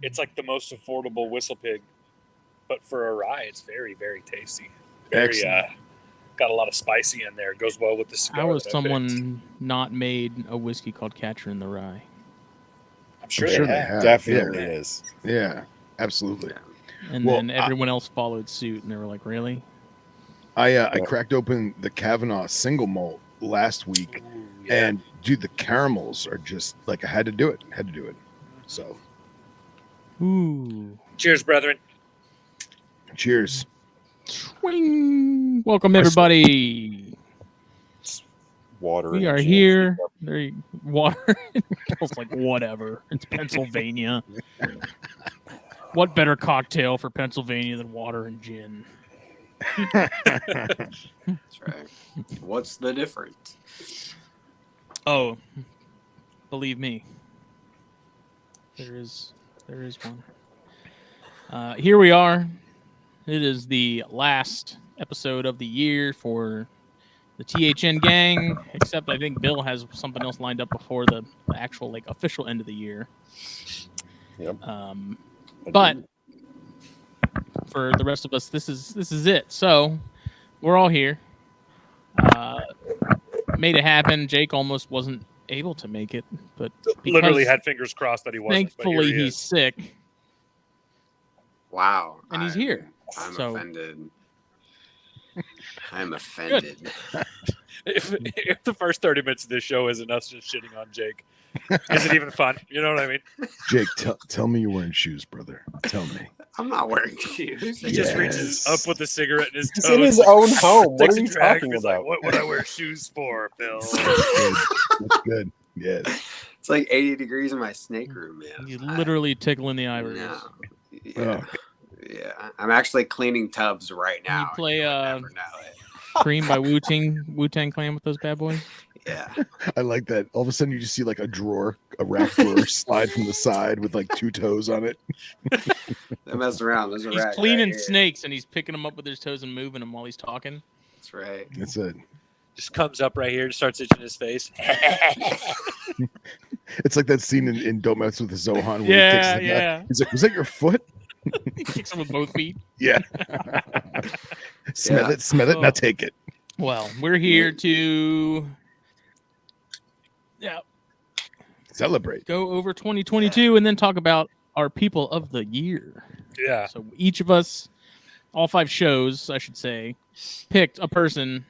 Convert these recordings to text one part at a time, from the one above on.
It's like the most affordable whistle pig, but for a rye, it's very, very tasty. Very, Excellent. got a lot of spicy in there. It goes well with the cigar. How has that I picked. someone not made a whiskey called Catcher in the Rye? I'm sure, sure they they have. have. Definitely Yeah. is. Yeah, absolutely. And Well, then everyone else followed suit, and they were like, "Really?" I cracked open the Kavanaugh single malt last week, Ooh, yeah. and dude, the caramels are just like I had to do it. So, Ooh. Cheers, brethren. cheers. Swing. Welcome, everybody. Water. We and are gin. here. There, water. It's like whatever. It's Pennsylvania. What better cocktail for Pennsylvania than water and gin? That's right. What's the difference? Oh, believe me, there is one. Here we are. It is the last episode of the year for the THN gang, except I think Bill has something else lined up before the actual like official end of the year. Yep. But for the rest of us, this is it. So we're all here. Made it happen. Jake almost wasn't able to make it, but Literally had fingers crossed that he wasn't. thankfully but here he he's is. sick Wow. and he's here. I'm So- offended. I'm offended. If the first 30 minutes of this show isn't us just shitting on Jake, is it even fun? You know what I mean? Jake, tell me you're wearing shoes, brother. Tell me. I'm not wearing shoes. He just reaches up with a cigarette in his He's toes. in his own home. What takes are a you drag, talking he's like, about? what would I wear shoes for, Bill? That's good. Yes. It's like 80 degrees in my snake room, man. He's literally tickling the ivories. No. Yeah. Oh. Yeah. I'm actually cleaning tubs right Can you now. play, would never know it. Cream by Wu-Tang Clan with those bad boys. Yeah. I like that. All of a sudden, you just see like a rack drawer slide from the side with like two toes on it. Don't mess around. There's a He's rat cleaning right here. snakes and he's picking them up with his toes and moving them while he's talking. That's right. That's it. Just comes up right here, starts itching his face. It's like that scene in Don't Mess with the Zohan. Where Yeah, he kicks the yeah. guy. He's like, "Was that your foot?" He kicks him with both feet. Yeah. Smell it. Now take it. Well, we're here to Celebrate. go over 2022 and then talk about our people of the year. Yeah. So each of us, all 5 shows, I should say, picked a person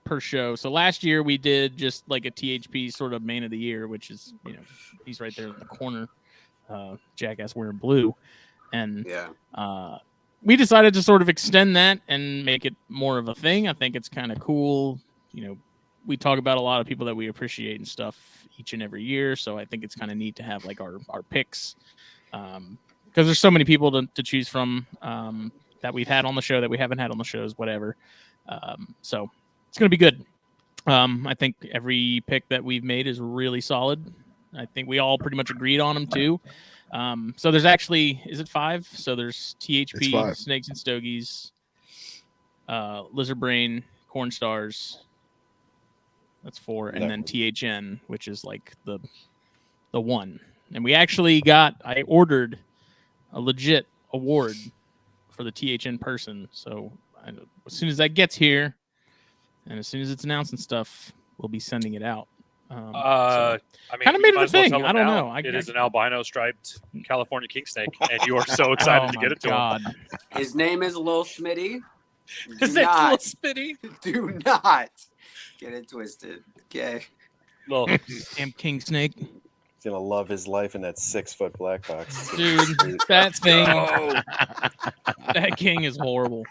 per show. So last year we did just like a THP sort of man of the year, which is, he's right there in the corner, jackass wearing blue. And Yeah. we decided to sort of extend that and make it more of a thing. I think it's kind of cool. We talk about a lot of people that we appreciate and stuff each and every year. So I think it's kind of neat to have like our picks. Because there's so many people to choose from that we've had on the show, that we haven't had on the shows, whatever. So it's going to be good. I think every pick that we've made is really solid. I think we all pretty much agreed on them too. So there's actually, is it 5? So there's It's THP, 5. Snakes and Stogies, Lizard Brain, Cornstars. That's 4. And then THN, which is like the one. And we actually I ordered a legit award for the THN person. So as soon as that gets here, and as soon as it's announced and stuff, we'll be sending it out. I mean, Kinda you made it might a as well thing. tell them I don't now. know. It is an albino striped California king snake, and you are so excited to get it to him. His name is Lil Smitty. His Do name's Little not, Spitty. do not get it twisted. Okay. Little, Damn king snake. He's gonna love his life in that 6-foot black box. Dude, that thing, oh, that king is horrible.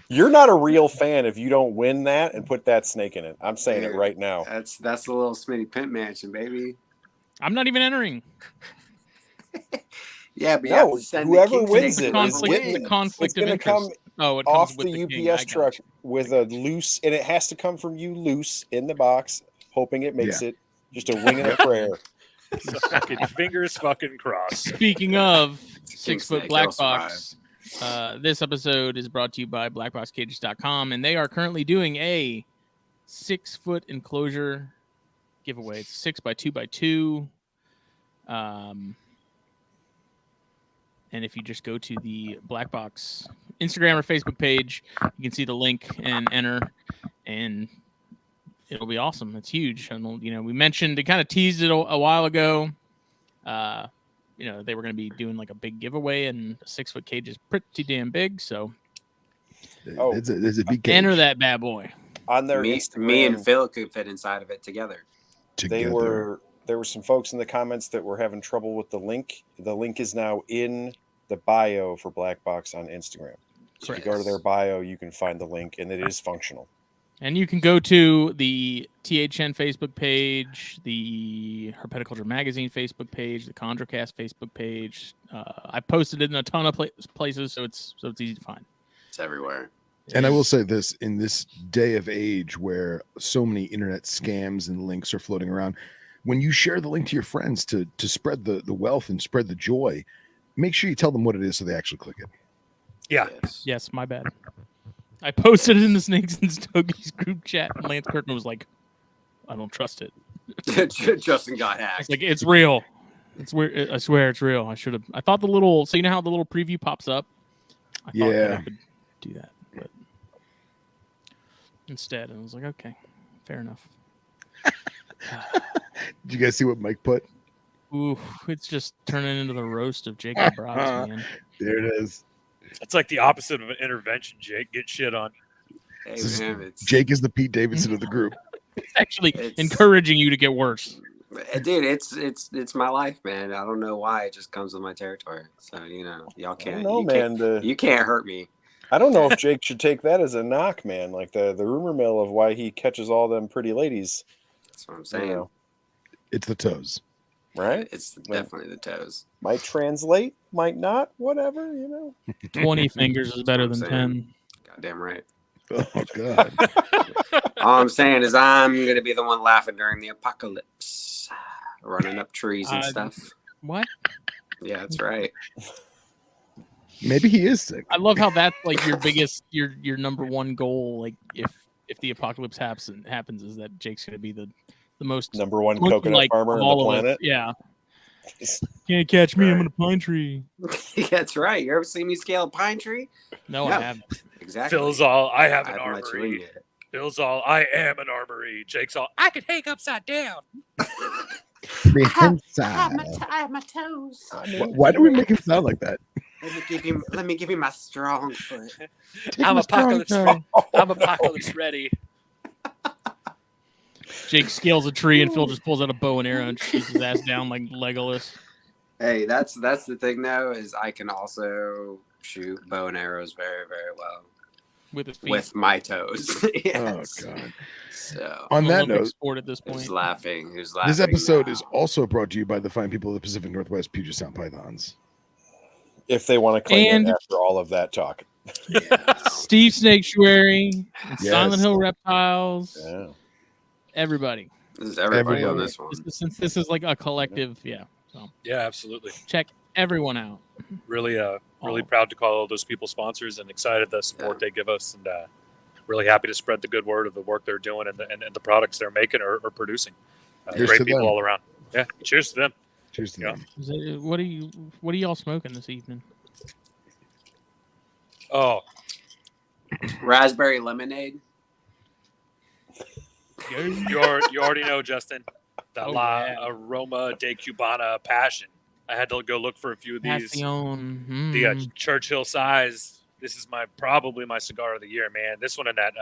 You're not a real fan if you don't win that and put that snake in it. I'm saying it right now. That's the Little Smitty Pimp Mansion, baby. I'm not even entering. Yeah, but you No, have to send whoever the king wins snake it to is whoever getting The wins. conflict It's of gonna come interest. Oh, it comes off with the king. UPS I got truck you. with a loose, and it has to come from you loose in the box, hoping it makes it. Just a wing and a prayer. so fucking fingers fucking crossed. Speaking of King 6-foot snake, black he'll survive. box, this episode is brought to you by BlackBoxCages.com, and they are currently doing a 6-foot enclosure giveaway. It's 6x2x2. And if you just go to the BlackBox Instagram or Facebook page, you can see the link and enter, and it'll be awesome. It's huge. And, you know, we mentioned, they kind of teased it a while ago. You know, they were going to be doing like a big giveaway, and a 6-foot cage is pretty damn big. So There's a big cage. enter that bad boy. On their Me Instagram, and Phil could fit inside of it together. There were some folks in the comments that were having trouble with the link. The link is now in the bio for BlackBox on Instagram. So if you go to their bio, you can find the link, and it is functional. And you can go to the THN Facebook page, the Herpeticulture Magazine Facebook page, the CondraCast Facebook page. I posted it in a ton of places, so it's easy to find. It's everywhere. And I will say this, in this day of age where so many internet scams and links are floating around, when you share the link to your friends to spread the wealth and spread the joy, make sure you tell them what it is so they actually click it. Yeah. Yes, my bad. I posted it in the Snakes and Stogies group chat, and Lance Kirkman was like, I don't trust it. Justin got I hacked. was like, it's real. It's weird. I swear it's real. I thought the little, so you know how the little preview pops up? I thought that I could do that, but instead, I was like, okay, fair enough. Did you guys see what Mike put? Ooh, it's just turning into the roast of Jacob Browse, man. There it is. It's like the opposite of an intervention, Jake. Get shit on. Hey, man, Jake is the Pete Davidson of the group. It's actually encouraging you to get worse. Dude, it's my life, man. I don't know why it just comes with my territory. So you know, y'all can't. You can't hurt me. I don't know if Jake should take that as a knock, man. Like the rumor mill of why he catches all them pretty ladies. That's what I'm saying. You know, It's the toes. right? It's definitely the toes. Might translate, might not, whatever, you know. 20 fingers is better than That's what 10. I'm saying. Goddamn right. Oh God. All I'm saying is I'm gonna be the one laughing during the apocalypse, running up trees and stuff. What? Yeah, that's right. Maybe he is sick. I love how that's like your biggest, your number one goal. Like if the apocalypse happens, is that Jake's gonna be the most Number one coconut farmer on the planet. Yeah. Can't catch me. I'm in a pine tree. That's right. You ever seen me scale a pine tree? No, I haven't. Exactly. Phil's all, I have an haven't let you in armory. yet. Phil's all, I am an armory. Jake's all, I can hang upside down. I have my toes. Why do we make him sound like that? Let me give you my strong foot. I'm apocalypse ready. Jake scales a tree and Phil just pulls out a bow and arrow and shoots his ass down like Legolas. Hey, that's the thing though, is I can also shoot bow and arrows very, very well. With his feet. With my toes. Yes. Oh God. So On that Olympic note, sport at this point. who's laughing? this episode is also brought to you by the fine people of the Pacific Northwest Puget Sound Pythons. If they want to claim And- it after all of that talk. Steve Snaketuary, Yes. Silent Hill Reptiles, Yeah. everybody. This is everybody on Everybody. this one. Since this is like a collective, yeah. So Yeah, absolutely. check everyone out. Really, really Oh. proud to call all those people sponsors and excited the support they give us, and really happy to spread the good word of the work they're doing and the products they're making or producing. Cheers Great to people them. all around. Yeah, cheers to them. Cheers to Yeah. them. What are y'all smoking this evening? Oh, Raspberry lemonade. you already know, Justin. The Oh, La yeah. Aroma de Cubana Passion. I had to go look for a few of these. Passion. The Churchill size. This is probably my cigar of the year, man. This one and that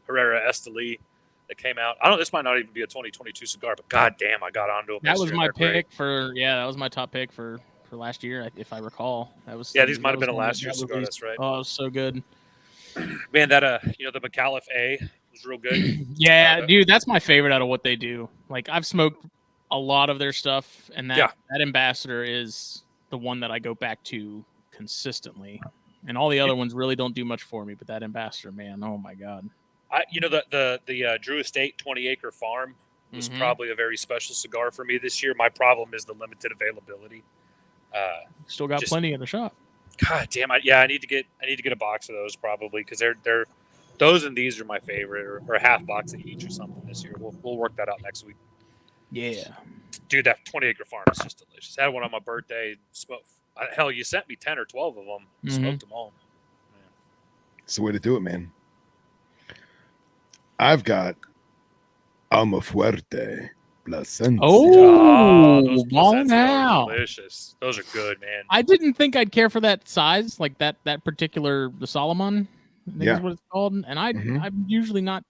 Herrera Esteli that came out. I don't know. This might not even be a 2022 cigar, but goddamn, I got onto them. That this was year. my They're great. pick that was my top pick for last year, if I recall. That was Yeah, these might have that been a was last year's that cigar. was- That's right. Oh, it was so good. Man, that the McAuliffe A was real good. Yeah, dude, that's my favorite out of what they do. Like I've smoked a lot of their stuff, and that Ambassador is the one that I go back to consistently. And all the other ones really don't do much for me, but that Ambassador, man, oh my god. The Drew Estate 20-acre farm was probably a very special cigar for me this year. My problem is the limited availability. Still got plenty in the shop. God damn it! I need to get a box of those probably because they're those and these are my favorite, or a half box of each or something this year. We'll work that out next week. Yeah. Dude, that 20 Acre Farm is just delicious. Had one on my birthday. Hell, you sent me 10 or 12 of them. Smoked them all. Man. It's the way to do it, man. I've got Alma Fuerte Placencia. Oh, those wow. delicious. Those are good, man. I didn't think I'd care for that size, like that particular, the Solomon, I think is what it's called. And I'm usually not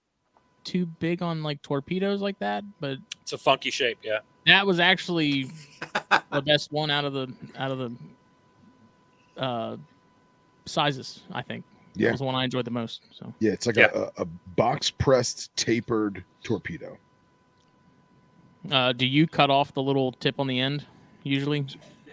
too big on like torpedoes like that, but it's a funky shape, yeah. That was actually the best one out of the sizes, I think. Yeah. That was the one I enjoyed the most. So yeah, it's like a box pressed tapered torpedo. Do you cut off the little tip on the end usually?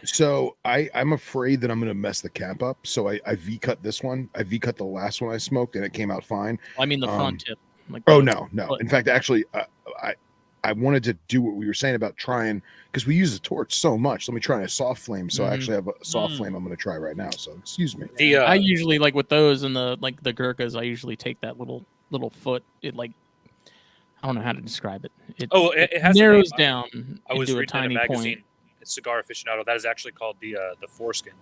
So I'm afraid that I'm gonna mess the cap up. So I V-cut this one. I V-cut the last one I smoked, and it came out fine. I mean the front tip. Like no. In fact, actually, I wanted to do what we were saying about trying, because we use the torch so much. Let me try a soft flame. So I actually have a soft flame I'm going to try right now. So excuse me. I usually, like with those and the Gurkhas, I usually take that little foot. It like, I don't know how to describe it. It has narrows down. I was into reading a tiny in a magazine, point. Cigar Aficionado. That is actually called the foreskin.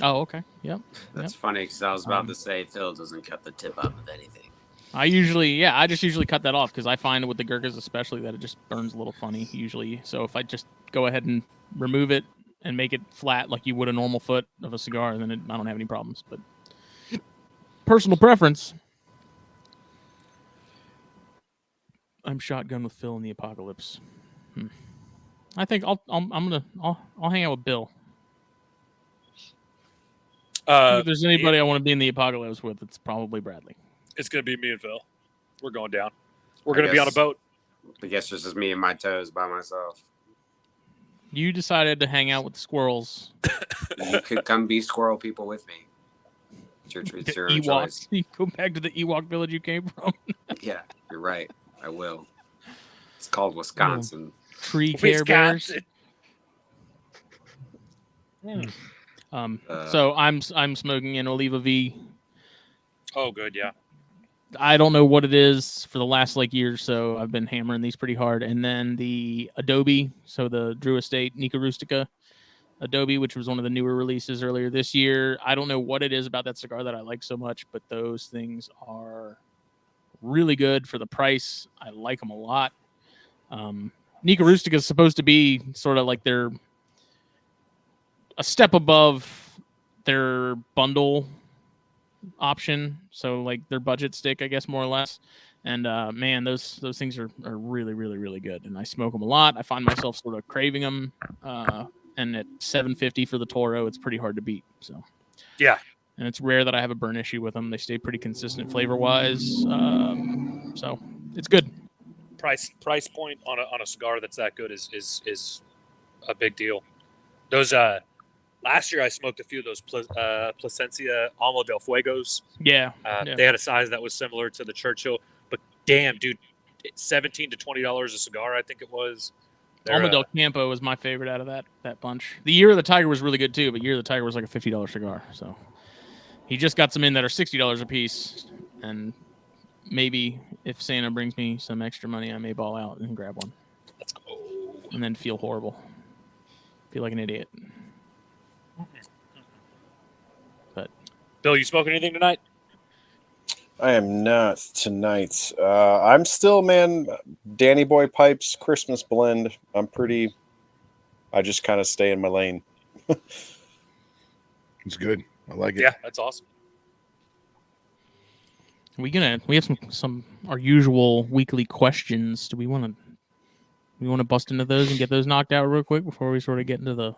Oh, okay. Yep. That's funny because I was about to say Phil doesn't cut the tip off of anything. I just usually cut that off because I find with the Gurkhas especially that it just burns a little funny usually. So if I just go ahead and remove it and make it flat like you would a normal foot of a cigar, then I don't have any problems. But personal preference. I'm shotgun with Phil in the apocalypse. I think I'll hang out with Bill. If there's anybody I want to be in the apocalypse with, it's probably Bradley. It's going to be me and Phil. We're going down. We're going to be on a boat. I guess it's just me and my toes by myself. You decided to hang out with squirrels. You could come be squirrel people with me. It's your own choice. You go back to the Ewok village you came from. Yeah, you're right. I will. It's called Wisconsin. Tree Care Bears. So I'm smoking an Oliva V. Oh, good, yeah. I don't know what it is for the last year or so. I've been hammering these pretty hard. And then the Adobe, so the Drew Estate Nica Rustica Adobe, which was one of the newer releases earlier this year. I don't know what it is about that cigar that I like so much, but those things are really good for the price. I like them a lot. Nica Rustica is supposed to be sort of like a step above their bundle option, so like their budget stick, I guess, more or less. And man, those things are really, really, really good. And I smoke them a lot. I find myself sort of craving them. And at $7.50 for the Toro, it's pretty hard to beat. So yeah, and it's rare that I have a burn issue with them. They stay pretty consistent flavor wise. So it's good. Price point on a cigar that's that good is a big deal. Those last year I smoked a few of those Placencia Alma del Fuegos. Yeah. They had a size that was similar to the Churchill, but damn, dude, $17 to $20 a cigar, I think it was. Alma del Campo was my favorite out of that bunch. The Year of the Tiger was really good too, but Year of the Tiger was like a $50 cigar. So he just got some in that are $60 a piece, and maybe if Santa brings me some extra money, I may ball out and grab one. Let's go. And then feel horrible. Feel like an idiot. But Bill, you smoking anything tonight? I am not tonight. I'm still, man, Danny Boy Pipes Christmas blend. I just kind of stay in my lane. It's good. I like it. Yeah, that's awesome. We have some our usual weekly questions. Do we want to bust into those and get those knocked out real quick before we sort of get into the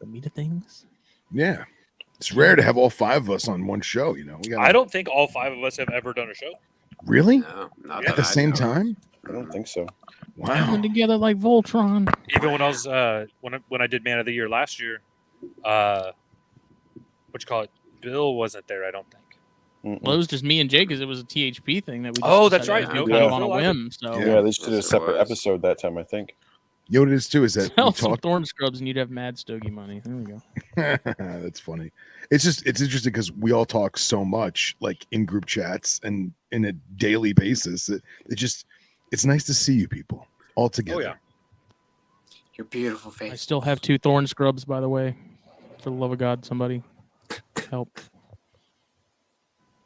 meat of things? Yeah. It's rare to have all five of us on one show, you know. I don't think all five of us have ever done a show. Really? No, not at the same time? I don't think so. Wow. Coming together like Voltron. Even when I was when I did Man of the Year last year, Bill wasn't there, I don't think. Well, it was just me and Jake because it was a THP thing that we just Oh, that's right. kind of on a whim. So yeah, they just did a separate episode that time, I think. You know what it is too is that sell some Thorn Scrubs and you'd have mad stogie money. There we go. That's funny. It's interesting because we all talk so much, like in group chats and in a daily basis. It's nice to see you people all together. Oh yeah. Your beautiful face. I still have 2 thorn scrubs, by the way. For the love of God, somebody help.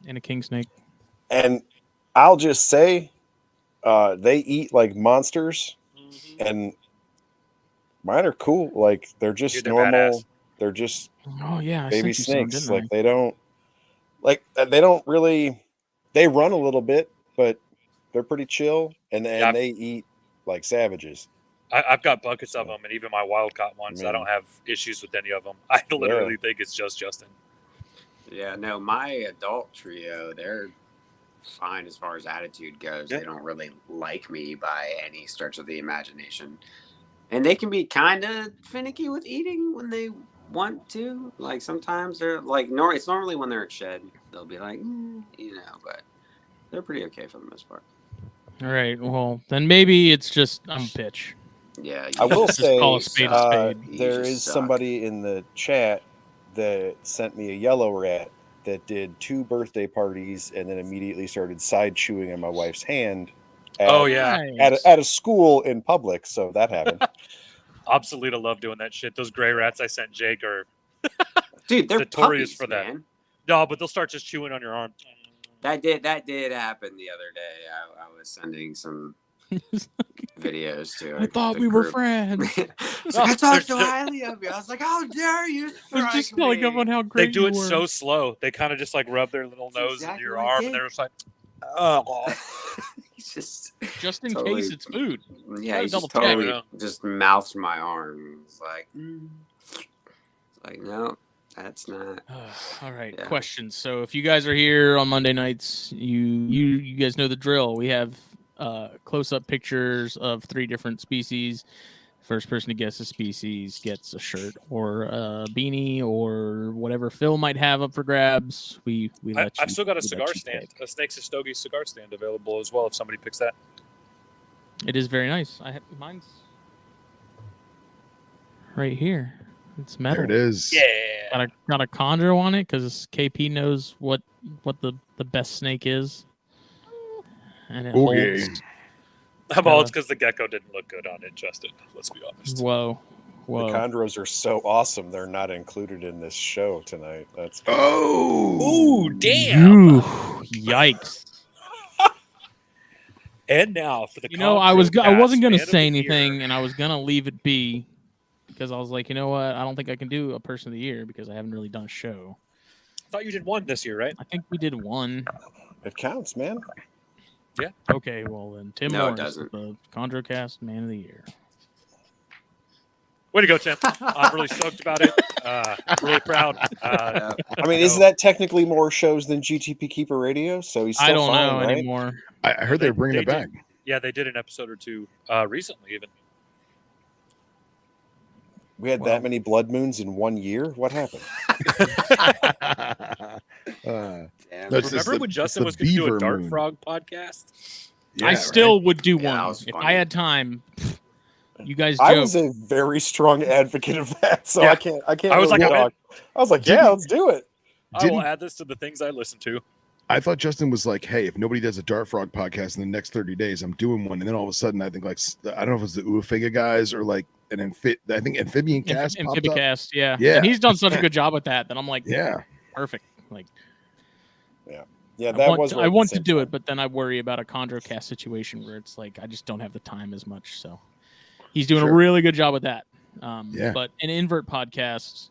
And a king snake. And I'll just say, they eat like monsters, and mine are cool. Like they're just normal. Badass. They're just I baby sent you some, snakes. didn't Like they don't really. They run a little bit, but they're pretty chill, and they eat like savages. I've got buckets of them, and even my wild caught ones. I don't have issues with any of them. I literally think it's just Justin. Yeah, no, my adult trio, they're fine as far as attitude goes. They don't really like me by any stretch of the imagination. And they can be kind of finicky with eating when they want to. Like sometimes they're like, it's normally when they're at shed, they'll be like, but they're pretty okay for the most part. All right, well, then maybe it's just I'm a pitch. Yeah, I will say call a spade a spade. There is somebody in the chat that sent me a yellow rat that did 2 birthday parties and then immediately started side chewing on my wife's hand. At a school in public, so that happened. Obsolete, love doing that shit. Those gray rats I sent Jake are dude, they're notorious puppies, for that. Man. No, but they'll start just chewing on your arm. That did happen the other day. I was sending some videos to her. I thought we were friends. I talked so highly of you. I was like, how dare you strike just me? telling everyone how great they do you it were. so slow. They kind of just like rub their little nose into your arm, and they're just like, just in case it's food. Yeah, he just totally just mouths my arm. It's like, no, that's not. All right, questions. So if you guys are here on Monday nights, you guys know the drill. We have close-up pictures of 3 different species. First person to guess a species gets a shirt or a beanie or whatever Phil might have up for grabs. I've still got a cigar stand, a Snakes and Stogies cigar stand available as well if somebody picks that. It is very nice. Mine's right here. It's metal. There it is. Yeah. Got a chondro on it because KP knows what the best snake is. And it holds. It's because the gecko didn't look good on it, Justin. Let's be honest. Whoa. The chondros are so awesome. They're not included in this show tonight. That's cool. Oh, damn. Yikes. And now for the I wasn't going to say anything, and I was going to leave it be because I was like, you know what? I don't think I can do a person of the year because I haven't really done a show. I thought you did 1 this year, right? I think we did 1. It counts, man. Yeah. Okay, well then Tim Morris, the ChondroCast Man of the Year. Way to go, Tim. I'm really stoked about it. Really proud. Isn't that technically more shows than GTP Keeper Radio? So he's still I don't fine, know right? anymore. I heard they're bringing it back. Yeah, they did an episode or 2 recently even. We had that many blood moons in 1 year? What happened? Remember when Justin was going to do a Dart Frog podcast? Yeah, I still would do one. If I had time, you guys joke. I was a very strong advocate of that, so I can't I was really like, let's do it. I will add this to the things I listen to. I thought Justin was like, hey, if nobody does a Dart Frog podcast in the next 30 days, I'm doing one. And then all of a sudden, I think I don't know if it was the Uafiga guys or like I think Amphibian Cast. Amphibicast, yeah. Yeah. And he's done such a good job with that I'm like, perfect. Like, yeah. I want to do it, but then I worry about a ChondroCast situation where it's like I just don't have the time as much. So he's doing a really good job with that. But an invert podcast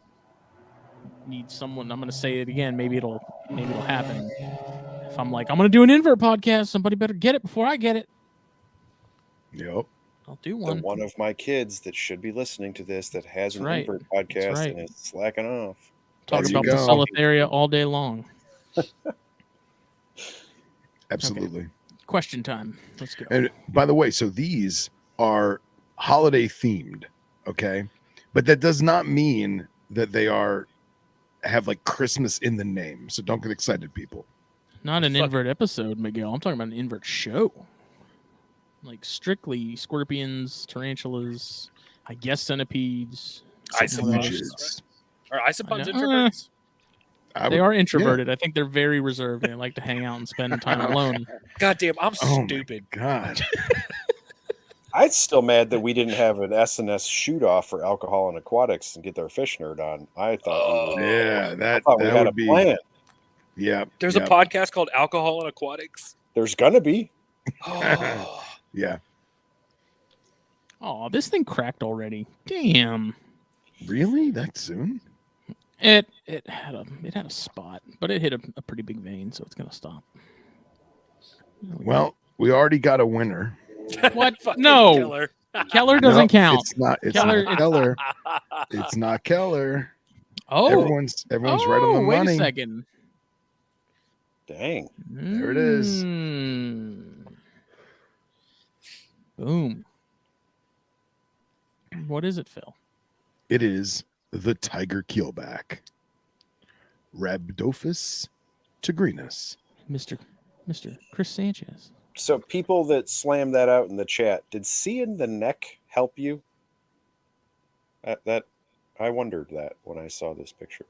needs someone. I'm going to say it again. Maybe it'll happen. If I'm like, I'm going to do an invert podcast, somebody better get it before I get it. Yep. I'll do one. One of my kids that should be listening to this that has an invert podcast and is slacking off. Talk about the Solitaria all day long. Absolutely. Okay. Question time. Let's go. And by the way, so these are holiday themed, okay? But that does not mean that they have like Christmas in the name. So don't get excited, people. Not an invert episode, Miguel. I'm talking about an invert show. Like strictly scorpions, tarantulas, I guess centipedes. Isopods. Are isopods introverts? They are introverted. I think they're very reserved. They like to hang out and spend time alone. God damn, I'm stupid. God. I'm still mad that we didn't have an SNS shoot off for alcohol and aquatics and get their fish nerd on. I thought we Yeah, that had a would be. plan. Yeah. There's a podcast called Alcohol and Aquatics. There's gonna be. Oh, Yeah. Oh, this thing cracked already. Damn. Really? That soon? It had a spot, but it hit a pretty big vein, so it's gonna stop. Well, we already got a winner. What? Fucking No. killer. Keller doesn't No, count. It's not. It's Keller- not Keller. It's not Keller. Oh, Everyone's right on the wait money. a second. Dang. There it is. Boom. What is it, Phil? It is the tiger keelback, Rhabdophis tigrinus. Mr. Chris Sanchez. So people that slammed that out in the chat, did seeing the neck help you? That I wondered that when I saw this picture.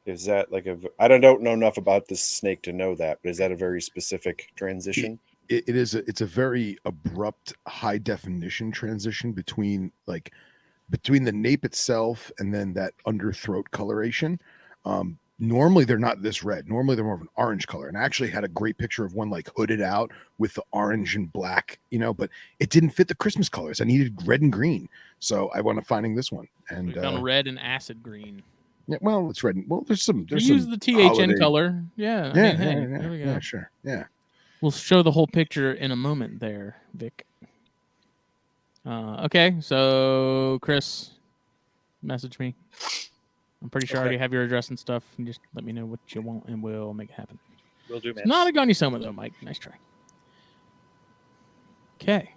Is that like I don't know enough about this snake to know that, but is that a very specific transition? It is. It's a very abrupt, high definition transition between the nape itself and then that underthroat coloration. Normally they're not this red. Normally they're more of an orange color. And I actually had a great picture of one like hooded out with the orange and black, but it didn't fit the Christmas colors. I needed red and green. So I wound up finding this one. And We found red and acid green. yeah, well, it's red. Well, there's some. Use the THN holiday- color. Yeah. Yeah, I mean, hey, yeah, there we go. yeah, sure. Yeah. We'll show the whole picture in a moment there, Vic. Okay, so Chris, message me. I'm pretty sure I already have your address and stuff. And just let me know what you want, and we'll make it happen. Will do, man. Not a Gunny Soma, though, Mike. Nice try. Okay.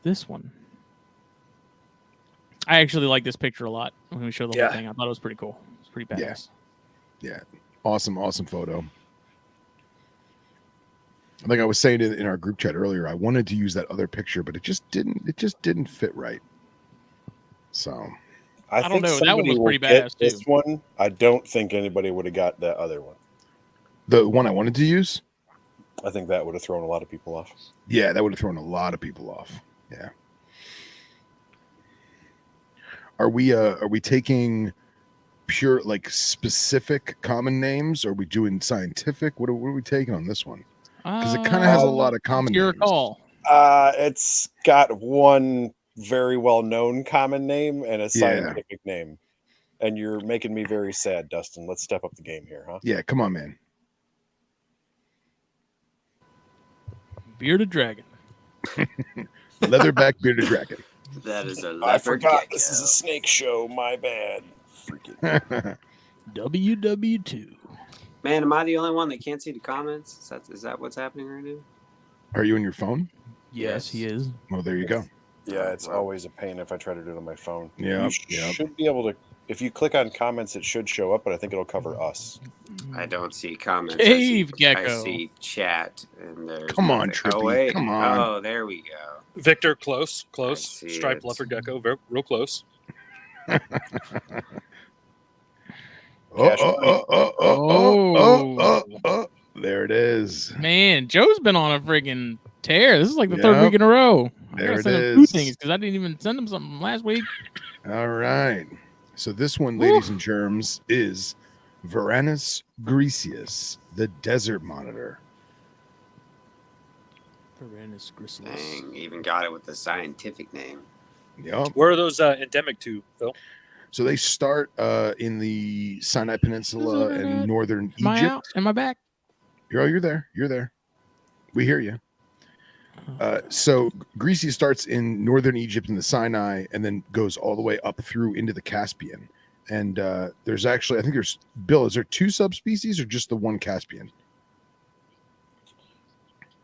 This one. I actually like this picture a lot when we show the whole thing. I thought it was pretty cool. It's pretty badass. Yeah. Awesome photo. I think I was saying in our group chat earlier, I wanted to use that other picture, but it just didn't fit right. So I don't think know. That one somebody was will pretty get badass, this too. one. I don't think anybody would have got that other one. the one I wanted to use, I think that would have thrown a lot of people off. yeah, that would have thrown a lot of people off. Yeah. Are we taking pure like specific common names? Or are we doing scientific? What are we taking on this one? Because it kind of has a lot of common Your names. call. It's got one very well-known common name and a scientific name. And you're making me very sad, Dustin. Let's step up the game here, huh? Yeah, come on, man. Bearded dragon. Leatherback bearded dragon. That is a leopard I forgot gecko. this is a snake show. My bad. Freaking. WW2. Man, am I the only one that can't see the comments? Is that what's happening right now? Are you on your phone? Yes, he is. Oh, there you go. Yeah, it's always a pain if I try to do it on my phone. Yeah, You should be able to. If you click on comments, it should show up, but I think it'll cover us. I don't see comments. Cave I gecko. see chat, and there's. Come on, nothing. Trippy, Oh wait. come on. Oh, there we go. Victor, close. I see Striped it. leopard gecko, real close. There it is. Man, Joe's been on a friggin' tear. This is like the third Yep. week in a row. I There gotta it send him two is. things because I didn't even send him something last week. All right. So this one, ladies and germs, is Varanus griseus, the desert monitor. Varanus griseus. Dang, even got it with the scientific name. Yep. Where are those endemic to, Phil? So they start in the Sinai Peninsula and northern Am I Egypt. out? Am I back? You're there. You're there. We hear you. So Griseus starts in northern Egypt in the Sinai and then goes all the way up through into the Caspian. And there's actually, I think there's, Bill, is there two subspecies or just the one Caspian?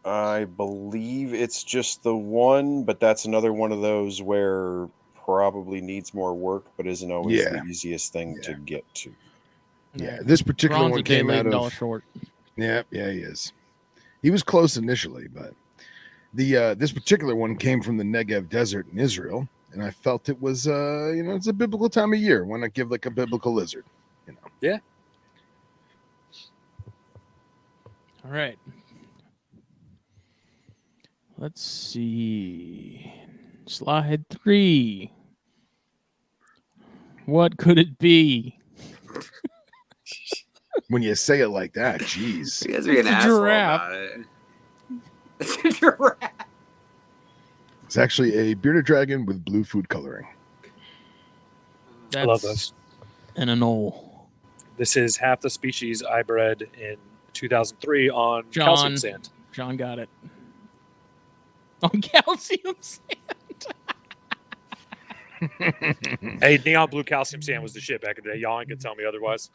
I believe it's just the one, but that's another one of those where probably needs more work, but isn't always the easiest thing to get to. Yeah, this particular Bronze one a day came late out and dollar of. short. Yeah, he is. He was close initially, but the this particular one came from the Negev Desert in Israel, and I felt it was it's a biblical time of year. Why not give like a biblical lizard? Yeah. All right. Let's see. Slide 3. What could it be? When you say it like that, jeez. You guys be an It's a asshole giraffe. about it. It's a giraffe. It's actually a bearded dragon with blue food coloring. I love those. And a knoll. This is half the species I bred in 2003 on John. calcium sand. John got it. On calcium sand. Hey, neon blue calcium sand was the shit back in the day. Y'all ain't gonna tell me otherwise.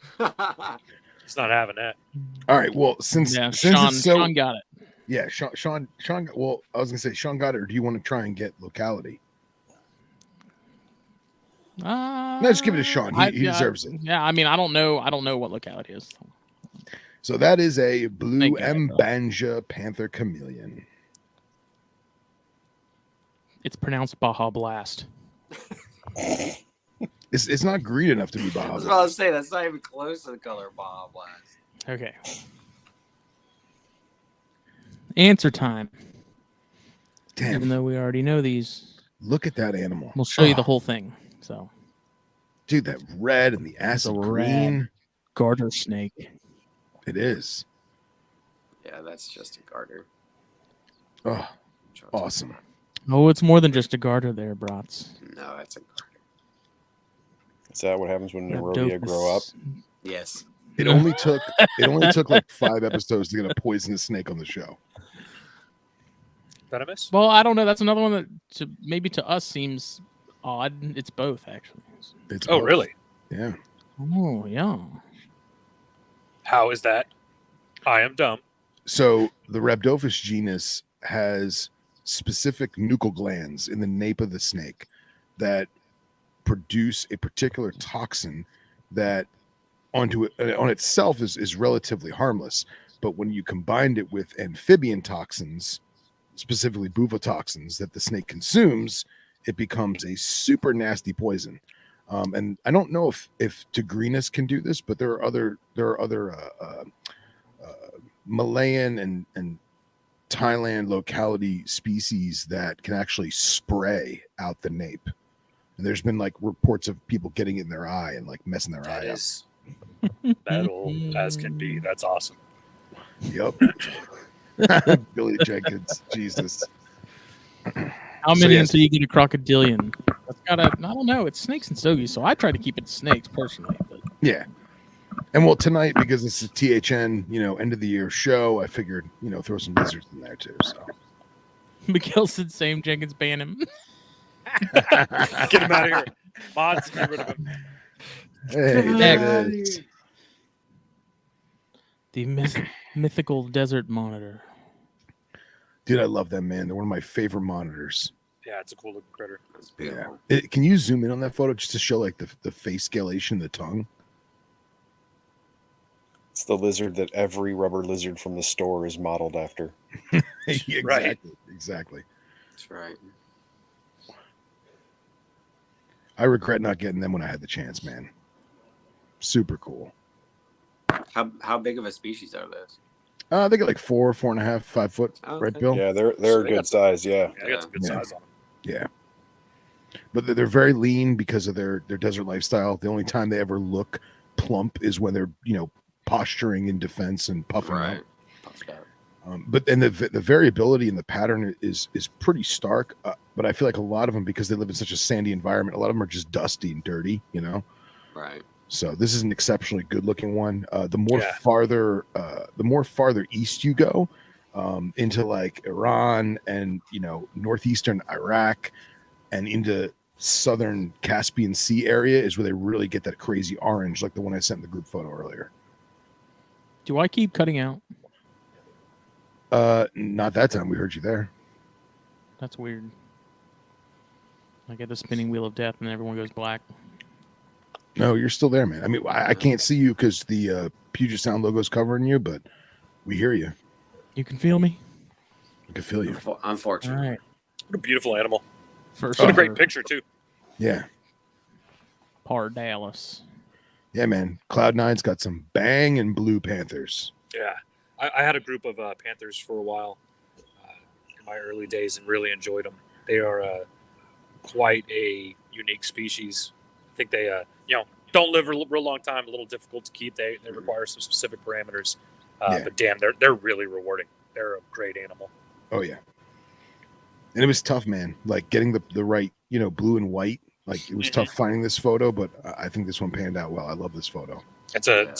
It's not having that. All right. Well, since Yeah, since Sean, it's so, Sean got it. yeah, Sean. Well, I was gonna say Sean got it, or do you want to try and get locality? No, just give it to Sean. He deserves it. Yeah, I mean, I don't know what locality is. So that is a blue Thank you, bro. Mbanja panther chameleon. It's pronounced Baja Blast. It's not green enough to be I Baja was Blast. about to say that's not even close to the color of Baja Blast. Okay. Answer time. Damn, Even though we already know these, look at that animal. we'll show you the Oh, whole thing. So, dude, that red and the acid The green. red. garter snake. It is. Yeah, that's just a garter. Oh, awesome. Oh, it's more than just a garter there, brats. No, that's a garter. Is that what happens when Nerovia grow up? Yes. It only took like 5 episodes to get a poisonous snake on the show. That I miss? Well, I don't know. That's another one that maybe to us seems odd. It's both, actually. It's Oh, both. really? Yeah. Oh, yeah. How is that? I am dumb. So the Rhabdophis genus has specific nuchal glands in the nape of the snake that produce a particular toxin that on itself is relatively harmless, but when you combine it with amphibian toxins, specifically bufotoxins that the snake consumes, it becomes a super nasty poison. And I don't know if Tigrinus can do this, but there are other Malayan and Thailand locality species that can actually spray out the nape. And there's been like reports of people getting it in their eye and like messing their That eye is metal as can be. That's awesome. up. Yep. Billy Jenkins. Jesus. How So, many yes. until you get a crocodilian? That's gotta. I don't know. It's snakes and stogies, so I try to keep it snakes personally. But Yeah. And well, tonight, because it's a THN, end of the year show, I figured, throw some lizards in there too. So Miguel said, "Same Jenkins ban him." Get him out of here. Mods, get rid of him. hey, there it is. The mythical desert monitor. Dude, I love them, man. They're one of my favorite monitors. Yeah, it's a cool looking critter. That's beautiful. Can you zoom in on that photo just to show like the face scalation, the tongue? It's the lizard that every rubber lizard from the store is modeled after. Exactly. Right. Exactly. That's right. I regret not getting them when I had the chance, man. Super cool. How big of a species are those? They get like 4, 4.5, 5 foot, Oh, right, okay. Bill? Yeah, they're So a they good got- size. Yeah. Yeah, I got some good Yeah. size on them. Yeah. But they're very lean because of their desert lifestyle. The only time they ever look plump is when they're, posturing in defense and puffing Right. out. Puffed out. But the variability in the pattern is pretty stark. But I feel like a lot of them, because they live in such a sandy environment, a lot of them are just dusty and dirty, Right. So this is an exceptionally good looking one. The more Yeah. farther east you go, into like Iran and northeastern Iraq and into southern Caspian Sea area is where they really get that crazy orange, like the one I sent in the group photo earlier. Do I keep cutting out? Not that time. We heard you there. That's weird. I get the spinning wheel of death, and everyone goes black. No, you're still there, man. I mean, I can't see you because the Puget Sound logo is covering you, but we hear you. You can feel me. I can feel you. All Unfortunately. right. What a beautiful animal. First, What a great picture, too. Yeah. Par Dallas. Yeah, man. Cloud9's got some bang and blue panthers. Yeah. I had a group of panthers for a while in my early days and really enjoyed them. They are quite a unique species. I think they, don't live a real long time. A little difficult to keep. They require some specific parameters. But damn, they're really rewarding. They're a great animal. Oh yeah. And it was tough, man. Like getting the right, blue and white. Like it was tough finding this photo, but I think this one panned out well. I love this photo. It's a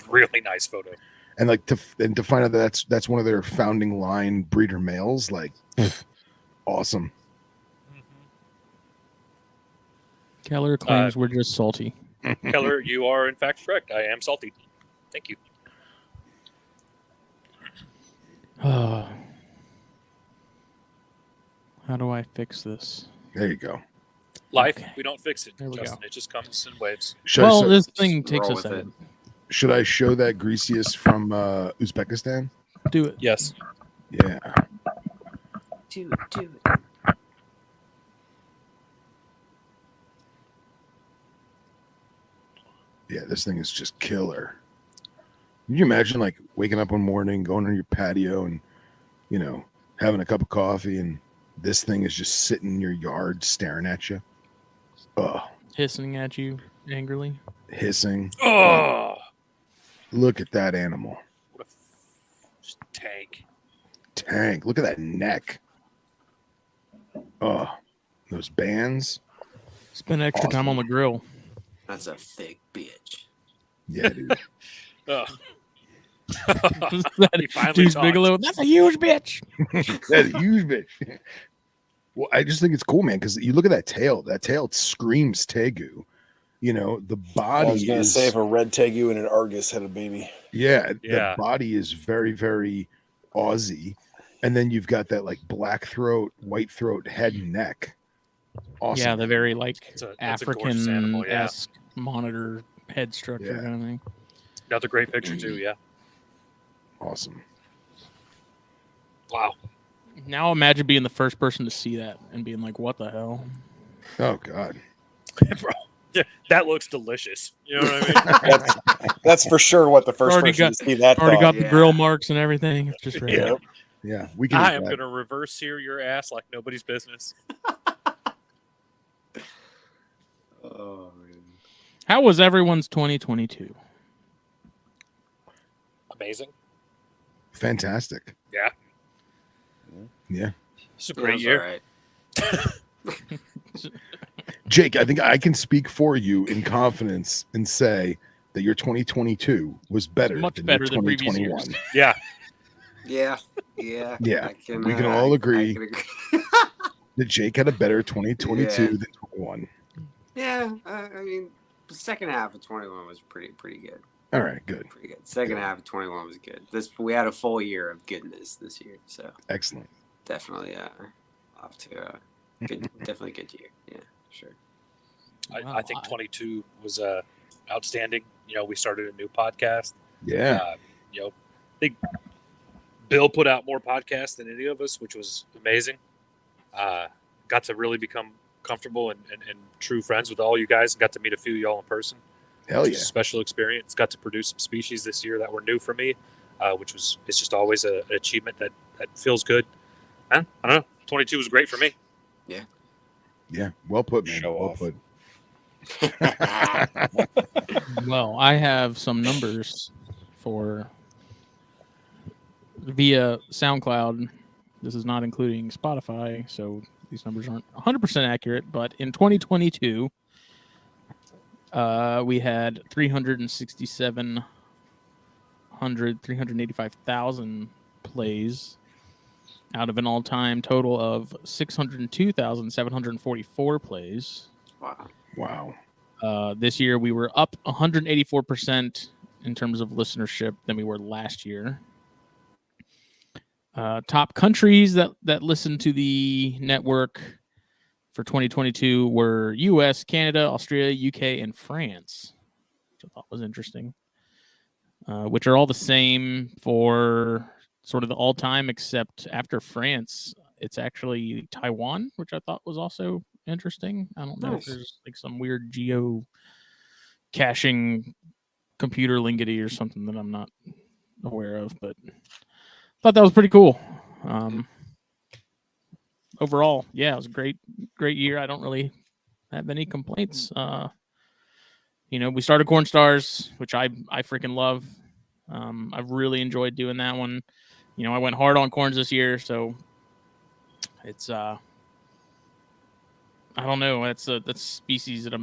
really nice photo. And like to find out that that's one of their founding line breeder males, like awesome. Keller claims we're just salty. Keller, you are in fact correct. I am salty. Thank you. How do I fix this? There you go. Life, Okay. we don't fix it, There we Justin. go. It just comes in waves. This thing takes roll a with it. second. Should I show that Greasiest from Uzbekistan? Do it. Yes. Yeah. Do it. Yeah, this thing is just killer. Can you imagine like waking up one morning, going on your patio and, having a cup of coffee and this thing is just sitting in your yard staring at you? Oh, Hissing at you angrily. hissing. Oh, Look at that animal. what a tank. Tank. Look at that neck. Oh, those bands. Spend extra time on the grill. That's a thick bitch. Yeah, dude. Oh. That He finally Deuce talked. Bigelow. That's a huge bitch. That's huge, bitch. Well, I just think it's cool, man, because you look at that tail. That tail screams Tegu. The body I was going to is. say if a red Tegu and an Argus had a baby. Yeah. The body is very, very Aussie, and then you've got that like black throat, white throat, head and neck. Awesome. Yeah, the very That's a gorgeous animal, yeah. African-esque monitor head structure Yeah. kind of thing. Another great picture too. Yeah. Awesome. Wow. Now imagine being the first person to see that and being like, "What the hell?" Oh God. Bro. Yeah, that looks delicious. You know what I mean? That's for sure what the first Already person got- to see that Already thought. got the grill marks and everything. It's just ready. Yeah. Yeah, we can. I am going to reverse sear your ass like nobody's business. Oh, man. How was everyone's 2022? Amazing. Fantastic. Yeah. Yeah. It's a It great was year. all right. Jake, I think I can speak for you in confidence and say that your 2022 was better Much than better your than previous 2021. years. Yeah. Yeah. Yeah, I can, we can all agree. I can agree. That Jake had a better 2022 Yeah. than 21. Yeah. I mean, the second half of 21 was pretty good. All right, good. Pretty good. Second half of 21 was good. We had a full year of goodness this year, so Excellent. definitely off to a good, definitely good year. Yeah, sure. I think 22 was outstanding. We started a new podcast. Yeah. I think Bill put out more podcasts than any of us, which was amazing. Got to really become comfortable and true friends with all you guys. Got to meet a few of y'all in person. Hell Which yeah. was a special experience. Got to produce some species this year that were new for me, it's just always an achievement that feels good. I don't know. 22 was great for me. Yeah. Well put, man. Show well off. put. Well, I have some numbers for via SoundCloud. This is not including Spotify, so these numbers aren't 100% accurate. But in 2022, we had 385,000 plays out of an all-time total of 602,744 plays. Wow. Wow. This year we were up 184% in terms of listenership than we were last year. Top countries that listened to the network for 2022 were U.S., Canada, Australia, UK, and France, which I thought was interesting. Which are all the same for sort of the all-time, except after France, it's actually Taiwan, which I thought was also interesting. I don't know if Nice. there's like some weird geo caching computer linkity or something that I'm not aware of, but thought that was pretty cool. overall, yeah, it was a great year. I don't really have any complaints. We started Cornstars, which I freaking love. I've really enjoyed doing that one. I went hard on corns this year, so it's I don't know. That's a species that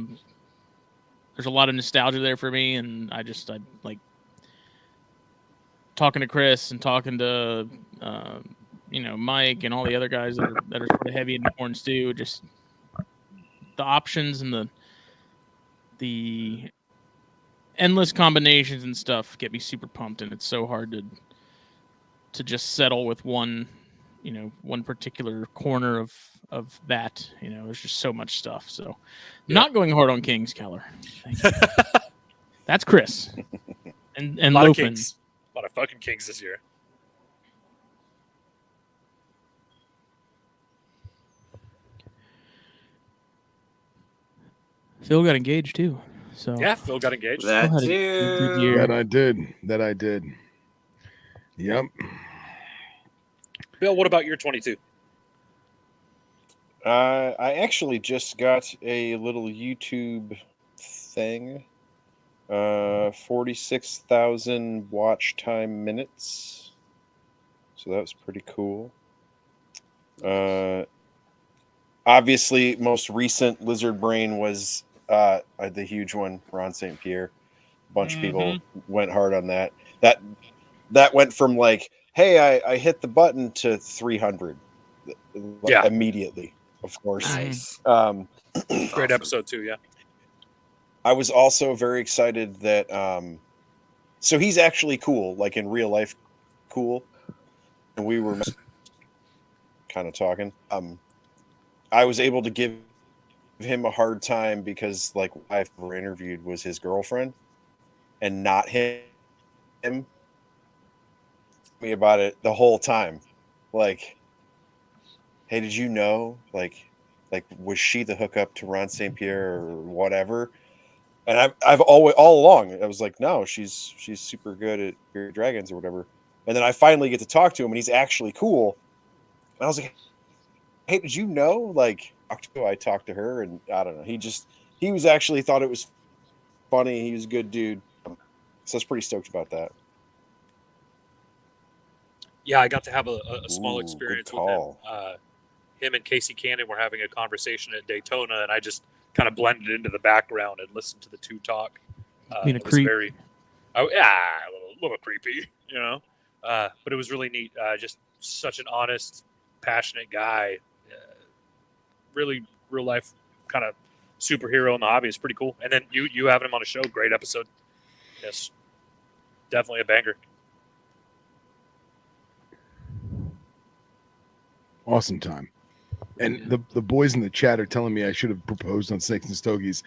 there's a lot of nostalgia there for me, and I like talking to Chris and talking to Mike and all the other guys that are sort of heavy into corns too. Just the options and the endless combinations and stuff get me super pumped, and it's so hard to just settle with one particular corner of that. There's just so much stuff. So not going hard on Kings, Keller. Thank you. That's Chris. And a lot of Lopin. Kings. A lot of fucking Kings this year. Phil got engaged too. So Yeah, Phil got engaged. That Phil had a good year. That I did. Yep. Bill, what about your 22? I actually just got a little YouTube thing. 46,000 watch time minutes. So that was pretty cool. Obviously, most recent Lizard Brain was the huge one, Ron St. Pierre. A bunch of people went hard on that. That went from like, hey, I hit the button to 300 immediately, of course. Nice. Great episode too, yeah. I was also very excited that so he's actually cool, like in real life cool. And we were kind of talking. I was able to give him a hard time because like I've ever interviewed was his girlfriend and not him. Me about it the whole time. Like, hey, did you know? Like was she the hookup to Ron St. Pierre or whatever? And I've always all along I was like, no, she's super good at your dragons or whatever. And then I finally get to talk to him, and he's actually cool. And I was like, hey, did you know? Like, I talked to her, and I don't know. He was actually thought it was funny. He was a good dude. So I was pretty stoked about that. Yeah, I got to have a small Ooh, experience good with him. call. Him and Casey Cannon were having a conversation at Daytona, and I just kind of blended into the background and listened to the two talk. Being a it was creep. a little creepy, but it was really neat. Just such an honest, passionate guy. Really real life kind of superhero in the hobby. It's pretty cool. And then you having him on a show, great episode. Yes, definitely a banger. Awesome time. And the boys in the chat are telling me I should have proposed on Snakes and Stogies.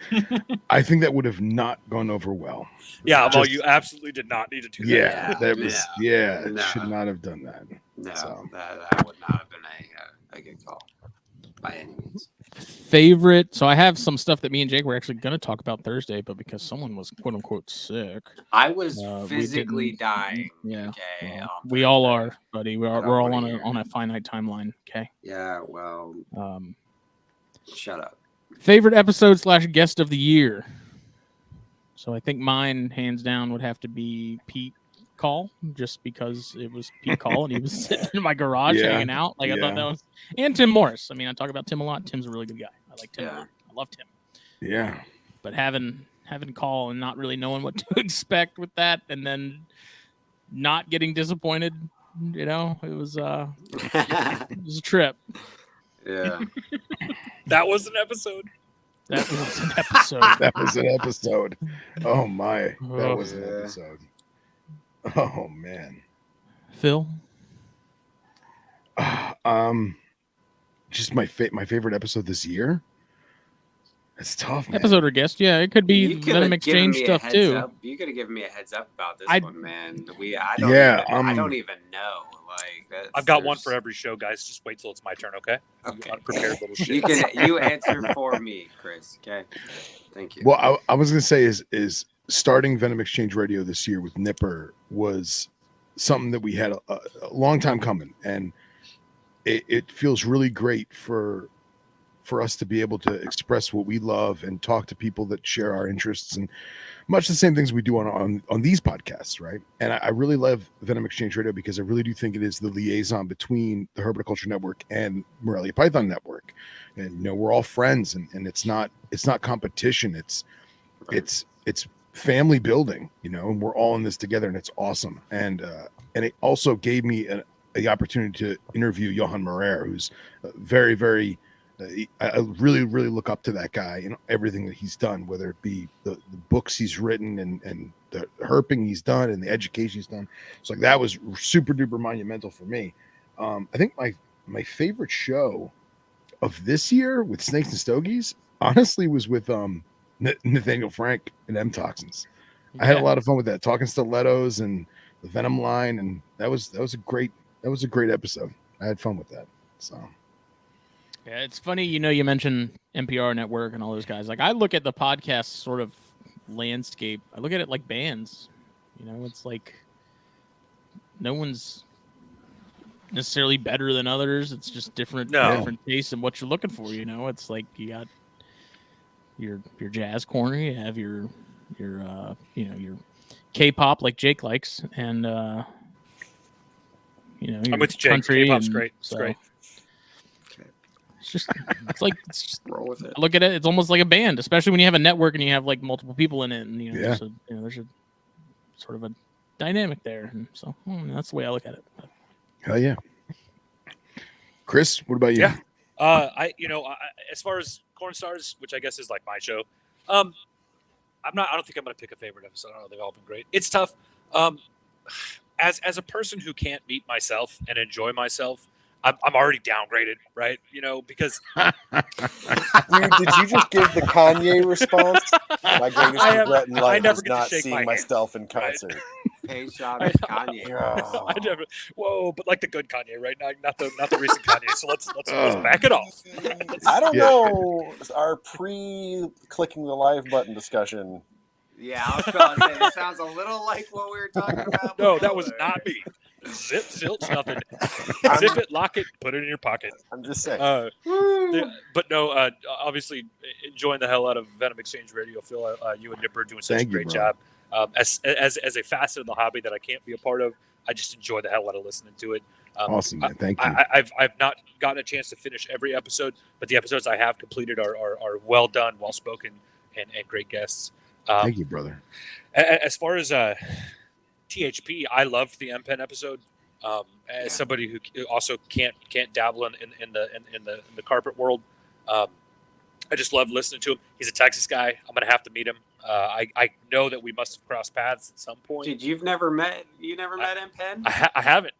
I think that would have not gone over well. Yeah, well, you absolutely did not need to do that. Should not have done that. No, So. that would not have been a good call by any means. Favorite. So I have some stuff that me and Jake were actually going to talk about Thursday, but because someone was quote unquote sick, I was we physically didn't- dying. Yeah, Okay. well, on we all Thursday. are, buddy. We're I don't all wanna hear. on a finite timeline. Okay. Yeah. Well, shut up. Favorite episode / guest of the year. So I think mine, hands down, would have to be Pete Call, just because it was Pete Call and he was sitting in my garage hanging out. Like I thought that was, and Tim Morris. I mean, I talk about Tim a lot. Tim's a really good guy. I like Tim. Yeah. I love Tim. Yeah. But having Call and not really knowing what to expect with that, and then not getting disappointed, it was a trip. Yeah. That was an episode. That was an episode. That was an episode. Oh my. That Oh. was an episode. Oh man. Phil. Just my favorite episode this year. It's tough, man. Episode or guest? Yeah, it could be You could've Venom given Exchange me a stuff heads too. up. You could have given me a heads up about this I- one, man. I Yeah, don't even know. Like I've got one for every show, guys. Just wait till it's my turn, okay? Okay. Unprepared little shit. You answer for me, Chris. Okay. Thank you. Well, I was gonna say is starting Venom Exchange Radio this year with Nipper was something that we had a long time coming, and it feels really great for us to be able to express what we love and talk to people that share our interests, and much the same things we do on these podcasts, right? And I really love Venom Exchange Radio because I really do think it is the liaison between the Herpetoculture Network and Morelia Python Network. And we're all friends, and it's not competition. It's family building, and we're all in this together, and it's awesome. And it also gave me the opportunity to interview Johan Morer, who's very, very. I really, really look up to that guy and everything that he's done, whether it be the books he's written and the herping he's done and the education he's done. So like that was super duper monumental for me. I think my favorite show of this year with Snakes and Stogies honestly was with Nathaniel Frank and M Toxins. I had a lot of fun with that, talking stilettos and the Venom line, and that was a great episode. I had fun with that. So yeah, it's funny, you mentioned NPR Network and all those guys. Like I look at the podcast sort of landscape. I look at it like bands. It's like no one's necessarily better than others. It's just different tastes and what you're looking for. It's like you got your jazz corner, you have your K-pop like Jake likes, and your I'm with Jake. country. K-pop's great. It's great. It's just roll with it. I look at it. It's almost like a band, especially when you have a network and you have like multiple people in it, and there's a sort of a dynamic there. And so that's the way I look at it. Hell yeah, Chris, what about you? Yeah, I as far as Cornstars, which I guess is like my show, I don't think I'm gonna pick a favorite episode. I don't know, they've all been great. It's tough. As a person who can't meet myself and enjoy myself, I'm already downgraded, right? Because Dude, did you just give the Kanye response? My greatest regret in life is not seeing myself in concert. Hey, shout out to Kanye. Whoa, but like the good Kanye, right? Not the recent Kanye. So let's back it off. I don't know. Our pre-clicking the live button discussion. Yeah, I was going to say, it sounds a little like what we were talking about. No, that was not me. Zip, zilch, nothing. Zip it, lock it, put it in your pocket. I'm just saying. But no, obviously enjoying the hell out of Venom Exchange Radio. Phil, you and Nipper doing such a great job. As a facet of the hobby that I can't be a part of, I just enjoy the hell out of listening to it. Awesome, man. Thank you. I've not gotten a chance to finish every episode, but the episodes I have completed are well done, well spoken, and great guests. Thank you, brother. As far as THP, I loved the MPen episode. As somebody who also can't dabble in the carpet world, I just love listening to him. He's a Texas guy. I'm gonna have to meet him. I know that we must have crossed paths at some point. Dude, you never met MPen? I haven't.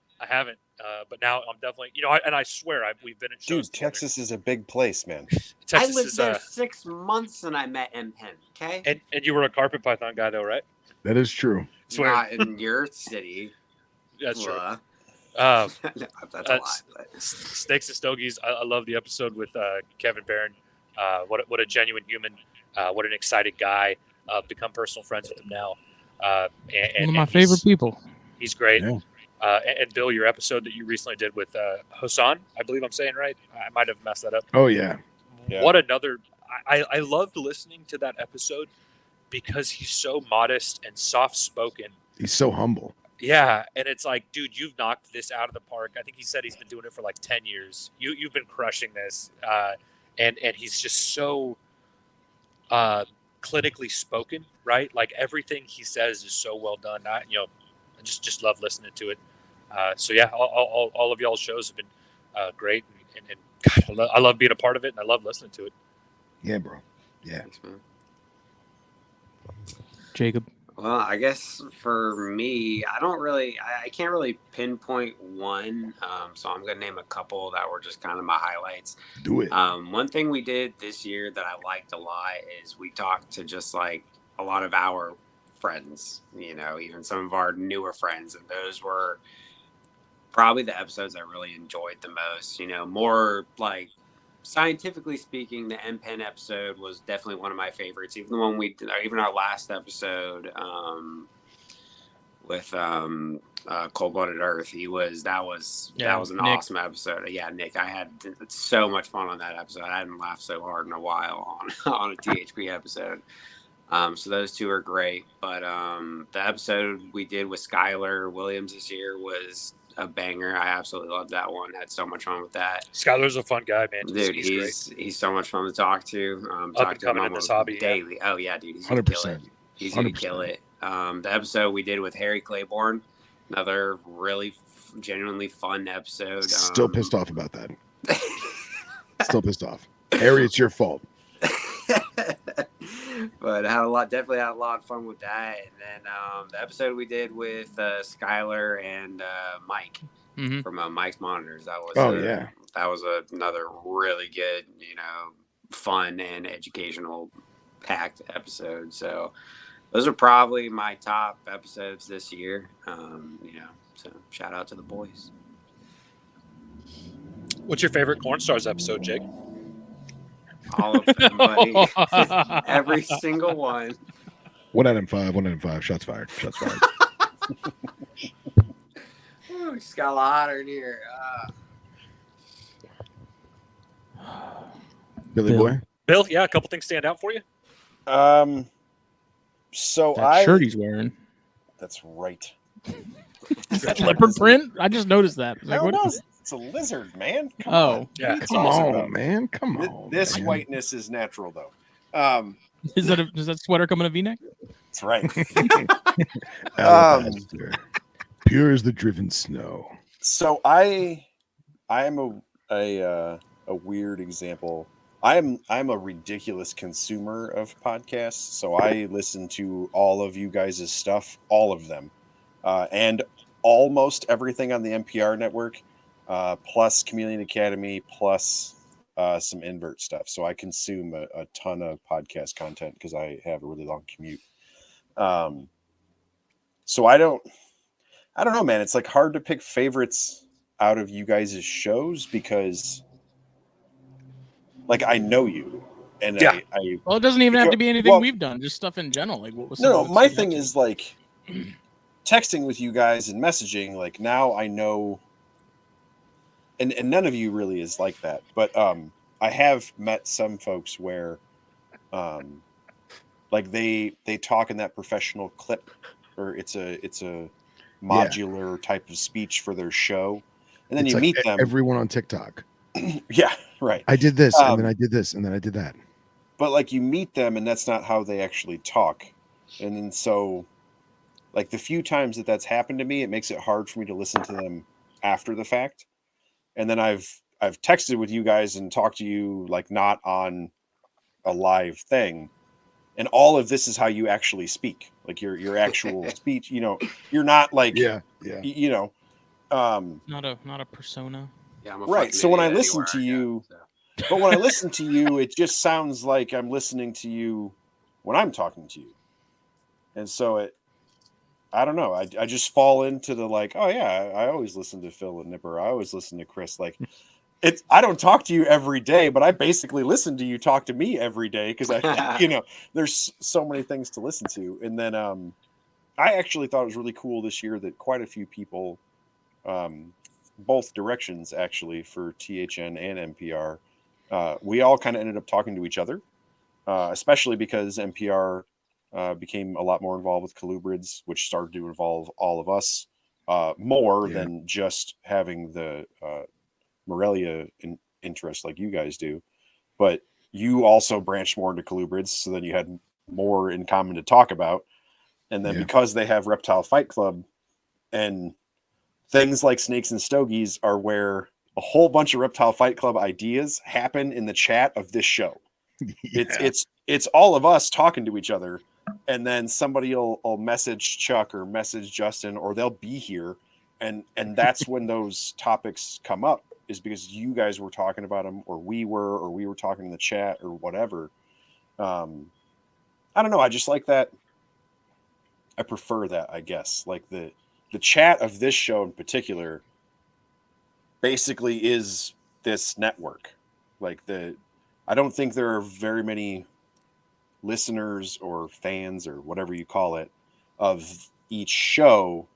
But now I'm definitely, and I swear we've been at shows. Dude, Texas is a big place, man. I lived there 6 months and I met MPen. Okay. And you were a carpet python guy though, right? That is true. Swear. Not in your city. That's true. That's a lie. But. Snakes and Stogies. I love the episode with Kevin Barron. What a genuine human. What an excited guy. Become personal friends with him now. One of my favorite people. He's great. Yeah. And Bill, your episode that you recently did with Hassan, I believe I'm saying right. I might have messed that up. Oh yeah. What another. I loved listening to that episode because he's so modest and soft spoken. He's so humble. Yeah, and it's like, dude, you've knocked this out of the park. I think he said he's been doing it for like 10 years. You've been crushing this, and he's just so clinically spoken, right? Like everything he says is so well done. I just love listening to it. So yeah, all of y'all's shows have been great, and God, I love being a part of it, and I love listening to it. Yeah, bro. Yeah. Thanks, man. Jacob. Well, I guess for me, I can't really pinpoint one. So I'm going to name a couple that were just kind of my highlights. Do it. One thing we did this year that I liked a lot is we talked to just like a lot of our friends, even some of our newer friends. And those were probably the episodes I really enjoyed the most, more like scientifically speaking, the MPen episode was definitely one of my favorites. Even the one even our last episode with Cold Blooded Earth. That was an Nick. awesome episode. Yeah, Nick, I had so much fun on that episode. I hadn't laughed so hard in a while on a THP episode. So those two are great. But the episode we did with Skylar Williams this year was a banger. I absolutely loved that one. Had so much fun with that. Skylar's a fun guy, man. Dude, he's he's so much fun to talk to. Up Talk and to him coming in this almost hobby, daily. Oh yeah, dude, he's gonna kill it. 100%. He's gonna kill it. The episode we did with Harry Claiborne, another really genuinely fun episode. Still pissed off about that. Still pissed off. Harry, it's your fault. But definitely had a lot of fun with that. And then the episode we did with Skylar and Mike from Mike's Monitors. That was another really good, fun and educational packed episode. So those are probably my top episodes this year. So shout out to the boys. What's your favorite Cornstars episode, Jake? All of them, buddy. Every single one. 1 out of 5. 1 out of 5. Shots fired. Shots fired. Ooh, just got a lot hotter in here. Billy boy. Bill, yeah, a couple things stand out for you. So That shirt he's wearing. That's right. Is that leopard print? I just noticed that. I don't know. It's a lizard, man. Come Oh. on. Yeah, Come on, man. Come on. This man. whiteness is natural, though. Is that sweater coming a V-neck? That's right. Alabaster. Pure as the driven snow. So I am a weird example. I'm a ridiculous consumer of podcasts. So I listen to all of you guys' stuff, all of them, and almost everything on the NPR network, plus Chameleon Academy, plus some invert stuff. So I consume a ton of podcast content because I have a really long commute. So I don't know, man. It's like hard to pick favorites out of you guys' shows because like I know you. And Yeah. Well, it doesn't even have to be anything we've done, just stuff in general. Like what was my thing is like texting with you guys and messaging, like now I know and none of you really is like that. But I have met some folks where like they talk in that professional clip or it's a modular type of speech for their show. And then It's you like meet them. Everyone on TikTok. Yeah, right. I did this and then I did this and then I did that. But like you meet them and that's not how they actually talk. And then so like the few times that's happened to me, it makes it hard for me to listen to them after the fact. And then I've texted with you guys and talked to you like not on a live thing. And all of this is how you actually speak, like your actual speech. You're not like Yeah. not a persona. Yeah, I'm a right. fucking So when I idiot listen to anywhere I you, go, but when I listen to you, it just sounds like I'm listening to you when I'm talking to you. And so I don't know. I just fall into the like, oh yeah, I always listen to Phil and Nipper. I always listen to Chris. Like I don't talk to you every day, but I basically listen to you talk to me every day because there's so many things to listen to. And then I actually thought it was really cool this year that quite a few people, both directions actually for THN and NPR, we all kind of ended up talking to each other, especially because NPR became a lot more involved with colubrids, which started to involve all of us more than just having the Morelia interest like you guys do. But you also branched more into colubrids, so then you had more in common to talk about. And then because they have Reptile Fight Club and things like Snakes and Stogies are where a whole bunch of Reptile Fight Club ideas happen in the chat of this show. It's all of us talking to each other, and then somebody will message Chuck or message Justin, or they'll be here, and that's when those topics come up, is because you guys were talking about them, or we were talking in the chat or whatever. I don't know. I just like that. I prefer that, I guess. Like the chat of this show in particular basically is this network. Like I don't think there are very many listeners or fans or whatever you call it of each show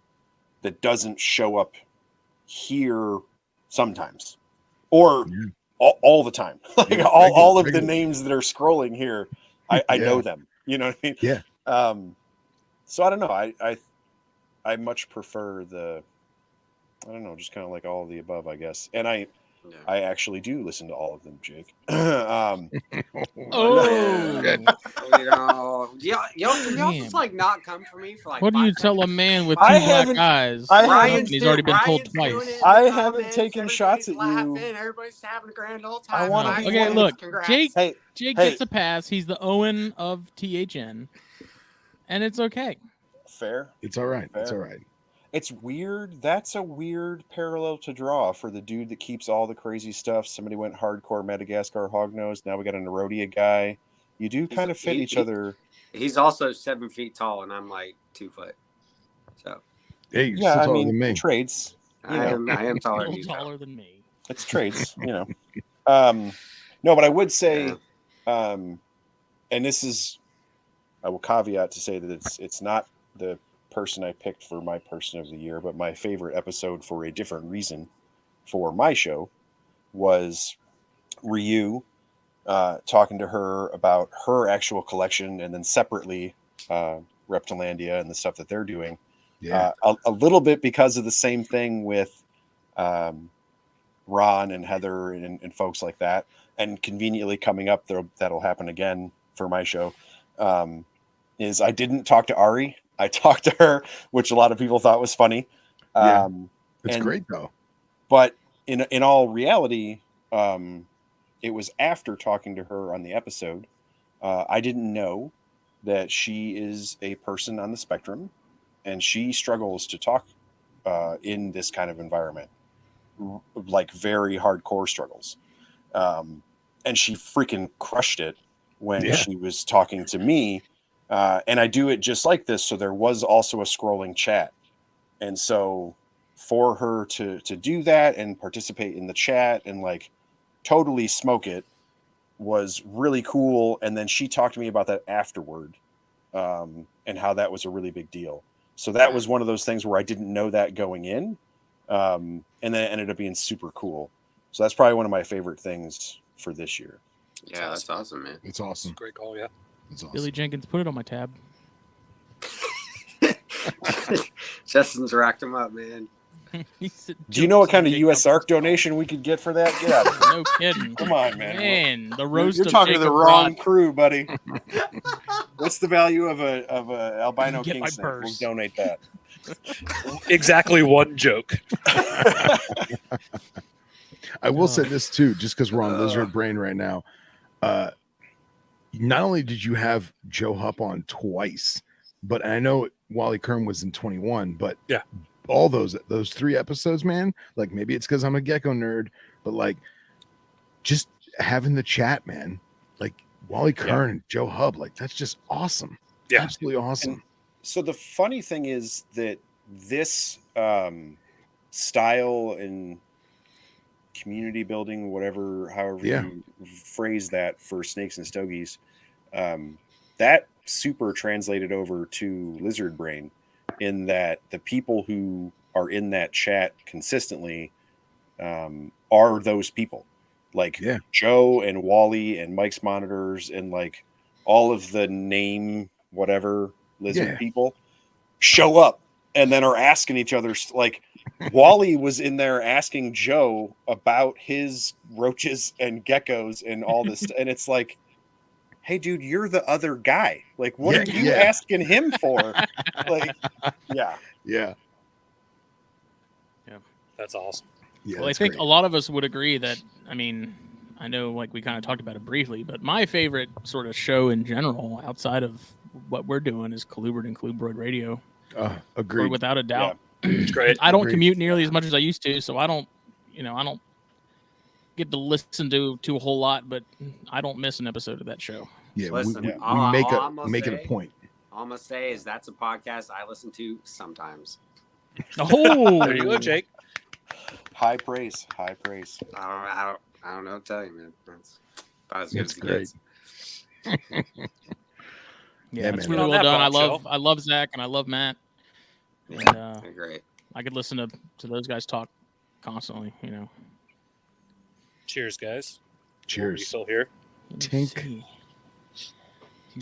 that doesn't show up here sometimes, or all the time. Like all of the names that are scrolling here, I know them. You know what I mean? Yeah. So I don't know. I much prefer I don't know, just kind of like all of the above, I guess. And I actually do listen to all of them, Jake. Oh, y'all can y'all just like not come for me for like. What do you 5 tell a seconds? man with two black eyes? Ryan's He's already been told Ryan's twice. doing it in I the haven't comments, taken shots at laughing, you. Everybody's having a grand old I time. wanna be Okay, one. look, Congrats. Jake gets a pass. He's the Owen of THN, and it's okay. Fair. It's all right. Fair. It's all right. It's weird. That's a weird parallel to draw for the dude that keeps all the crazy stuff. Somebody went hardcore Madagascar hognose. Now we got a Nerodia guy. You do kind of fit each other. He's also 7 feet tall, and I'm like 2 foot. So Hey, you're still taller than me. Trades. I am taller than you. Taller than me. It's trades, No, but I would say, and this is, I will caveat to say that it's not the person I picked for my person of the year, but my favorite episode for a different reason for my show was Ryu talking to her about her actual collection, and then separately Reptilandia and the stuff that they're doing. Yeah. A little bit because of the same thing with Ron and Heather and folks like that, and conveniently coming up there, that'll happen again for my show, is I didn't talk to Ari. I talked to her, which a lot of people thought was funny. It's great though. But in all reality, it was after talking to her on the episode. I didn't know that she is a person on the spectrum, and she struggles to talk in this kind of environment, like very hardcore struggles. And she freaking crushed it when she was talking to me. And I do it just like this. So there was also a scrolling chat. And so for her to do that and participate in the chat and like totally smoke it was really cool. And then she talked to me about that afterward, and how that was a really big deal. So that was one of those things where I didn't know that going in. And then it ended up being super cool. So that's probably one of my favorite things for this year. Yeah, that's awesome, man. It's awesome. Great call, yeah. It's awesome. Billy Jenkins, put it on my tab. Justin's racked him up, man. Do you know what kind of US ARC donation we could get for that? Yeah. No kidding. Come on, man. Man, the roast You're of talking to Jacob the wrong Roth. crew, buddy. What's the value of a albino Get king my snake? We'll purse. donate that. Exactly one joke. I will say this too, just because we're on lizard brain right now. Not only did you have Joe Hupp on twice, but I know Wally Kern was in 21, but yeah, all those 3 episodes, man, like maybe it's because I'm a gecko nerd, but like just having the chat, man, like Wally Kern and Joe Hupp, like that's just awesome. Yeah, absolutely awesome. And so the funny thing is that this style and community building, however you phrase that for Snakes and Stogies, that super translated over to Lizard Brain, in that the people who are in that chat consistently are those people, like Joe and Wally and Mike's Monitors and like all of the name whatever lizard people show up and then are asking each other, like Wally was in there asking Joe about his roaches and geckos and all this, and it's like, hey dude, you're the other guy, like what are you asking him for? Like yeah, that's awesome. Well, I think a lot of us would agree that, I mean, I know like we kind of talked about it briefly, but my favorite sort of show in general outside of what we're doing is Colubrid and Colubroid Radio. Agreed. Or without a doubt. It's great. I don't commute nearly as much as I used to, so I don't get to listen to a whole lot, but I don't miss an episode of that show. Yeah, listen, we make it a point. All I'm gonna say is that's a podcast I listen to sometimes. Oh, there you go, Jake. High praise. I don't know what to tell you, man. That's about as good as it great. gets. Yeah, it's man. really well done. I love Zach and I love Matt. And They're great. I could listen to those guys talk constantly. You know. Cheers, guys. Cheers. Refill here. Let me Tink. see.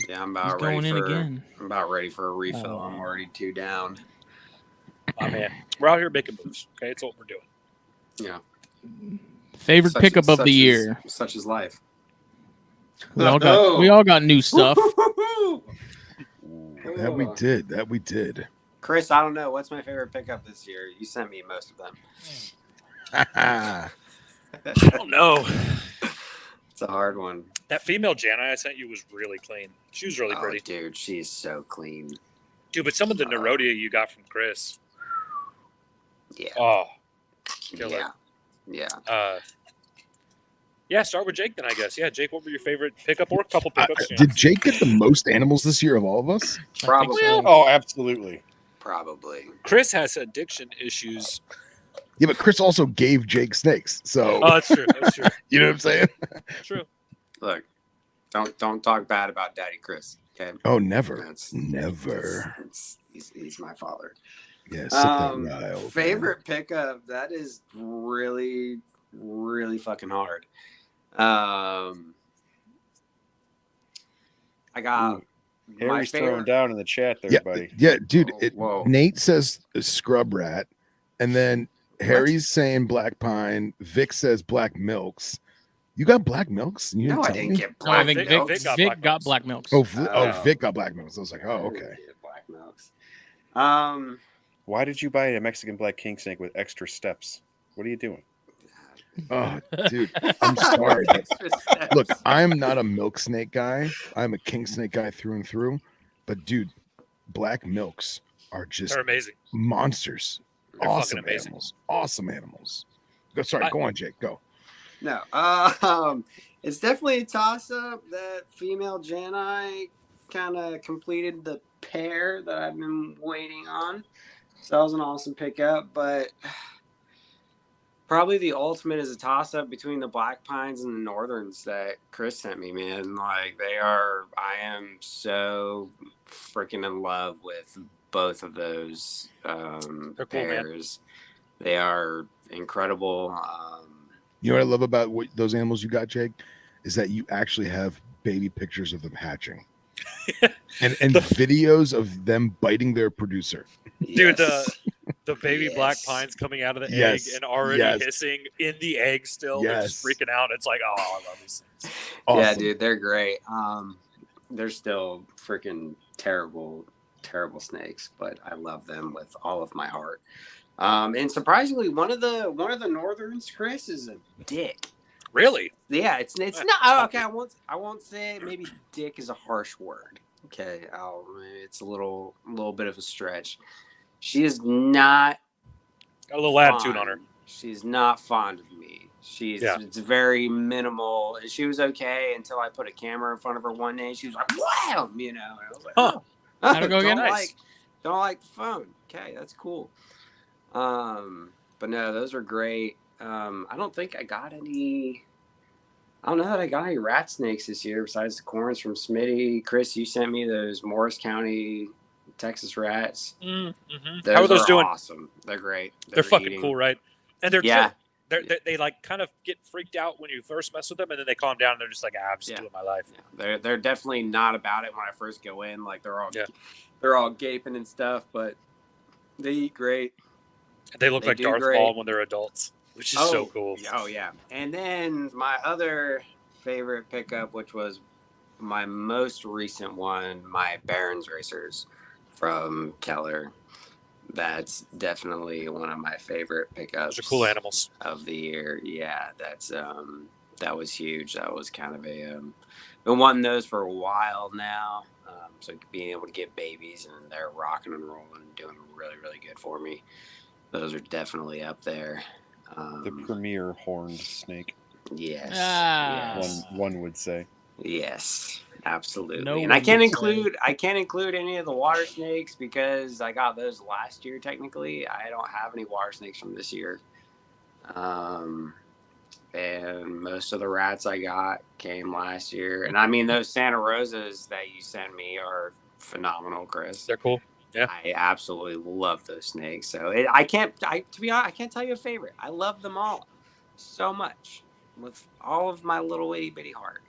Yeah, I'm He's about going ready in for. again. I'm about ready for a refill. Oh. I'm already 2 down. Oh, man. We're out here making moves. Okay, it's what we're doing. Yeah. Favorite pickup of the year. Such is life. We all got new stuff. That we did. That we did. Chris, I don't know. What's my favorite pickup this year? You sent me most of them. I don't know. It's a hard one. That female Jana I sent you was really clean. She was really pretty. Dude, she's so clean. Dude, but some of the Nerodia you got from Chris. Yeah. Oh. Yeah. Yeah. Yeah, start with Jake then, I guess. Yeah, Jake, what were your favorite pickup or a couple pickups? Did Jake get the most animals this year of all of us? Probably. Oh, absolutely. Probably. Chris has addiction issues. Yeah, but Chris also gave Jake snakes. So Oh, that's true. That's true. you know what I'm saying? True. Look, don't talk bad about Daddy Chris. Okay. Oh, never. Never. He's my father. Yeah, sit that right over Favorite pickup, that is really, really fucking hard. I got Harry's throwing down in the chat there, yeah, buddy. Yeah, dude. Whoa. Nate says scrub rat, and then Harry's saying black pine. Vic says black milks. You got black milks? You No, I tell didn't me? get No, I black think milks. Vic got black milks. Oh, Vic got black milks. I was like, oh, I didn't okay. get black milks. Why did you buy a Mexican black king snake with extra steps? What are you doing? Oh, dude, I'm sorry. Extra steps. Look, I'm not a milk snake guy. I'm a king snake guy through and through. But dude, black milks are just They're amazing. monsters. They're Awesome fucking amazing. animals. Awesome animals. Sorry, go on, Jake. Go. No, it's definitely a toss-up. That female Janai kind of completed the pair that I've been waiting on. So that was an awesome pickup, but probably the ultimate is a toss-up between the Black Pines and the Northerns that Chris sent me, man. Like, I am so freaking in love with both of those They're cool, pairs. They are incredible. You know what I love about those animals you got, Jake, is that you actually have baby pictures of them hatching, and videos of them biting their producer. Dude, Yes. the baby Yes. black pines coming out of the Yes. egg and already Yes. hissing in the egg still, and just freaking out. It's like, oh, I love these things. Awesome. Yeah, dude, they're great. They're still freaking terrible snakes, but I love them with all of my heart. And surprisingly, one of the Northerns, Chris, is a dick. Really? Yeah, it's not okay. I won't say maybe dick is a harsh word. Okay, it's a little bit of a stretch. She is not Got a little attitude on her. fond. She's not fond of me. It's very minimal. She was okay until I put a camera in front of her one day. She was like, "Wow," you know. And I was like, Huh. How'd it go again? Nice. Don't like the phone. Okay, that's cool. But no, those are great. I don't think I got any. I don't know that I got any rat snakes this year besides the corns from Smitty. Chris, you sent me those Morris County, Texas rats. Mm-hmm. How are those doing? Awesome. They're great. They're fucking cool, right? And they're Yeah. They like kind of get freaked out when you first mess with them, and then they calm down and they're just like, I'm just doing my life. Yeah. They're definitely not about it when I first go in. Like they're all gaping and stuff, but they eat great. They look They like do Darth great. Maul when they're adults, which is so cool. Oh yeah. And then my other favorite pickup, which was my most recent one, my Barron's Racers from Keller. That's definitely one of my favorite pickups. Those are cool animals of the year. Yeah, that was huge. That was kind of been wanting those for a while now. So being able to get babies and they're rocking and rolling and doing really, really good for me. Those are definitely up there. The premier horned snake. Yes. Yes. One would say. Yes, absolutely. No and I one can't would include any of the water snakes because I got those last year. Technically, I don't have any water snakes from this year. And most of the rats I got came last year. And I mean, those Santa Rosas that you sent me are phenomenal, Chris. They're cool. Yeah. I absolutely love those snakes. So I can't. To be honest, I can't tell you a favorite. I love them all so much with all of my little itty bitty heart,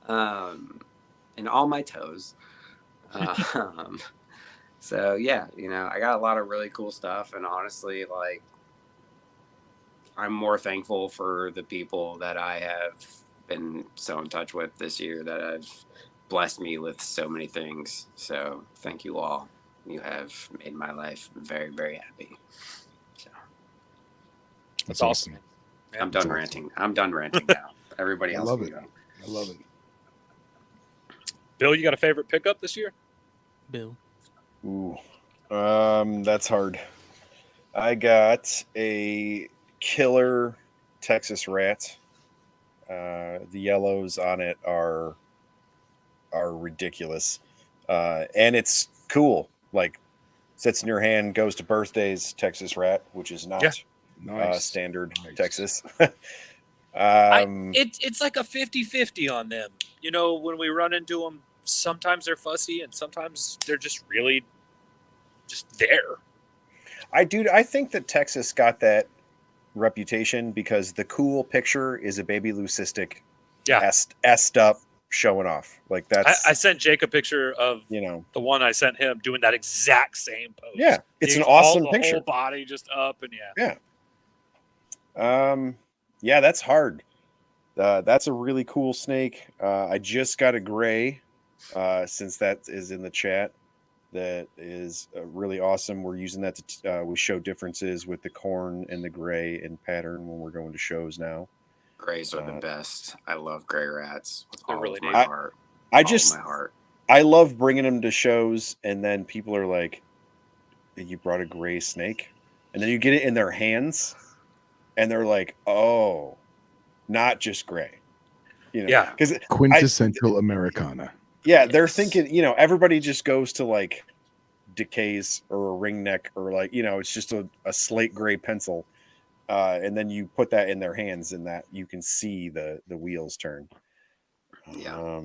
and all my toes. Um, so yeah, I got a lot of really cool stuff, and honestly, like, I'm more thankful for the people that I have been so in touch with this year that have blessed me with so many things. So thank you all. You have made my life very, very happy. So That's awesome. Yeah, I'm done ranting. I'm done ranting now. Everybody else can go. I love it. Bill, you got a favorite pickup this year? Bill. Ooh, that's hard. I got a killer Texas rat. The yellows on it are ridiculous, and it's cool. Like, sits in your hand, goes to birthdays. Texas rat, which is not standard Texas. It's like a 50-50 on them. When we run into them, sometimes they're fussy and sometimes they're just really just there. I think that Texas got that reputation because the cool picture is a baby leucistic, essed up, showing off. Like, that's. I sent Jake a picture of the one I sent him doing that exact same pose. Yeah, it's an awesome picture. The whole body just up and yeah. Yeah, that's hard. That's a really cool snake. I just got a gray, since that is in the chat. That is really awesome. We're using that to we show differences with the corn and the gray in pattern when we're going to shows now. Grays are the best. I love gray rats with all really of my heart. I love bringing them to shows, and then people are like, "You brought a gray snake," and then you get it in their hands, and they're like, "Oh, not just gray." Because quintessential Americana. Yeah, they're thinking, everybody just goes to like decays or a ring neck or like, it's just a slate gray pencil. And then you put that in their hands and that you can see the wheels turn. Yeah.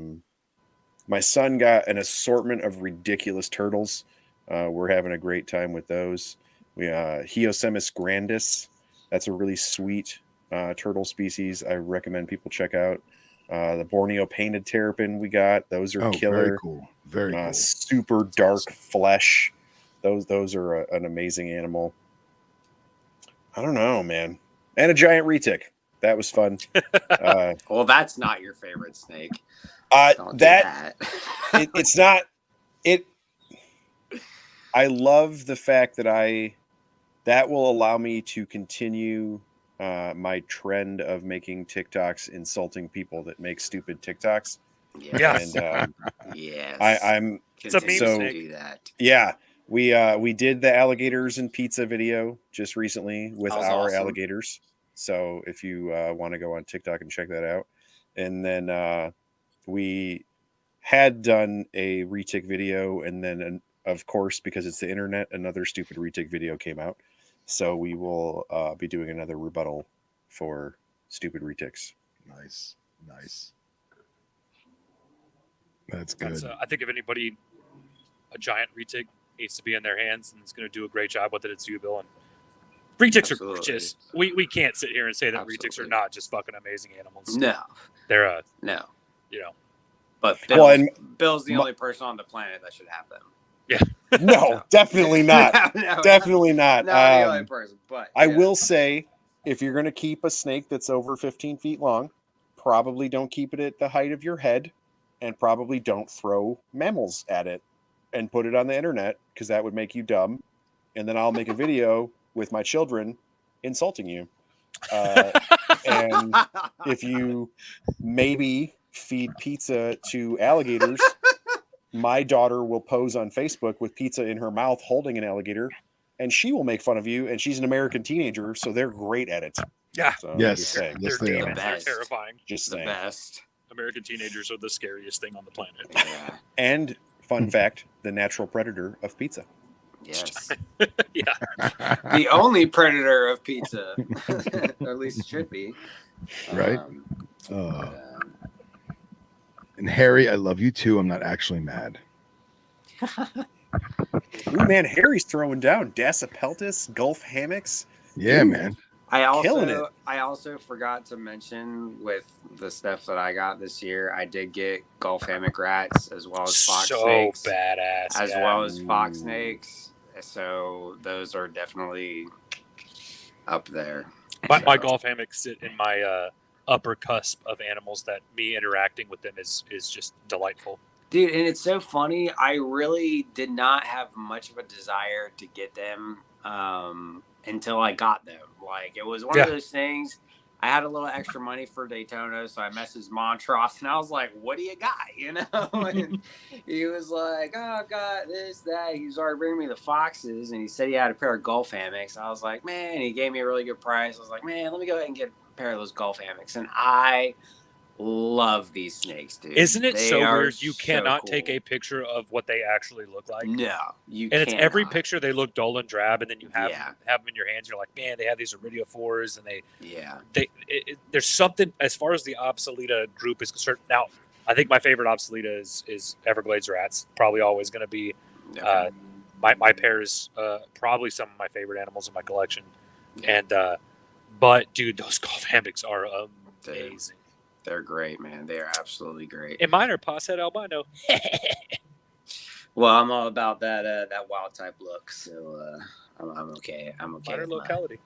My son got an assortment of ridiculous turtles. We're having a great time with those. We Hyosemis grandis. That's a really sweet turtle species. I recommend people check out. The Borneo painted terrapin we got. Those are killer. Very cool. Very cool. Super dark flesh. Those are an amazing animal. I don't know, man. And a giant retic. That was fun. Well, that's not your favorite snake. It's not. I love the fact that will allow me to continue my trend of making TikToks insulting people that make stupid TikToks. Yes. And yes. I'm it's a meme snake. Do that. Yeah. We did the alligators and pizza video just recently with our awesome. alligators. So if you want to go on TikTok and check that out. And then we had done a retic video, and then of course, because it's the internet, another stupid retic video came out. So we will be doing another rebuttal for stupid retics. Nice. That's good. I think if anybody, a giant retic needs to be in their hands and is going to do a great job with it, it's you, Bill. And retics are gorgeous. We can't sit here and say that retics are not just fucking amazing animals. No, they're no. But Bill's the only person on the planet that should have them. Yeah. No, definitely not. Definitely not. Not the only person, but I will say, if you're going to keep a snake that's over 15 feet long, probably don't keep it at the height of your head, and probably don't throw mammals at it and put it on the internet, because that would make you dumb. And then I'll make a video with my children insulting you. And if you maybe feed pizza to alligators, my daughter will pose on Facebook with pizza in her mouth holding an alligator, and she will make fun of you, and she's an American teenager, so they're great at it. Yeah. So yes. They're demons. They're terrifying. Just the best. American teenagers are the scariest thing on the planet. Yeah. And fun fact, the natural predator of pizza. Yes. Yeah. The only predator of pizza. Or at least it should be. Right. And Harry, I love you too. I'm not actually mad. Ooh, man, Harry's throwing down Dasypeltis, Gulf hammocks. Yeah, Ooh. man. Killing it. I also forgot to mention with the stuff that I got this year, I did get Gulf hammock rats as well as fox snakes. So badass. As well as fox snakes. So those are definitely up there. My golf hammocks sit in my upper cusp of animals that me interacting with them is just delightful. Dude, and it's so funny. I really did not have much of a desire to get them until I got them. Like, it was one of those things. I had a little extra money for Daytona, so I messaged Montross, and I was like, what do you got? You know? And he was like, oh, I've got this, that. He was already bringing me the foxes, and he said he had a pair of golf hammocks. I was like, man, he gave me a really good price. I was like, man, let me go ahead and get a pair of those golf hammocks. And I love these snakes, dude. Isn't it They so are weird? You so cannot cool. take a picture of what they actually look like. No, you and can't. it's every picture they look dull and drab, and then you have Yeah. them in your hands. You're like, man, they have these iridophores, and Yeah. there's something as far as the Obsoleta group is concerned. Now, I think my favorite Obsoleta is Everglades rats. Probably always going to be Okay. my pairs. Probably some of my favorite animals in my collection. And but dude, those golf hammocks are amazing. They're great, man. They are absolutely great. And mine are Posset albino. Well, I'm all about that wild type look, so I'm okay. I'm okay. Minor with locality.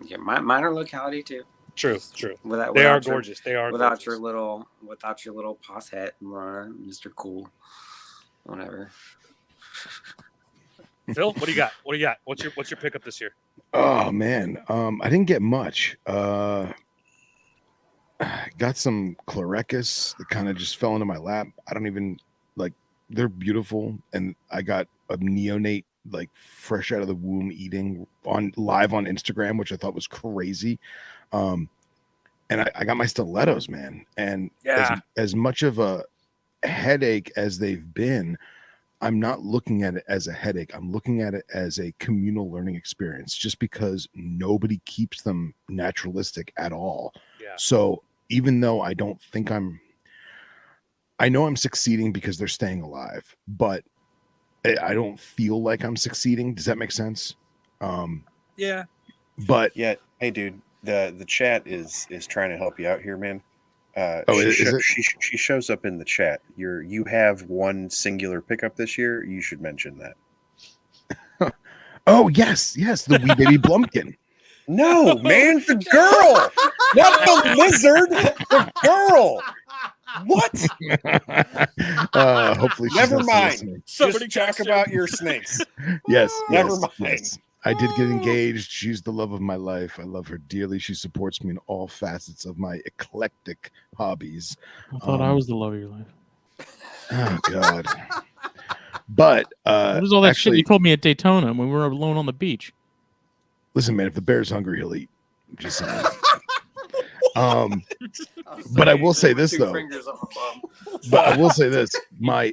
Yeah, minor locality too. True. Without They are your- gorgeous. They are without gorgeous. your little pos hat, Mr. Cool, whatever. Phil, what do you got? What's your pickup this year? Oh man, I didn't get much. Got some Chlorecus that kind of just fell into my lap. I don't even like. They're beautiful, and I got a neonate like fresh out of the womb eating live on Instagram, which I thought was crazy. And I got my stilettos, man, and as much of a headache as they've been, I'm not looking at it as a headache. I'm looking at it as a communal learning experience, just because nobody keeps them naturalistic at all. Yeah. So even though I don't think I know I'm succeeding because they're staying alive, but I don't feel like I'm succeeding. Does that make sense? Yeah. But yeah, hey, dude, the chat is trying to help you out here, man. She shows up in the chat. You have one singular pickup this year. You should mention that. Oh yes, the wee baby Blumpkin. No, man, the girl, not the lizard, the girl. What? Hopefully, she's never not mind. listening. Just talk about your snakes. Yes, Never mind. Yes. I did get engaged. She's the love of my life. I love her dearly. She supports me in all facets of my eclectic hobbies. I thought I was the love of your life. Oh God. But what is all that shit you told me at Daytona when we were alone on the beach? Listen, man, if the bear's hungry, he'll eat. I'm just saying. But I will say this though. But I will say this: my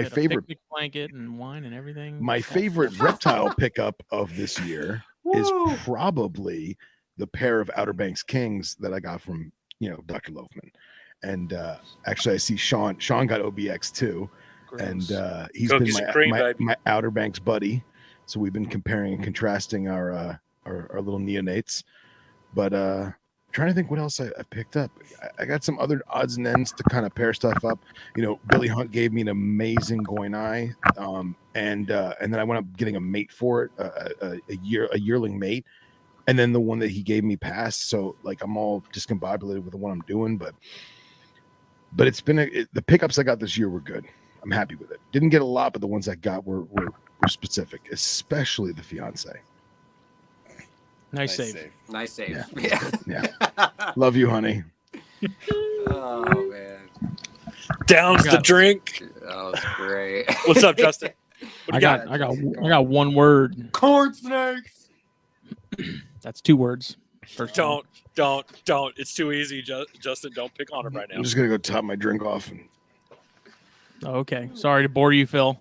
favorite blanket and wine and everything. My favorite reptile pickup of this year is probably the pair of Outer Banks Kings that I got from Dr. Loafman. And actually, I see Sean got OBX too. Gross. And he's Cookies been my Outer Banks buddy. So we've been comparing and contrasting our little neonates. But trying to think what else I picked up. I got some other odds and ends to kind of pair stuff up. Billy Hunt gave me an amazing Goinai, and then I went up getting a mate for it, a yearling mate, and then the one that he gave me passed. So like I'm all discombobulated with the one I'm doing, but it's been the pickups I got this year were good. I'm happy with it. Didn't get a lot, but the ones I got were specific, especially the fiance. Nice save. Nice save. Yeah. Love you, honey. Oh man. Downs the drink. That was great. What's up, Justin? I got one word. Corn snakes. That's 2 words. Don't. It's too easy, Justin. Don't pick on him right now. I'm just gonna go top my drink off. Okay. Sorry to bore you, Phil.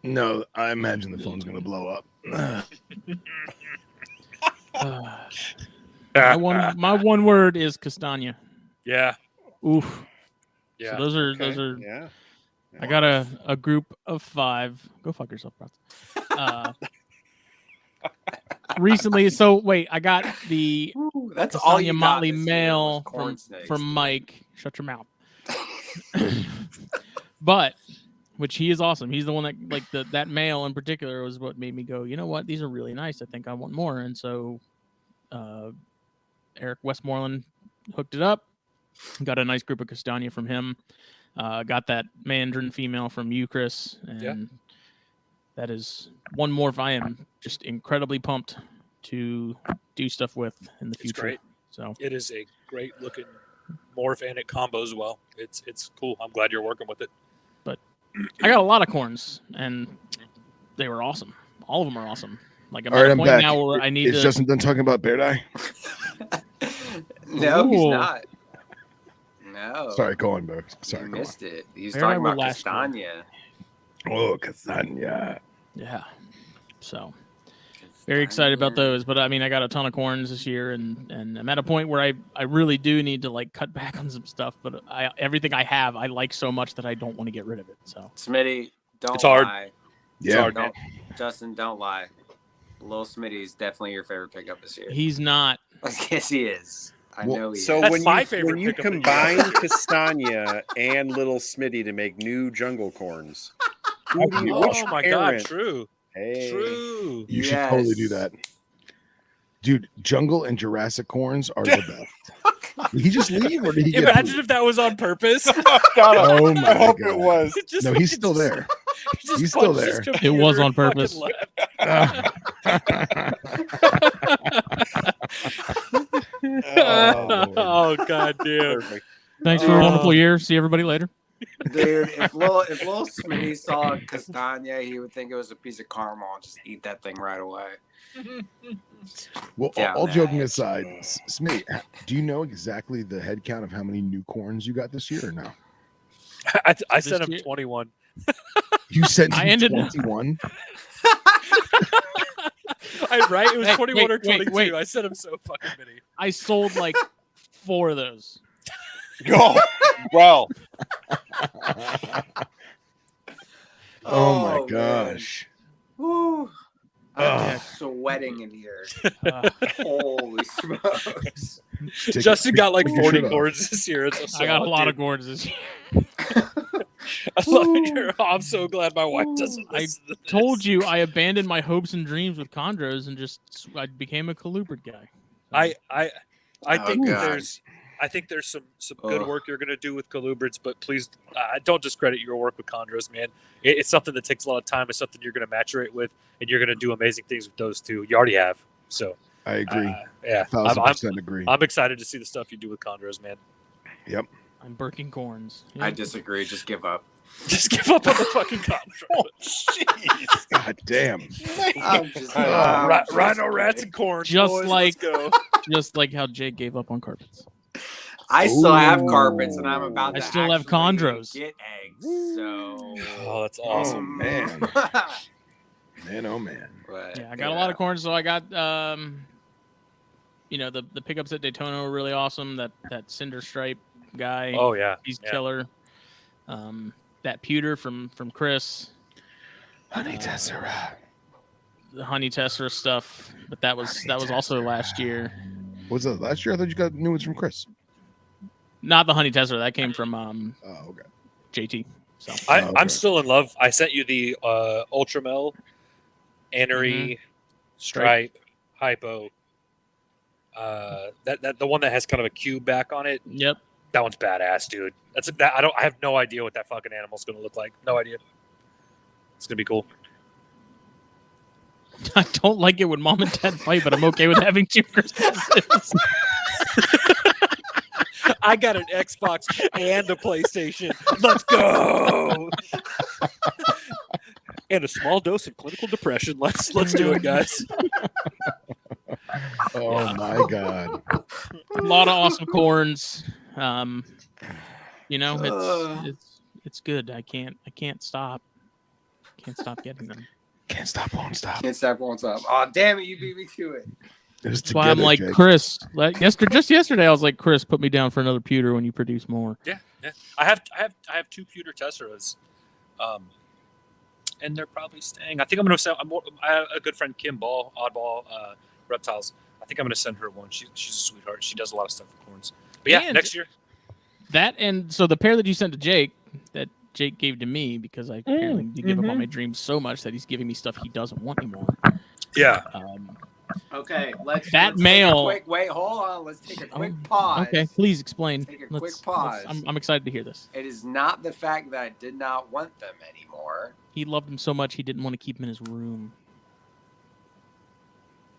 No, I imagine the phone's gonna blow up. My one word is castagna. Yeah. Oof. Yeah. So those are Yeah. I got a group of 5. Go fuck yourself, bro. Recently, so wait, I got the Ooh, that's all Castagna you got Motley this year was mail corn snakes, from dude. Mike. Shut your mouth. But which he is awesome. He's the one that like that mail in particular was what made me go, you know what, these are really nice. I think I want more. And so Eric Westmoreland hooked it up. Got a nice group of Castagna from him. Got that Mandarin female from you, Chris. And that is one more I am just incredibly pumped to do stuff with in the future. It's great. So It is a great looking morph and it combo as well. It's cool. I'm glad you're working with it. But I got a lot of corns and they were awesome. All of them are awesome. Like I'm All at right, a I'm point back. now where I need Is to. Justin done talking about Bear Dye? No, he's Ooh. not. No. Sorry, go on, Bear. Sorry, You go on. missed it. He's Bear talking Dye were about last year. Castagna. Oh, Castagna. Yeah. So very excited about those. But I mean, I got a ton of corns this year, and I'm at a point where I really do need to like cut back on some stuff. But everything I have, I like so much that I don't want to get rid of it. So Smitty, don't It's hard. lie. Yeah. hard. Don't, Justin, don't lie. Lil Smitty's definitely your favorite pickup this year. he's not. Yes, he is. I Well, know he So is. That's when my you favorite when you pickup of the combine Castagna and Little Smitty to make new jungle corns, who do you, which Oh my parent? god, true. Hey, True. You should totally do Yes. that. Dude, Jungle and Jurassic corns are the best. Did he just leave or did he get Imagine booted? if that was on purpose. Oh my I hope God. it was. Just No, he's fucking still there. just He's still punched his there. It was computer on and fucking purpose. left. Oh. Oh god damn. Perfect. Thanks for a wonderful year. See everybody later. Dude, if Lil Smitty saw Castagna, he would think it was a piece of caramel and just eat that thing right away. Well, Down all that. joking aside, Smitty, do you know exactly the head count of how many new corns you got this year or no? I sent him year- 21. You sent I him ended- 21? Right? It was Hey, 21 or wait, 22. wait. I sent him so fucking many. I sold like 4 of those. Go. Well, Oh my man. gosh. Woo. I'm Ugh. sweating in here. Uh, Holy smokes. Take Justin a- got like take your 40 shirt off. cords this year. It's I got a solid, lot dude. of corns this year. I love it. I'm so glad my wife doesn't I listen to this. Told you I abandoned my hopes and dreams with chondros and just I became a colubrid guy. I Oh, think that God. I think there's some good Ugh. work you're going to do with colubrids, but please don't discredit your work with chondros, man. It's something that takes a lot of time. It's something you're going to maturate with, and you're going to do amazing things with those too. You already have. So I agree. yeah, 1,000% agree. I'm excited to see the stuff you do with chondros, man. Yep. I'm Birkin corns. I disagree. Just give up. Just give up on the fucking chondros. jeez. God damn. I'm just, Rhino rats and corns. Just boys, like- let's go. Just like how Jake gave up on carpets. I still have Ooh. carpets, and I'm about I to still have actually chondros. get eggs. So, Oh, that's Oh, awesome. man. Man, oh, man. But, Yeah, I got a lot of corns. So I got the pickups at Daytona were really awesome. That Cinder Stripe guy, Oh yeah, he's yeah. killer. That pewter from Chris, Honey Tessera. the Honey Tessera stuff, but that was also last year. Was that last year? I thought you got new ones from Chris. Not the Honey Tessera. That came from Oh, okay. JT. So okay. I'm still in love. I sent you the Ultramel, Anery, Stripe, Hypo. That the one that has kind of a cube back on it. yep. That one's badass, dude. I have no idea what that fucking animal's gonna look like. No idea. It's gonna be cool. I don't like it when mom and dad fight, but I'm okay with having 2 Christmases. I got an Xbox and a PlayStation. Let's go. And a small dose of clinical depression. Let's do it, guys. Oh, Yeah. my God. A lot of awesome corns. It's good. I can't stop. Can't stop getting them. Can't stop, won't stop. Can't stop, won't stop. Oh, damn it, you beat me to it. That's That's why I'm like, Chris. Just yesterday, I was like, Chris, put me down for another pewter when you produce more. Yeah. I have 2 pewter tesseras. And they're probably staying. I think I'm going to send. I have a good friend, Kim Ball, Oddball Reptiles. I think I'm going to send her one. She's a sweetheart. She does a lot of stuff with corns. But yeah, And next year. That and so the pair that you sent to Jake, that Jake gave to me because I apparently did give up on my dreams so much that he's giving me stuff he doesn't want anymore. Yeah. Okay, let's male. Take a quick, wait, hold on. Let's take a quick pause. Okay, please explain. Take a quick pause. I'm excited to hear this. It is not the fact that I did not want them anymore. He loved them so much he didn't want to keep them in his room.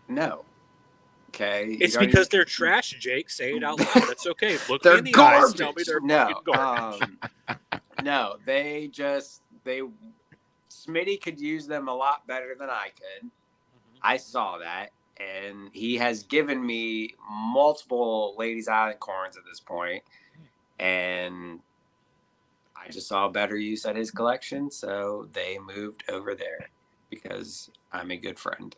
No. Okay. It's because they're trash, Jake. Say it out loud. That's okay. Look they're me in the garbage. eyes. Tell me they're fucking garbage. No, they Smitty could use them a lot better than I could. I saw that, and he has given me multiple Ladies Island corns at this point, and I just saw a better use at his collection, so they moved over there because I'm a good friend.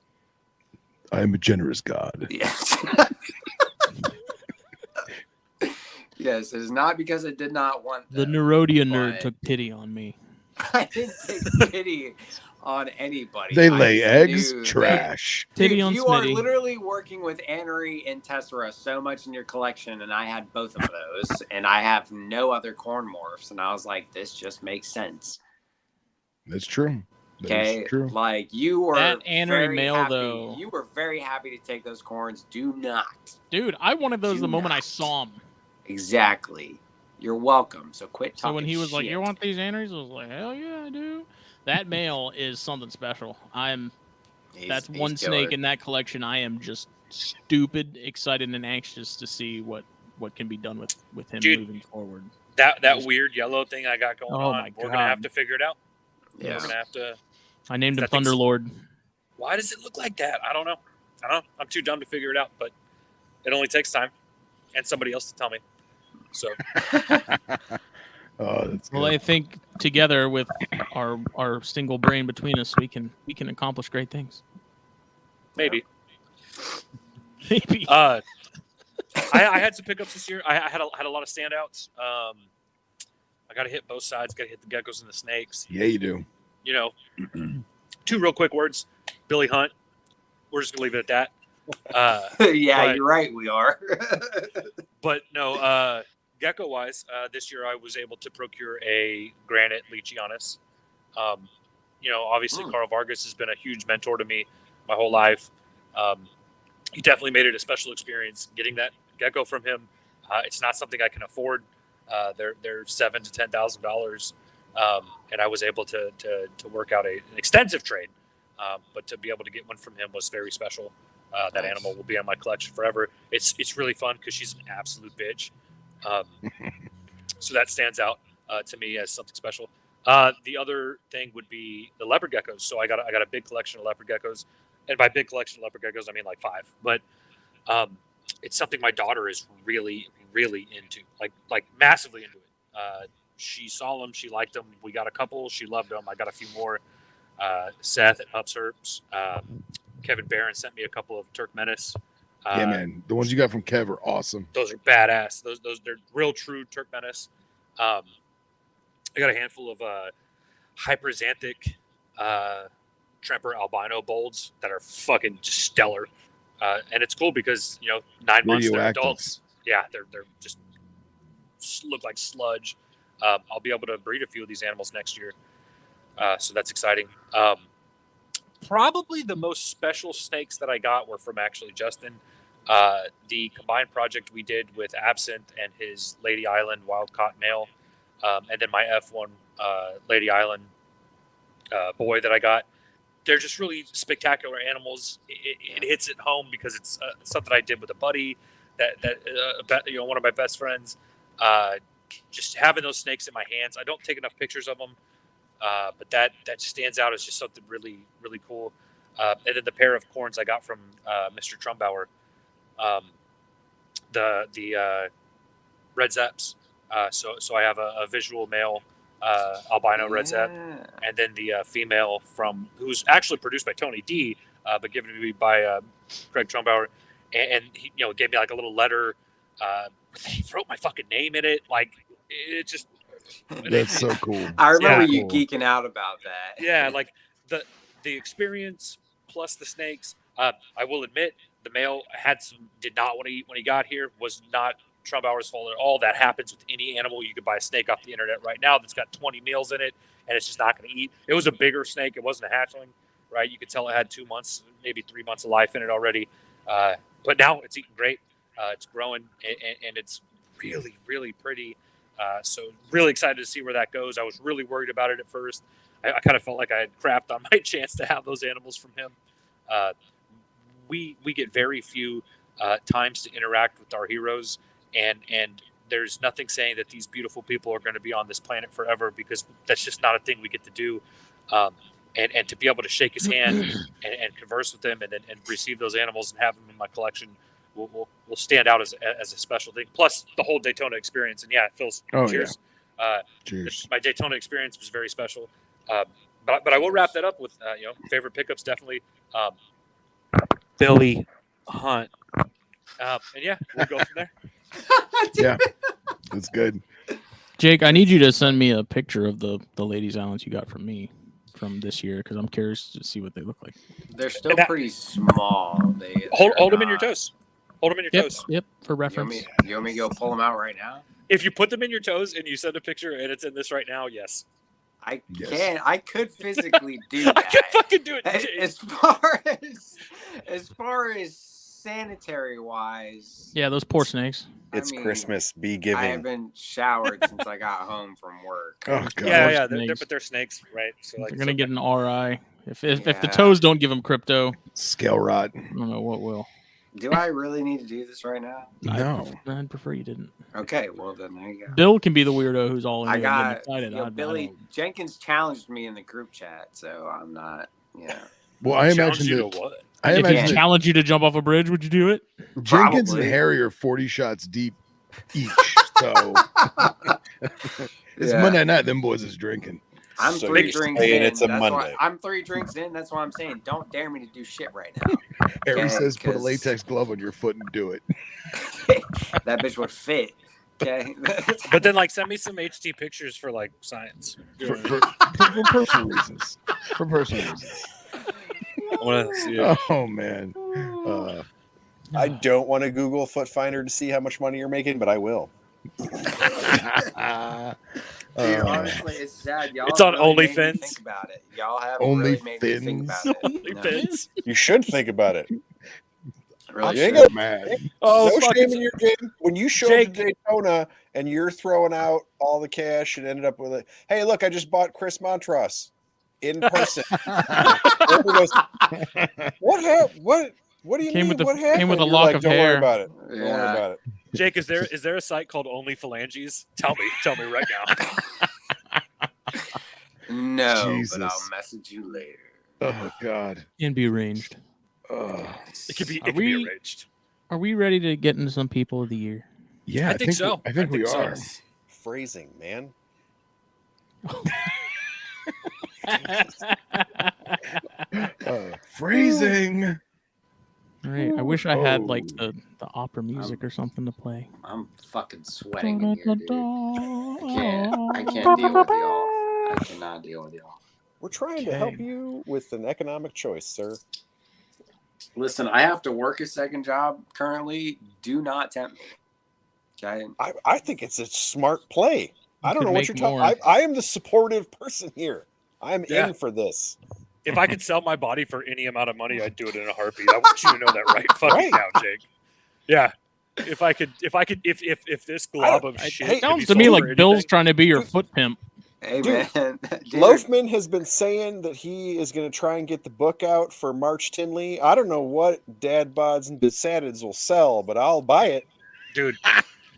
I am a generous God. Yes. Yes, it is not because I did not want them. The Nerodia nerd took pity on me. I didn't take pity on anybody. They lay eggs, trash. Titty on you Smitty. are literally working with Anery and Tessera so much in your collection, and I had both of those, and I have no other corn morphs, and I was like, this just makes sense. That's true. Okay, like you were that Anery male happy. though. You were very happy to take those corns. Do not, dude. I wanted those the moment I saw them. Exactly. You're welcome. So quit talking. So when he was shit. like, "You want these Anerys?" I was like, "Hell yeah, I do." That male is something special. That's one snake in that collection. I am just stupid excited and anxious to see what can be done with him moving forward. That weird yellow thing I got going on. We're gonna have to figure it out. Yeah. We're gonna have to. I named him Thunderlord. Why does it look like that? I don't know. I'm too dumb to figure it out, but it only takes time and somebody else to tell me. So. Oh, that's good. Well, I think together with our single brain between us, we can accomplish great things. Maybe. Maybe. I had some pickups this year. I had a lot of standouts. I got to hit both sides. Got to hit the geckos and the snakes. Yeah, you do. You know, two real quick words. Billy Hunt. We're just gonna leave it at that. Yeah, you're right. We are. But no, gecko wise, this year I was able to procure a granite Leachianus. You know, obviously Carl Vargas has been a huge mentor to me my whole life. He definitely made it a special experience getting that gecko from him. It's not something I can afford. They're $7,000 to $10,000, and I was able to work out an extensive trade. But to be able to get one from him was very special. That animal will be on my collection forever. It's really fun because she's an absolute bitch. So that stands out to me as something special. The other thing would be the leopard geckos. So I got a big collection of leopard geckos, and by big collection of leopard geckos I mean like 5. But it's something my daughter is really, really into, like massively into it. She saw them, she liked them. We got a couple, she loved them. I got a few more. Seth at Hubs Herbs. Kevin Barron sent me a couple of Turkmenis. Yeah, man. The ones you got from Kev are awesome. Those are badass. Those they're real true Turkmenis. I got a handful of hyperzanthic Tremper albino bolds that are fucking just stellar. And it's cool because 9 months they're adults. Yeah, they're just look like sludge. I'll be able to breed a few of these animals next year. So that's exciting. Probably the most special snakes that I got were from actually Justin. The combined project we did with Absinthe and his Lady Island wild caught male, and then my F1 Lady Island boy that I got. They're just really spectacular animals. It hits it home because it's something I did with a buddy that one of my best friends. Just having those snakes in my hands. I don't take enough pictures of them. But that stands out as just something really, really cool. And then the pair of corns I got from Mr. Trumbauer, the Red Zeps. So I have a visual male albino Red Zep, and then the female who's actually produced by Tony D, but given to me by Craig Trumbauer, and he gave me like a little letter. He wrote my fucking name in it. Like it just. That's so cool. I remember Yeah. you Cool. geeking out about that. Yeah, like the experience plus the snakes. I will admit, the male did not want to eat when he got here. Was not Trumbauer's fault at all. That happens with any animal. You could buy a snake off the internet right now that's got 20 meals in it, and it's just not going to eat. It was a bigger snake. It wasn't a hatchling, right? You could tell it had 2 months, maybe 3 months of life in it already. But now it's eating great. It's growing, and it's really, really pretty. So really excited to see where that goes. I was really worried about it at first. I kind of felt like I had crapped on my chance to have those animals from him. We get very few times to interact with our heroes, and there's nothing saying that these beautiful people are going to be on this planet forever, because that's just not a thing we get to do. And to be able to shake his hand and converse with him and receive those animals and have them in my collection will stand out as a special thing. Plus the whole Daytona experience. And yeah, Phil's cheers. Yeah. Cheers. My Daytona experience was very special. But I will wrap that up with favorite pickups, definitely Billy Hunt. And yeah, we'll go from there. Yeah, that's good. Jake, I need you to send me a picture of the Ladies Islands you got from me from this year, because I'm curious to see what they look like. They're still pretty small. Hold them in your toes. Hold them in your toes. Yep, for reference. You want me to go pull them out right now? If you put them in your toes and you send a picture and it's in this right now, yes. I can. I could physically do that. I can fucking do it. As far as sanitary wise. Yeah, those poor snakes. It's Christmas. Be giving. I haven't showered since I got home from work. Oh god. Yeah. But they're snakes, right? So they're gonna get an RI. If the Yeah. toes don't give them crypto, Scale rot. I don't know what will. Do I really need to do this right now? No. I'd prefer you didn't. Okay, well then there you go. Bill can be the weirdo who's all in I here got getting excited. Billy Jenkins challenged me in the group chat, so I'm not. Yeah. Well, I Challenge imagine you that to what? I If he imagine that challenged you to jump off a bridge, would you do it? Jenkins Probably. and Harry are 40 shots deep each. So it's Yeah. Monday night. Them boys is drinking. I'm So 3 you're drinks saying in. it's a That's why- Monday. I'm 3 drinks in. That's why I'm saying don't dare me to do shit right now. Harry Okay, says, "Put a 'cause- latex glove on your foot and do it." That bitch would fit. Okay. But then, send me some HD pictures for science. For personal reasons. For personal reasons. I want to see it. Oh man. I don't want to Google Foot Finder to see how much money you're making, but I will. Dude, honestly, it's sad. Y'all It's on really made me OnlyFans. Think about it. Y'all have Only really made me think about it. OnlyFans. You should think about it. Really You ain't should. gonna- man. Oh, no fuck, shame it's- in your game. When you show up Jake. to Daytona and you're throwing out all the cash and ended up with it. Hey, look, I just bought Chris Montross in person. Everybody goes, what happened? What do you Came mean? with the- What happened? came with a You're lock like, of don't hair. worry about it. Don't worry Yeah. about it. Jake, is there a site called Only Phalanges? Tell me right now. No, Jesus. but I'll message you later. Oh god. And be arranged. It could be Are we- arranged. Are we ready to get into some people of the year? Yeah, I think so. I think we so. are. Phrasing, man. Phrasing. All right. I wish I had Oh. the opera music or something to play. I'm fucking sweating in here, dude. I can't deal with y'all. I cannot deal with y'all. We're trying to help you with an economic choice, sir. Listen, I have to work a second job currently. Do not tempt me. Okay. I think it's a smart play. I don't could know what make you're talking. more. I am the supportive person here. I'm Yeah. in for this. If I could sell my body for any amount of money, I'd do it in a heartbeat. I want you to know that right fucking Right. now, Jake. Yeah. If this glob of shit. hey, could Sounds be to me sold like for Bill's anything- trying to be your foot pimp. Hey, Dude, man. Dude, Loafman has been saying that he is going to try and get the book out for March Tinley. I don't know what dad bods and besadids will sell, but I'll buy it. dude.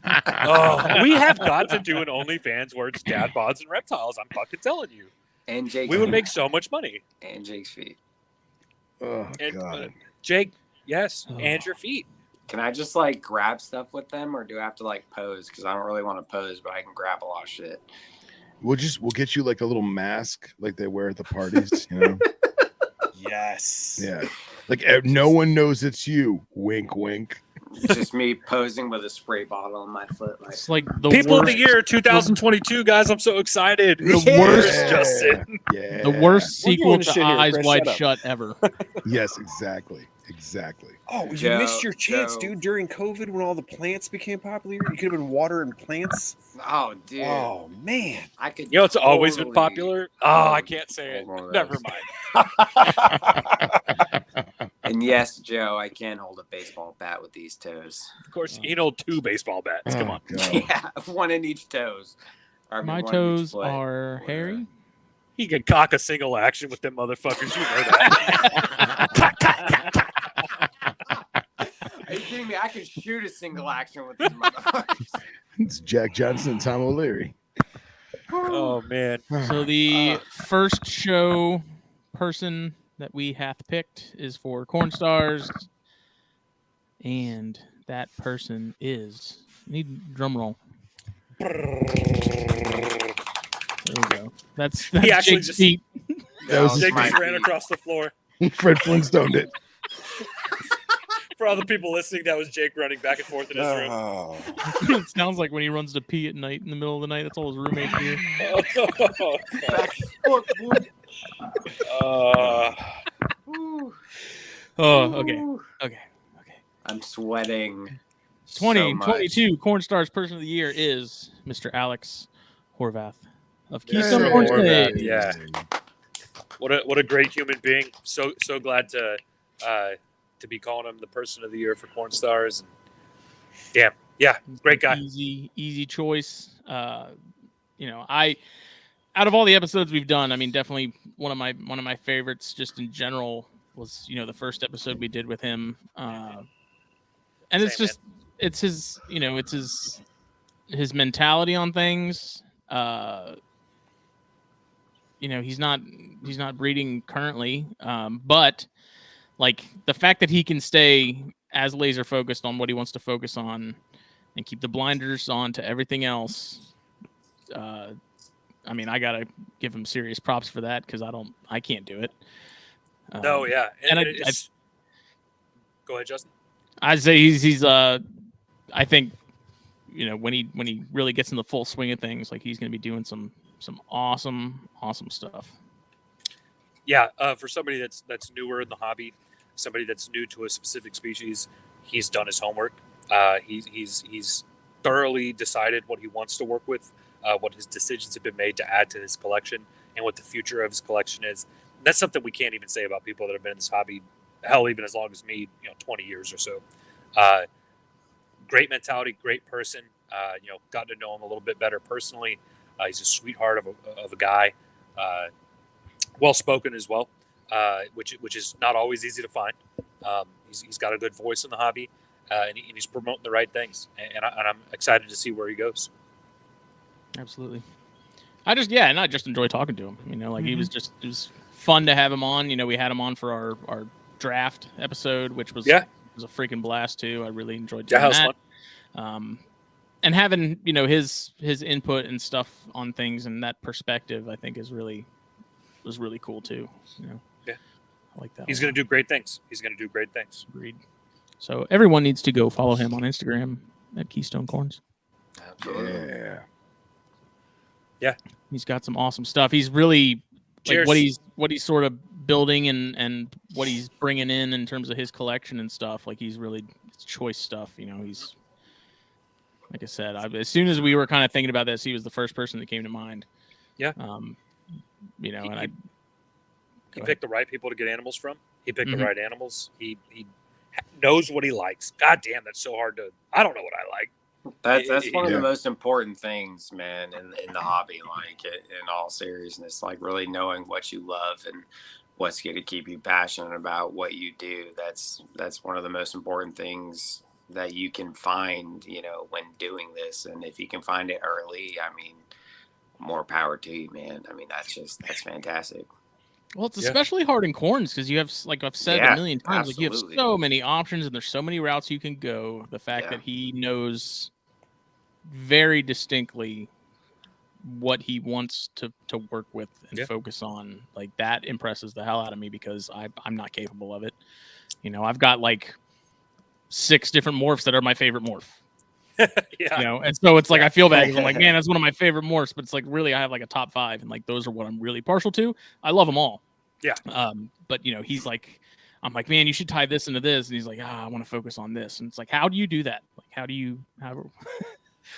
Oh, we have got to do an OnlyFans where it's dad bods and reptiles. I'm fucking telling you, and Jake's we would feet. make so much money. And Jake's feet. Oh And, god. Jake, yes, Oh. and your feet. Can I just grab stuff with them, or do I have to pose? Because I don't really want to pose, but I can grab a lot of shit. We'll get you a little mask like they wear at the parties, you know? Yes. Yeah. No one knows it's you. Wink, wink. It's just me posing with a spray bottle on my foot. Like, It's like the People of worst, the year 2022, guys. I'm so excited. The Yeah. worst, Justin. Yeah. the worst We're sequel doing to shit here, Eyes Chris, Wide shut up. Shut ever. Yes, exactly. Exactly. Oh, you Joe- missed your chance, Joe. dude. During COVID, when all the plants became popular, you could have been water and plants. oh, dude. Oh man. I could. You know, it's always been totally popular. Oh, I can't say it. hold one of Never those. mind. And yes, Joe, I can hold a baseball bat with these toes. Of course, you know, 2 baseball bats. Come on. God. Yeah, one in each toes. Or, I mean, My one in each toes foot. are hairy. He can cock a single action with them motherfuckers. You know that. Are you kidding me? I can shoot a single action with these motherfuckers. It's Jack Johnson and Tom O'Leary. Oh, man. So the first show person that we hath picked is for Cornstars, and that person is need drum roll. There we go. That's actually Jake's just- feet. That was No, Jake my just ran feet. across the floor. Fred Flintstone did. For all the people listening, that was Jake running back and forth in his room. Oh. It sounds like when he runs to pee at night in the middle of the night. That's all his roommates hear. Back and forth, boy. Woo. Oh, okay, Woo. okay. I'm sweating. 2022 Cornstars Person of the Year is Mr. Alex Horvath of Keystone Mr. Corn Horvath, State. yeah. What a great human being. So glad to be calling him the Person of the Year for Cornstars. Yeah, great guy. Easy choice. You know, out of all the episodes we've done, I mean, definitely one of my favorites just in general was, you know, the first episode we did with him. And it's Same, just it's his, you know, it's his mentality on things. You know, he's not breeding currently, but like the fact that he can stay as laser focused on what he wants to focus on and keep the blinders on to everything else. I mean, I gotta give him serious props for that because I can't do it. No, yeah. and I Go ahead, Justin. I'd say he's I think, you know, when he really gets in the full swing of things, like he's gonna be doing some awesome stuff. Yeah, for somebody that's newer in the hobby, somebody that's new to a specific species, he's done his homework. He's thoroughly decided what he wants to work with, what his decisions have been made to add to his collection, and what the future of his collection is. And that's something we can't even say about people that have been in this hobby, hell, even as long as me, 20 years or so. Great mentality, great person. Gotten to know him a little bit better personally. He's a sweetheart of a guy. Well spoken as well, which is not always easy to find. He's got a good voice in the hobby, and he's promoting the right things. And I'm excited to see where he goes. Absolutely. I just enjoy talking to him. You know, like it was fun to have him on. You know, we had him on for our draft episode, which was a freaking blast too. I really enjoyed doing that. Fun. And having, you know, his input and stuff on things and that perspective, I think was really cool too. You know, yeah, I like that. He's going to do great things. Agreed. So everyone needs to go follow him on Instagram at Keystone Corns. Absolutely. Yeah. He's got some awesome stuff. He's really like Cheers. what he's sort of building and what he's bringing in terms of his collection and stuff. Like he's really choice stuff. You know, he's, like I said, as soon as we were kind of thinking about this, he was the first person that came to mind. Yeah. You know, He picked the right people to get animals from. He picked the right animals. He knows what he likes. God damn, that's so hard to. I don't know what I like. That's one of the most important things, man, in the hobby. Like, in all seriousness, like really knowing what you love and what's going to keep you passionate about what you do. That's one of the most important things that you can find, you know, when doing this. And if you can find it early, I mean, more power to you, man. I mean, that's fantastic. Well, it's especially hard in corns because you have, like I've said a million times, like you have so many options and there's so many routes you can go. The fact that he knows very distinctly what he wants to work with and focus on, like that impresses the hell out of me because I'm not capable of it. You know, I've got like 6 different morphs that are my favorite morph. Yeah. You know, and so it's like I feel bad because I'm like, man, that's one of my favorite morphs, but it's like really I have like a top 5, and like those are what I'm really partial to. I love them all. Yeah. But you know, he's like, I'm like, man, you should tie this into this, and he's like, I want to focus on this, and it's like, how do you do that? Like, how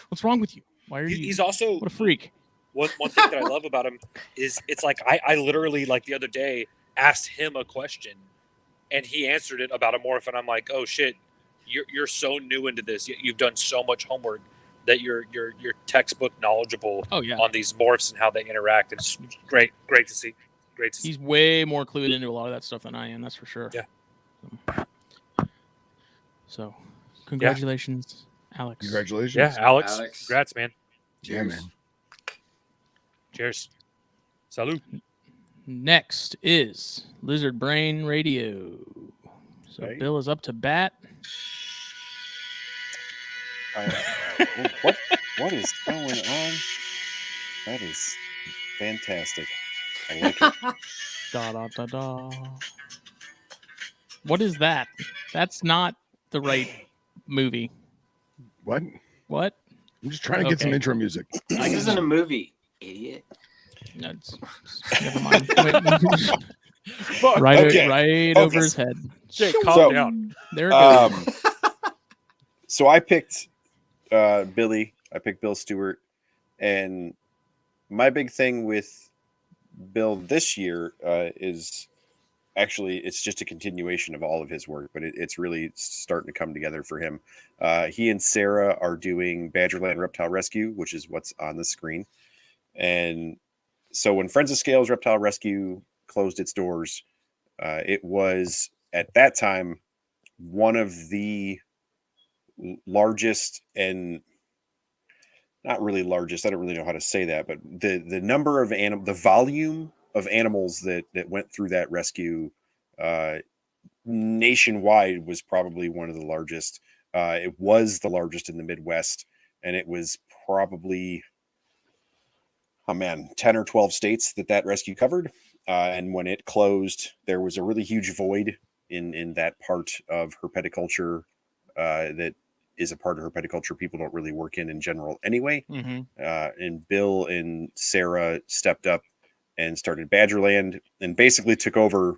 what's wrong with you? Why are you? He's also what a freak. One thing that I love about him is it's like I literally like the other day asked him a question, and he answered it about a morph, and I'm like, oh shit, you're so new into this. You've done so much homework that you're textbook knowledgeable on these morphs and how they interact. It's great to see. Great to see. He's way more clued into a lot of that stuff than I am. That's for sure. Yeah. So congratulations, Alex. Congratulations. Yeah, Alex. Congrats, man. Cheers. Yeah, man. Cheers. Salud. Next is Lizard Brain Radio. So Bill is up to bat. What is going on? That is fantastic. I like it. Da da da da. What is that? That's not the right movie. What? I'm just trying to get some intro music. This isn't a movie, idiot. No, never mind. Right over his head. Jake, calm down. There it goes. So I picked Billy. I picked Bill Stewart, and my big thing with Bill this year is actually it's just a continuation of all of his work, but it's really starting to come together for him. He and Sarah are doing Badgerland Reptile Rescue, which is what's on the screen. And so when Friends of Scales Reptile Rescue closed its doors, it was at that time one of the largest, and not really largest, I don't really know how to say that, but the number of the volume of animals that went through that rescue nationwide was probably one of the largest. It was the largest in the Midwest, and it was probably 10 or 12 states that rescue covered. And when it closed, there was a really huge void in that part of herpetoculture that is a part of herpetoculture people don't really work in general anyway. And Bill and Sarah stepped up and started Badgerland and basically took over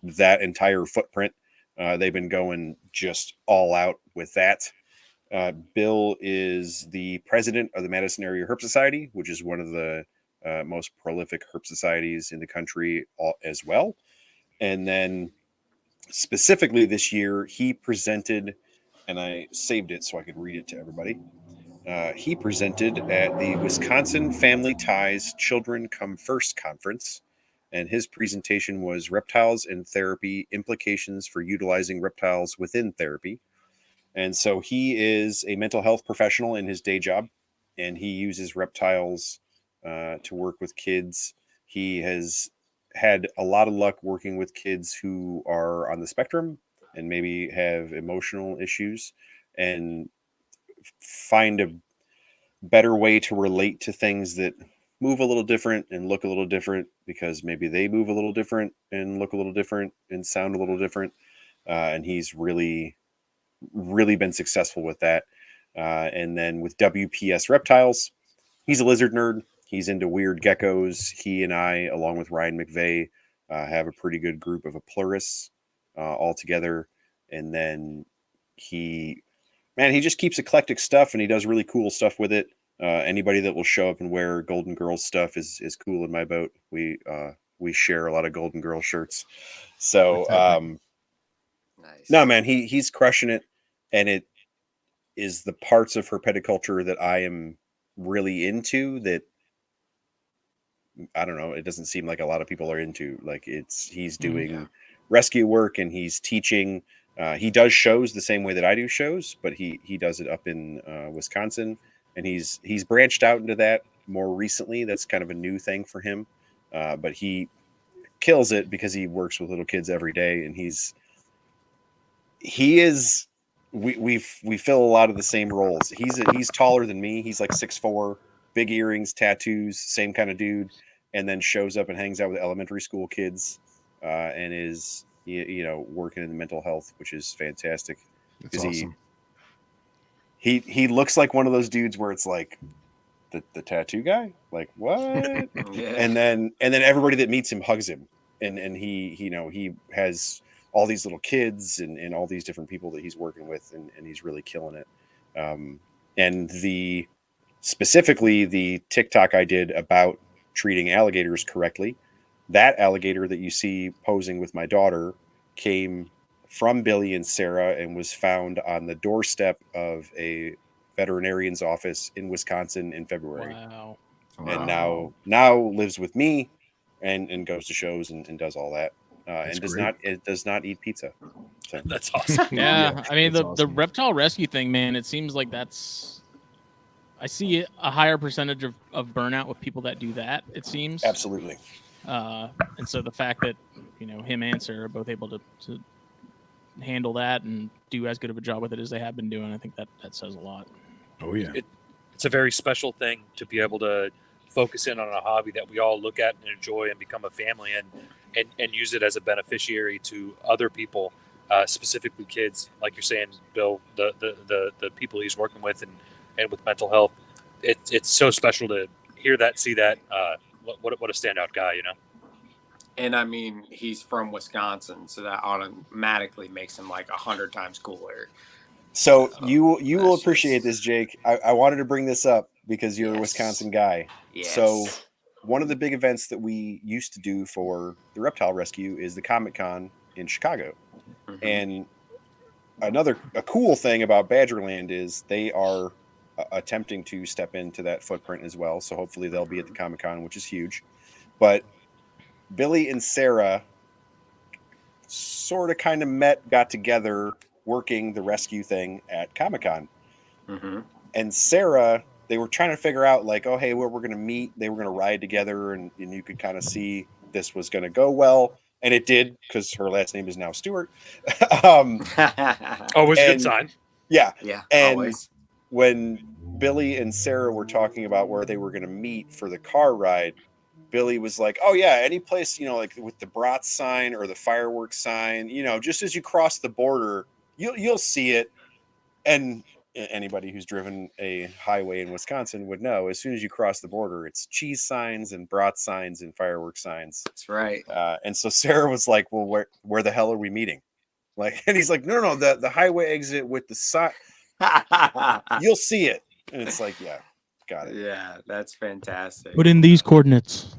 that entire footprint. They've been going just all out with that. Bill is the president of the Madison Area Herp Society, which is one of the most prolific herp societies in the country as well. And then specifically this year, he presented, and I saved it so I could read it to everybody. He presented at the Wisconsin Family Ties Children Come First Conference, and his presentation was Reptiles in Therapy, Implications for Utilizing Reptiles Within Therapy. And so he is a mental health professional in his day job, and he uses reptiles to work with kids. He has had a lot of luck working with kids who are on the spectrum and maybe have emotional issues, and find a better way to relate to things that move a little different and look a little different, because maybe they move a little different and look a little different and sound a little different. And he's really been successful with that. And then with WPS Reptiles, he's a lizard nerd. He's into weird geckos. He and I, along with Ryan McVeigh, have a pretty good group of Aplurus all together. And then he just keeps eclectic stuff, and he does really cool stuff with it. Anybody that will show up and wear Golden Girls stuff is cool in my boat. We share a lot of Golden Girl shirts. So nice. No, man, he's crushing it, and it is the parts of herpetoculture that I am really into that, I don't know, it doesn't seem like a lot of people are into. Like he's doing rescue work, and he's teaching. He does shows the same way that I do shows, but he does it up in Wisconsin, and he's branched out into that more recently. That's kind of a new thing for him, but he kills it because he works with little kids every day, and we fill a lot of the same roles. He's taller than me. He's like 6'4", big earrings, tattoos, same kind of dude, and then shows up and hangs out with elementary school kids, and is working in mental health, which is fantastic. It's Is awesome. He looks like one of those dudes where it's like the tattoo guy, like what? Yeah. And then everybody that meets him hugs him, and he he has all these little kids and all these different people that he's working with, and he's really killing it. And specifically the TikTok I did about treating alligators correctly, that alligator that you see posing with my daughter came from Billy and Sarah and was found on the doorstep of a veterinarian's office in Wisconsin in February. Wow. And Wow. now lives with me and goes to shows and does all that. That's And great. does not eat pizza. So That's awesome. Yeah, I mean that's the awesome. reptile rescue thing, man. It seems like I see a higher percentage of burnout with people that do that. It seems. absolutely. And so the fact that him and Sarah are both able to handle that and do as good of a job with it as they have been doing, I think that says a lot. Oh yeah. It's a very special thing to be able to focus in on a hobby that we all look at and enjoy and become a family and use it as a beneficiary to other people, specifically kids, like you're saying, Bill, the people he's working with and with mental health. It's so special to hear that, see that. What a standout guy, And I mean, he's from Wisconsin, so that automatically makes him like 100 times cooler. So you will that's appreciate just- this, Jake. I wanted to bring this up because you're a Yes. Wisconsin guy. Yes. So one of the big events that we used to do for the reptile rescue is the Comic-Con in Chicago. Mhm. And a cool thing about Badgerland is they are attempting to step into that footprint as well. So hopefully they'll be at the Comic-Con, which is huge. But Billy and Sarah sort of kind of got together working the rescue thing at Comic-Con. Mhm. And Sarah, they were trying to figure out like, oh, hey, where we're going to meet. They were going to ride together, and you could kind of see this was going to go well. And it did, because her last name is now Stewart. Always a good And- sign. Yeah. Yeah, And always. when Billy and Sarah were talking about where they were going to meet for the car ride, Billy was like, oh yeah, any place, like with the Bratz sign or the fireworks sign, just as you cross the border, you'll see it. And anybody who's driven a highway in Wisconsin would know, as soon as you cross the border, it's cheese signs and Bratz signs and fireworks signs. That's right. And so Sarah was like, well, where the hell are we meeting? Like, and he's like, no, the highway exit with the sign, you'll see it. And it's like, yeah, got it. Yeah, that's fantastic. Put in these coordinates.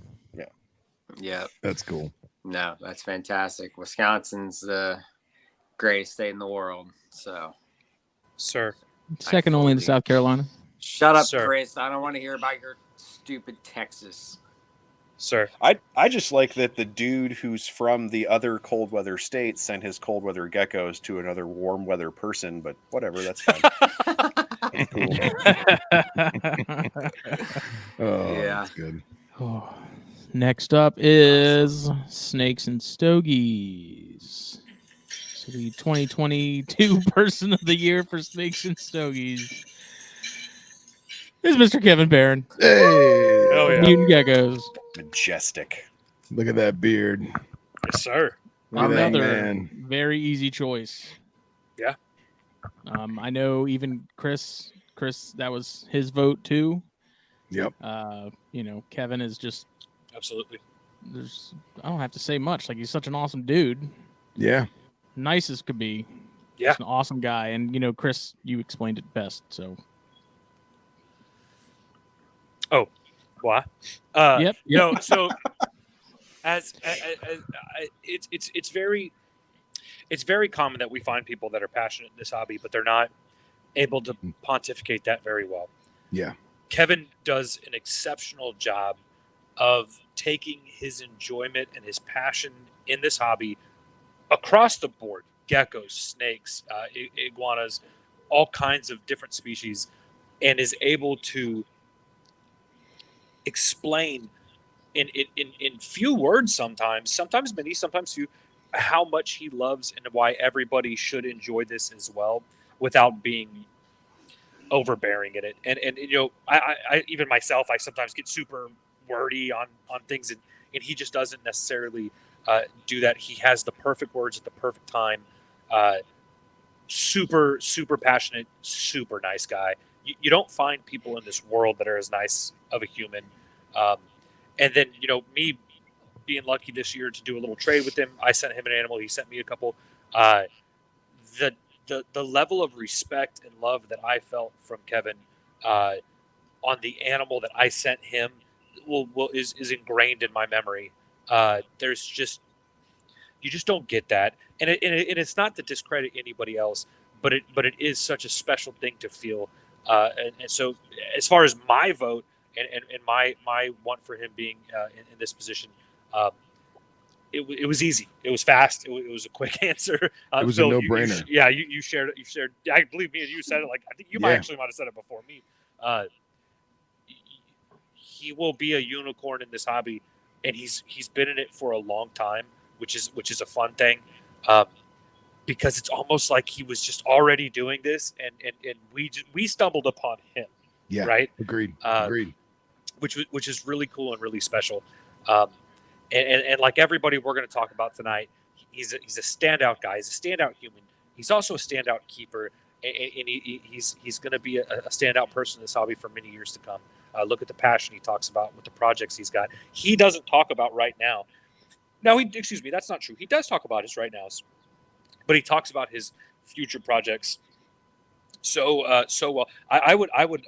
Yep. That's cool. No, that's fantastic. Wisconsin's the greatest state in the world. So Sir. Second only to fully- South Carolina. shut up, Sir. Chris. I don't want to hear about your stupid Texas. Sir. I just like that the dude who's from the other cold weather state sent his cold weather geckos to another warm weather person, but whatever, that's fine. Cool. Oh, Yeah. that's good. Oh. Next up is Snakes and Stogies. So the 2022 Person of the Year for Snakes and Stogies is Mr. Kevin Barron. Hey, Hell yeah. Mutant Geckos. Majestic. look at that beard. Yes, sir. Look at that Another man. very easy choice. Yeah. I know even Chris, that was his vote too. Yep. Kevin is just Absolutely. I don't have to say much. Like, he's such an awesome dude. Yeah. Nice as could be. Yeah. Just an awesome guy. And Chris, you explained it best. So Why? yep. No, so as it's very common that we find people that are passionate in this hobby, but they're not able to pontificate that very well. Yeah. Kevin does an exceptional job of taking his enjoyment and his passion in this hobby across the board: geckos, snakes, iguanas, all kinds of different species, and is able to explain in few words, sometimes many, sometimes few, how much he loves and why everybody should enjoy this as well, without being overbearing in it. And I even myself, I sometimes get super wordy on things, and he just doesn't necessarily do that. He has the perfect words at the perfect time. super passionate, super nice guy. You don't find people in this world that are as nice of a human. And then me being lucky this year to do a little trade with him, I sent him an animal, he sent me a couple. The level of respect and love that I felt from Kevin on the animal that I sent him is ingrained in my memory. There's just you just don't get that, and it's not to discredit anybody else, but it is such a special thing to feel. And so, as far as my vote and my want for him being in this position, it was easy. It was fast. It was a quick answer. It was Phil, a no-brainer. You shared it. You shared. I believe me and you said it. Like I think you might have said it before me. He will be a unicorn in this hobby, and he's been in it for a long time, which is a fun thing, because it's almost like he was just already doing this, and we stumbled upon him. Yeah. Right. Agreed. Which is really cool and really special. And like everybody we're going to talk about tonight, he's a standout guy. He's a standout human. He's also a standout keeper, and he's going to be a standout person in this hobby for many years to come. Look at the passion he talks about with the projects he's got. He doesn't talk about right now. No, that's not true. He does talk about his right nows, but he talks about his future projects so well. I would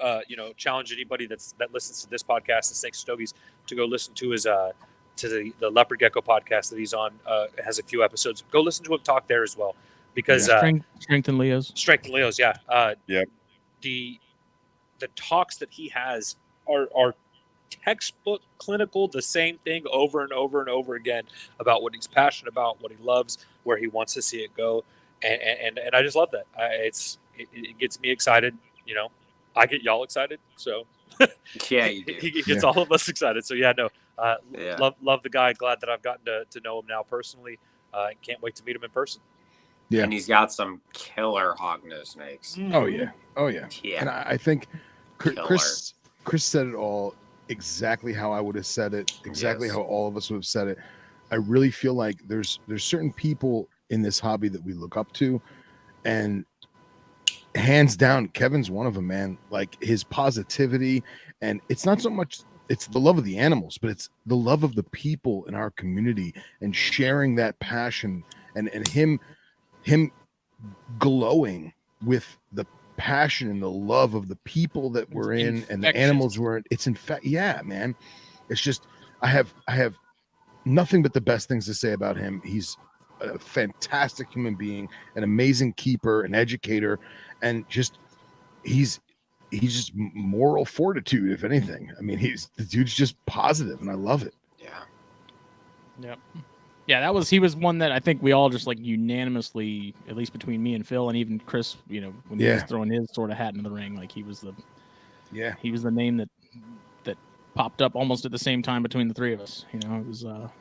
challenge anybody that listens to this podcast, the Snakes and Stogies, to go listen to his to the Leopard Gecko podcast that he's on. It has a few episodes. Go listen to him talk there as well, because Strength and Leos. Strength and Leos, yeah. Yep. The talks that he has are textbook clinical, the same thing over and over and over again about what he's passionate about, what he loves, where he wants to see it go, and I just love that. It gets me excited. I get y'all excited, so Yeah, you do. he gets all of us excited. So love the guy. Glad that I've gotten to know him now personally. Can't wait to meet him in person. Yeah, and he's got some killer hognose snakes. Oh yeah. Yeah, And I think Chris said it all exactly how I would have said it, exactly how all of us would have said it. I really feel like there's certain people in this hobby that we look up to, and hands down, Kevin's one of them, man. Like his positivity, and it's not so much it's the love of the animals, but it's the love of the people in our community and sharing that passion, and him glowing with the passion and the love of the people that we're in and the animals we're in. It's yeah, man. It's just I have nothing but the best things to say about him. He's a fantastic human being, an amazing keeper, an educator, and just he's just moral fortitude, if anything. I mean, the dude's just positive, and I love it. Yeah, he was one that I think we all just like unanimously, at least between me and Phil, and even Chris, when he was throwing his sort of hat into the ring, like he was the name that popped up almost at the same time between the three of us. It was a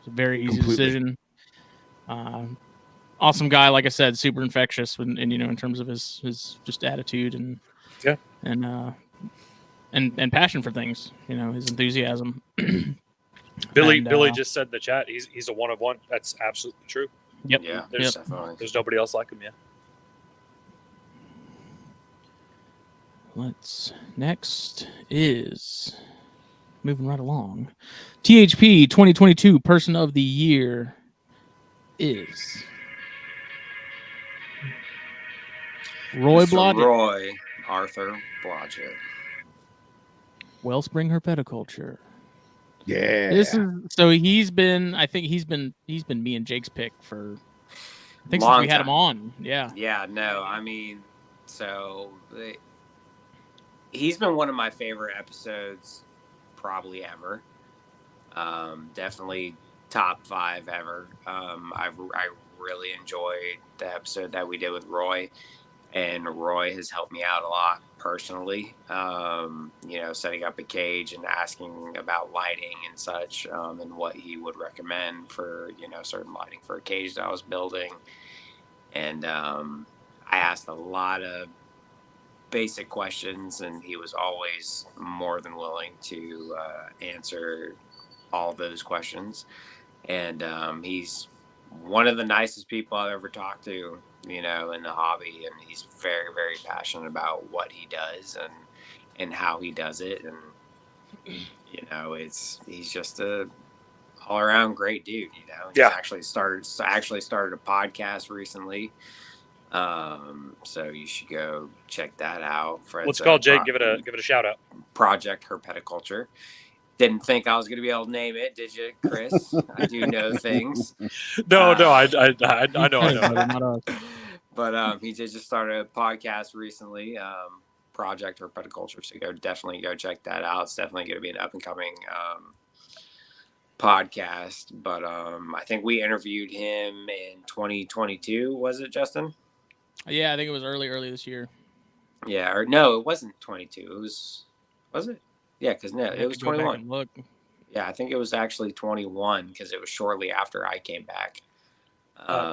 very easy decision. Awesome guy, like I said, super infectious, and in terms of his just attitude and passion for things, his enthusiasm. Billy just said in the chat he's a one of one. That's absolutely true. Yep. Yeah. There's nobody else like him. Yeah. Next is moving right along. THP 2022 Person of the Year is Roy Blodgett. Roy Arthur Blodgett. Wellspring Herpetoculture. Yeah. He's been me and Jake's pick for since we had him on. Yeah. Yeah, no, I mean, he's been one of my favorite episodes probably ever. Definitely top 5 ever. I really enjoyed the episode that we did with Roy, and Roy has helped me out a lot personally, setting up a cage and asking about lighting and such, and what he would recommend for, certain lighting for a cage that I was building. And I asked a lot of basic questions, and he was always more than willing to answer all those questions. And he's one of the nicest people I've ever talked to. you know, in the hobby, and he's very, very passionate about what he does and how he does it, and you know, he's just a all around great dude. You know, he's Yeah. actually started a podcast recently. So you should go check that out. What's it called, Jake? Give it a shout out. Project Herpeticulture. Didn't think I was going to be able to name it, did you, Chris? I do know things. No, I know. Not us. But he did just start a podcast recently, Project Herpeticulture. So definitely go check that out. It's definitely going to be an up and coming podcast. But I think we interviewed him in 2022. Was it, Justin? Yeah, I think it was early this year. Yeah, or no, it wasn't 22. It was it? Yeah, because no, it was 21. Look. Yeah, I think it was actually 21 because it was shortly after I came back.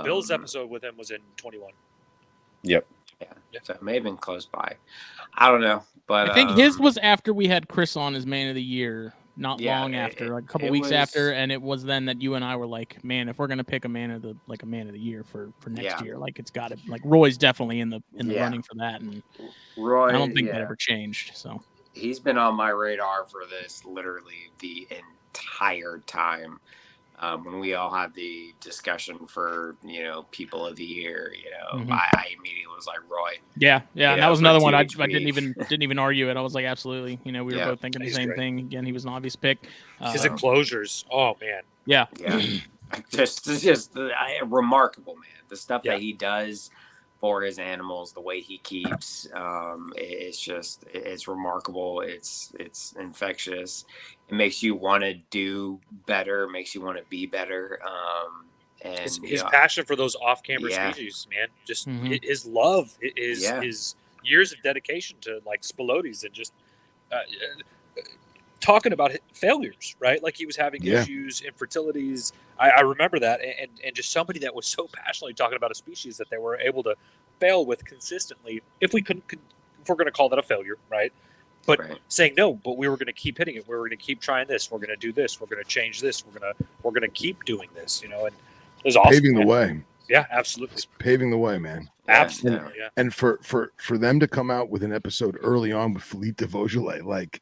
Bill's episode with him was in 21. Yep. Yeah, so it may have been close by. I don't know, but I think his was after we had Chris on as Man of the Year. Not Yeah, long after, like a couple weeks after, and it was then that you and I were like, "Man, if we're gonna pick a man of the year for next year, like it's got to like Roy's definitely in the running for that." And Roy, I don't think that ever changed. So he's been on my radar for this literally the entire time. When we all had the discussion for people of the year, I immediately was like Roy. Yeah, and that was another one I didn't even argue it. I was like, absolutely. We were both thinking the same thing. Again, he was an obvious pick. His enclosures, oh man. Yeah. just remarkable, man. The stuff that he does for his animals, the way he keeps, it's remarkable. It's infectious. It makes you want to do better, makes you want to be better. And his passion for those off-camera species, man, just his love, his years of dedication to like spilotes and just talking about failures, right? Like he was having issues, infertilities. I remember that, and just somebody that was so passionately talking about a species that they were able to fail with consistently. If we're going to call that a failure, right? But saying no, but we were going to keep hitting it. We were going to keep trying this. We're going to do this. We're going to change this. We're going to keep doing this. And it was awesome. Paving the way. Yeah, absolutely. It's paving the way, man. Absolutely. And for them to come out with an episode early on with Philippe de Vaugelet, like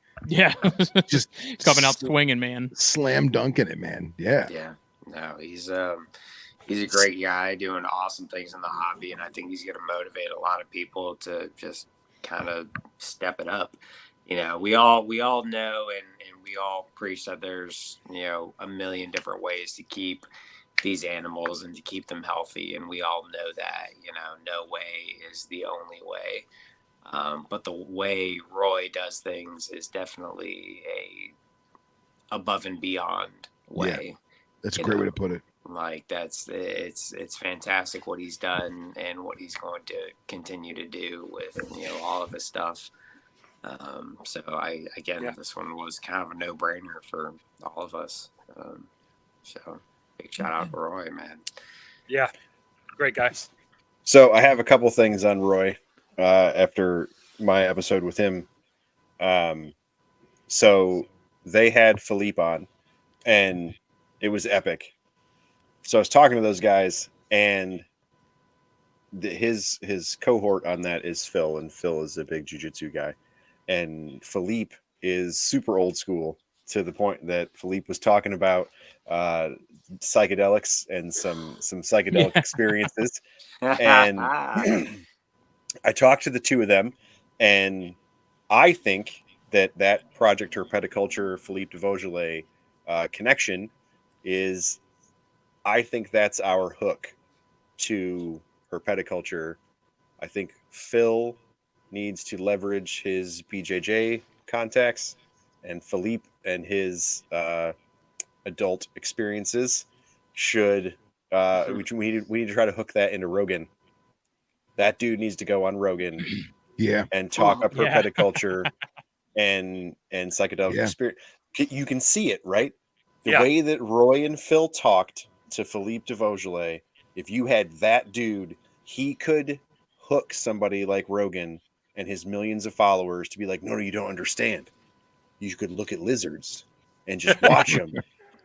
just coming out swinging, man, slam dunking it, man. Yeah. No, he's a great guy doing awesome things in the hobby, and I think he's going to motivate a lot of people to just kind of step it up. We all know and we all preach that there's a million different ways to keep these animals and to keep them healthy, and we all know that no way is the only way, but the way Roy does things is definitely a above and beyond way. That's a great way to put it. Like it's fantastic what he's done and what he's going to continue to do with all of his stuff. So this one was kind of a no-brainer for all of us. So big shout out to Roy, man. Yeah, great guy. So I have a couple things on Roy after my episode with him. So they had Philippe on, and it was epic. So I was talking to those guys, and his cohort on that is Phil, and Phil is a big jiu-jitsu guy. And Philippe is super old school to the point that Philippe was talking about psychedelics and some psychedelic experiences. And I talked to the two of them, and I think that Project Herpeticulture Philippe de Vaugelet connection is, I think that's our hook to herpeticulture. I think Phil needs to leverage his BJJ contacts, and Philippe and his adult experiences should we need to try to hook that into Rogan. That dude needs to go on Rogan and talk up herpeticulture and psychedelic experience. You can see it, right? The way that Roy and Phil talked to Philippe de Vaugelet, if you had that dude, he could hook somebody like Rogan and his millions of followers to be like, no, you don't understand. You could look at lizards and just watch them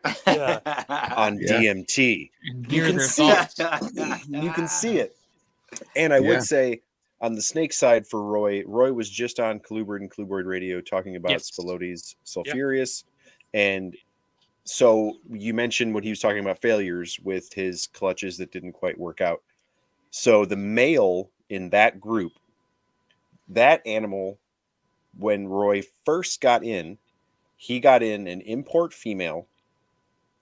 on DMT. You can see it. You can see it. And I Yeah. would say on the snake side for Roy was just on Cluebird and Cluebird Radio talking about Yes. Spilotes sulfurious. And so you mentioned when he was talking about failures with his clutches that didn't quite work out. So the male in that group, that animal, when Roy first got in, he got in an import female.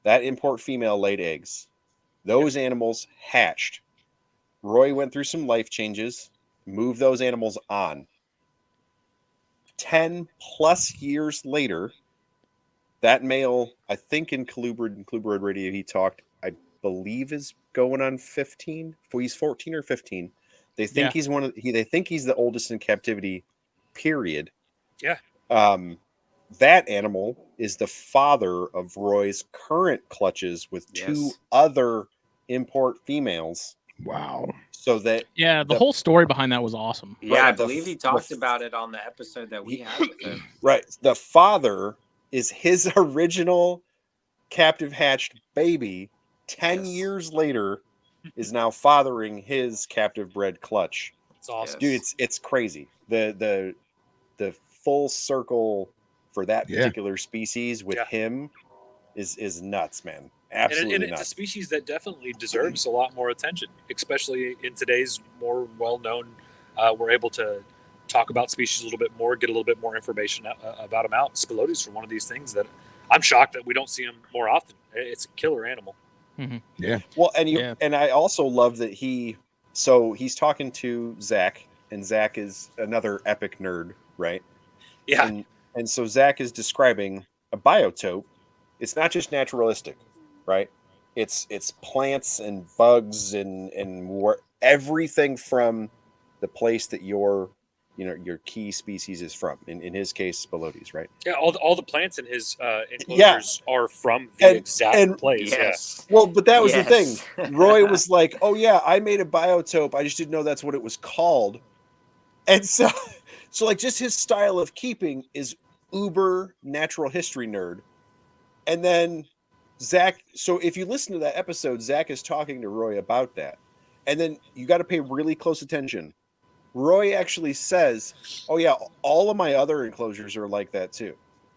That import female laid eggs. Those animals hatched. Roy went through some life changes, moved those animals on. 10 plus years later, that male, I think in Cluebird and Cluebird Radio, he talked, I believe is going on 15. He's 14 or 15. They think he's they think he's the oldest in captivity, period. Yeah. That animal is the father of Roy's current clutches with two Yes. other import females. Wow. So that the whole story behind that was awesome. Yeah, Right, I the believe he f- talked the f- about it on the episode that we had with him. right, the father is his original captive hatched baby. 10 Yes. years later, is now fathering his captive bred clutch. It's awesome. Dude, it's crazy. The full circle for that Yeah. particular species with him is nuts, man. Absolutely and it's a nuts. species that definitely deserves a lot more attention, especially in today's more well-known. We're able to talk about species a little bit more, get a little bit more information about them out. Spilotes are one of these things that I'm shocked that we don't see them more often. It's a killer animal. Yeah. Well, and Yeah. and I also love that he's talking to Zach, and Zach is another epic nerd, right? Yeah. And so Zach is describing a biotope. It's not just naturalistic, right? It's plants and bugs and everything from the place that your key species is from. In his case, Spilotes, right? Yeah, all the plants in his enclosures are from the And- exact and- place. Yes. Well, but that was the Yes. thing. Roy was like, "Oh yeah, I made a biotope. I just didn't know that's what it was called." And so like just his style of keeping is uber natural history nerd. And then Zach, so if you listen to that episode, Zach is talking to Roy about that. And then you got to pay really close attention. Roy actually says, "Oh yeah, all of my other enclosures are like that too."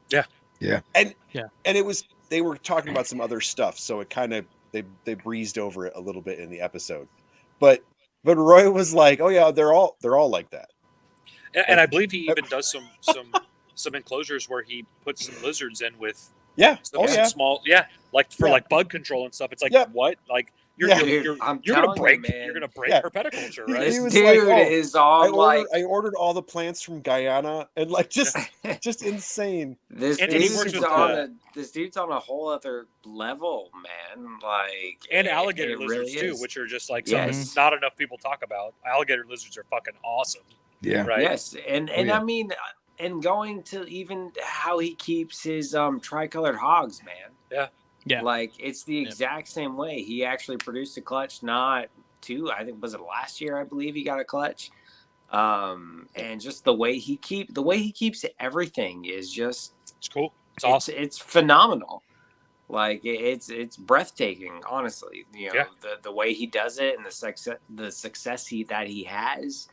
Yeah. Yeah. And Yeah. and they were talking about some other stuff, so it kind of they breezed over it a little bit in the episode. But Roy was like, "Oh yeah, they're all like that." And I believe he even does some enclosures where he puts some lizards in with Yeah. some, Oh some yeah. small like for Yeah. like bug control and stuff. It's like Yep. what? Like you're Yeah. you're I'm you're gonna telling you, break man. you're gonna break Yeah. herpetoculture, He right? This was dude like, "Oh, is all I ordered all the plants from Guyana and like just insane. this And he dude's works with, this dude's on a whole other level, man. Like And alligator it lizards really too, is. which are just like Yes. something not enough people talk about. Alligator lizards are fucking awesome, Yeah. right? Yes, and yeah. I mean, and going to even how he keeps his tricolored hogs, man. Yeah. Like it's the exact same way. He actually produced a clutch I think was it last year, I believe he got a clutch. And just the way he keeps everything is just It's cool. It's awesome. It's phenomenal. Like it's breathtaking, honestly. Yeah. The way he does it and the success that he has,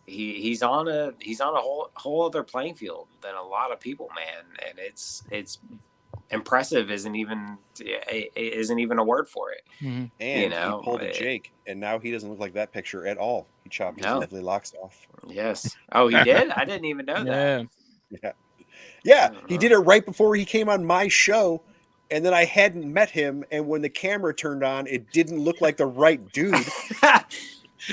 he's on a whole other playing field than a lot of people, man. And it's impressive isn't even a word for it. Mhm. And he pulled a Jake, and now he doesn't look like that picture at all. He chopped his No. lovely locks off. Yes. Oh, he did? I didn't even know that. Yeah. Yeah, he did it right before he came on my show, and then I hadn't met him, and when the camera turned on, it didn't look like the right dude.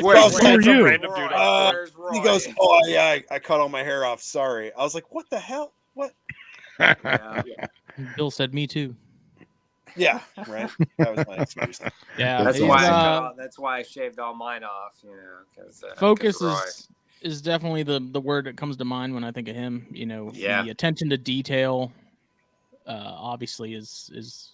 Where's Who are you? Random dude. Where's Roy? He goes, "Oh yeah, I cut all my hair off. Sorry." I was like, "What the hell? What?" Yeah. Bill said me too. Yeah, right. That was my excuse. Yeah. That's He's, why that's why I shaved all mine off, because Focus Roy. is definitely the word that comes to mind when I think of him. Yeah. The attention to detail, obviously is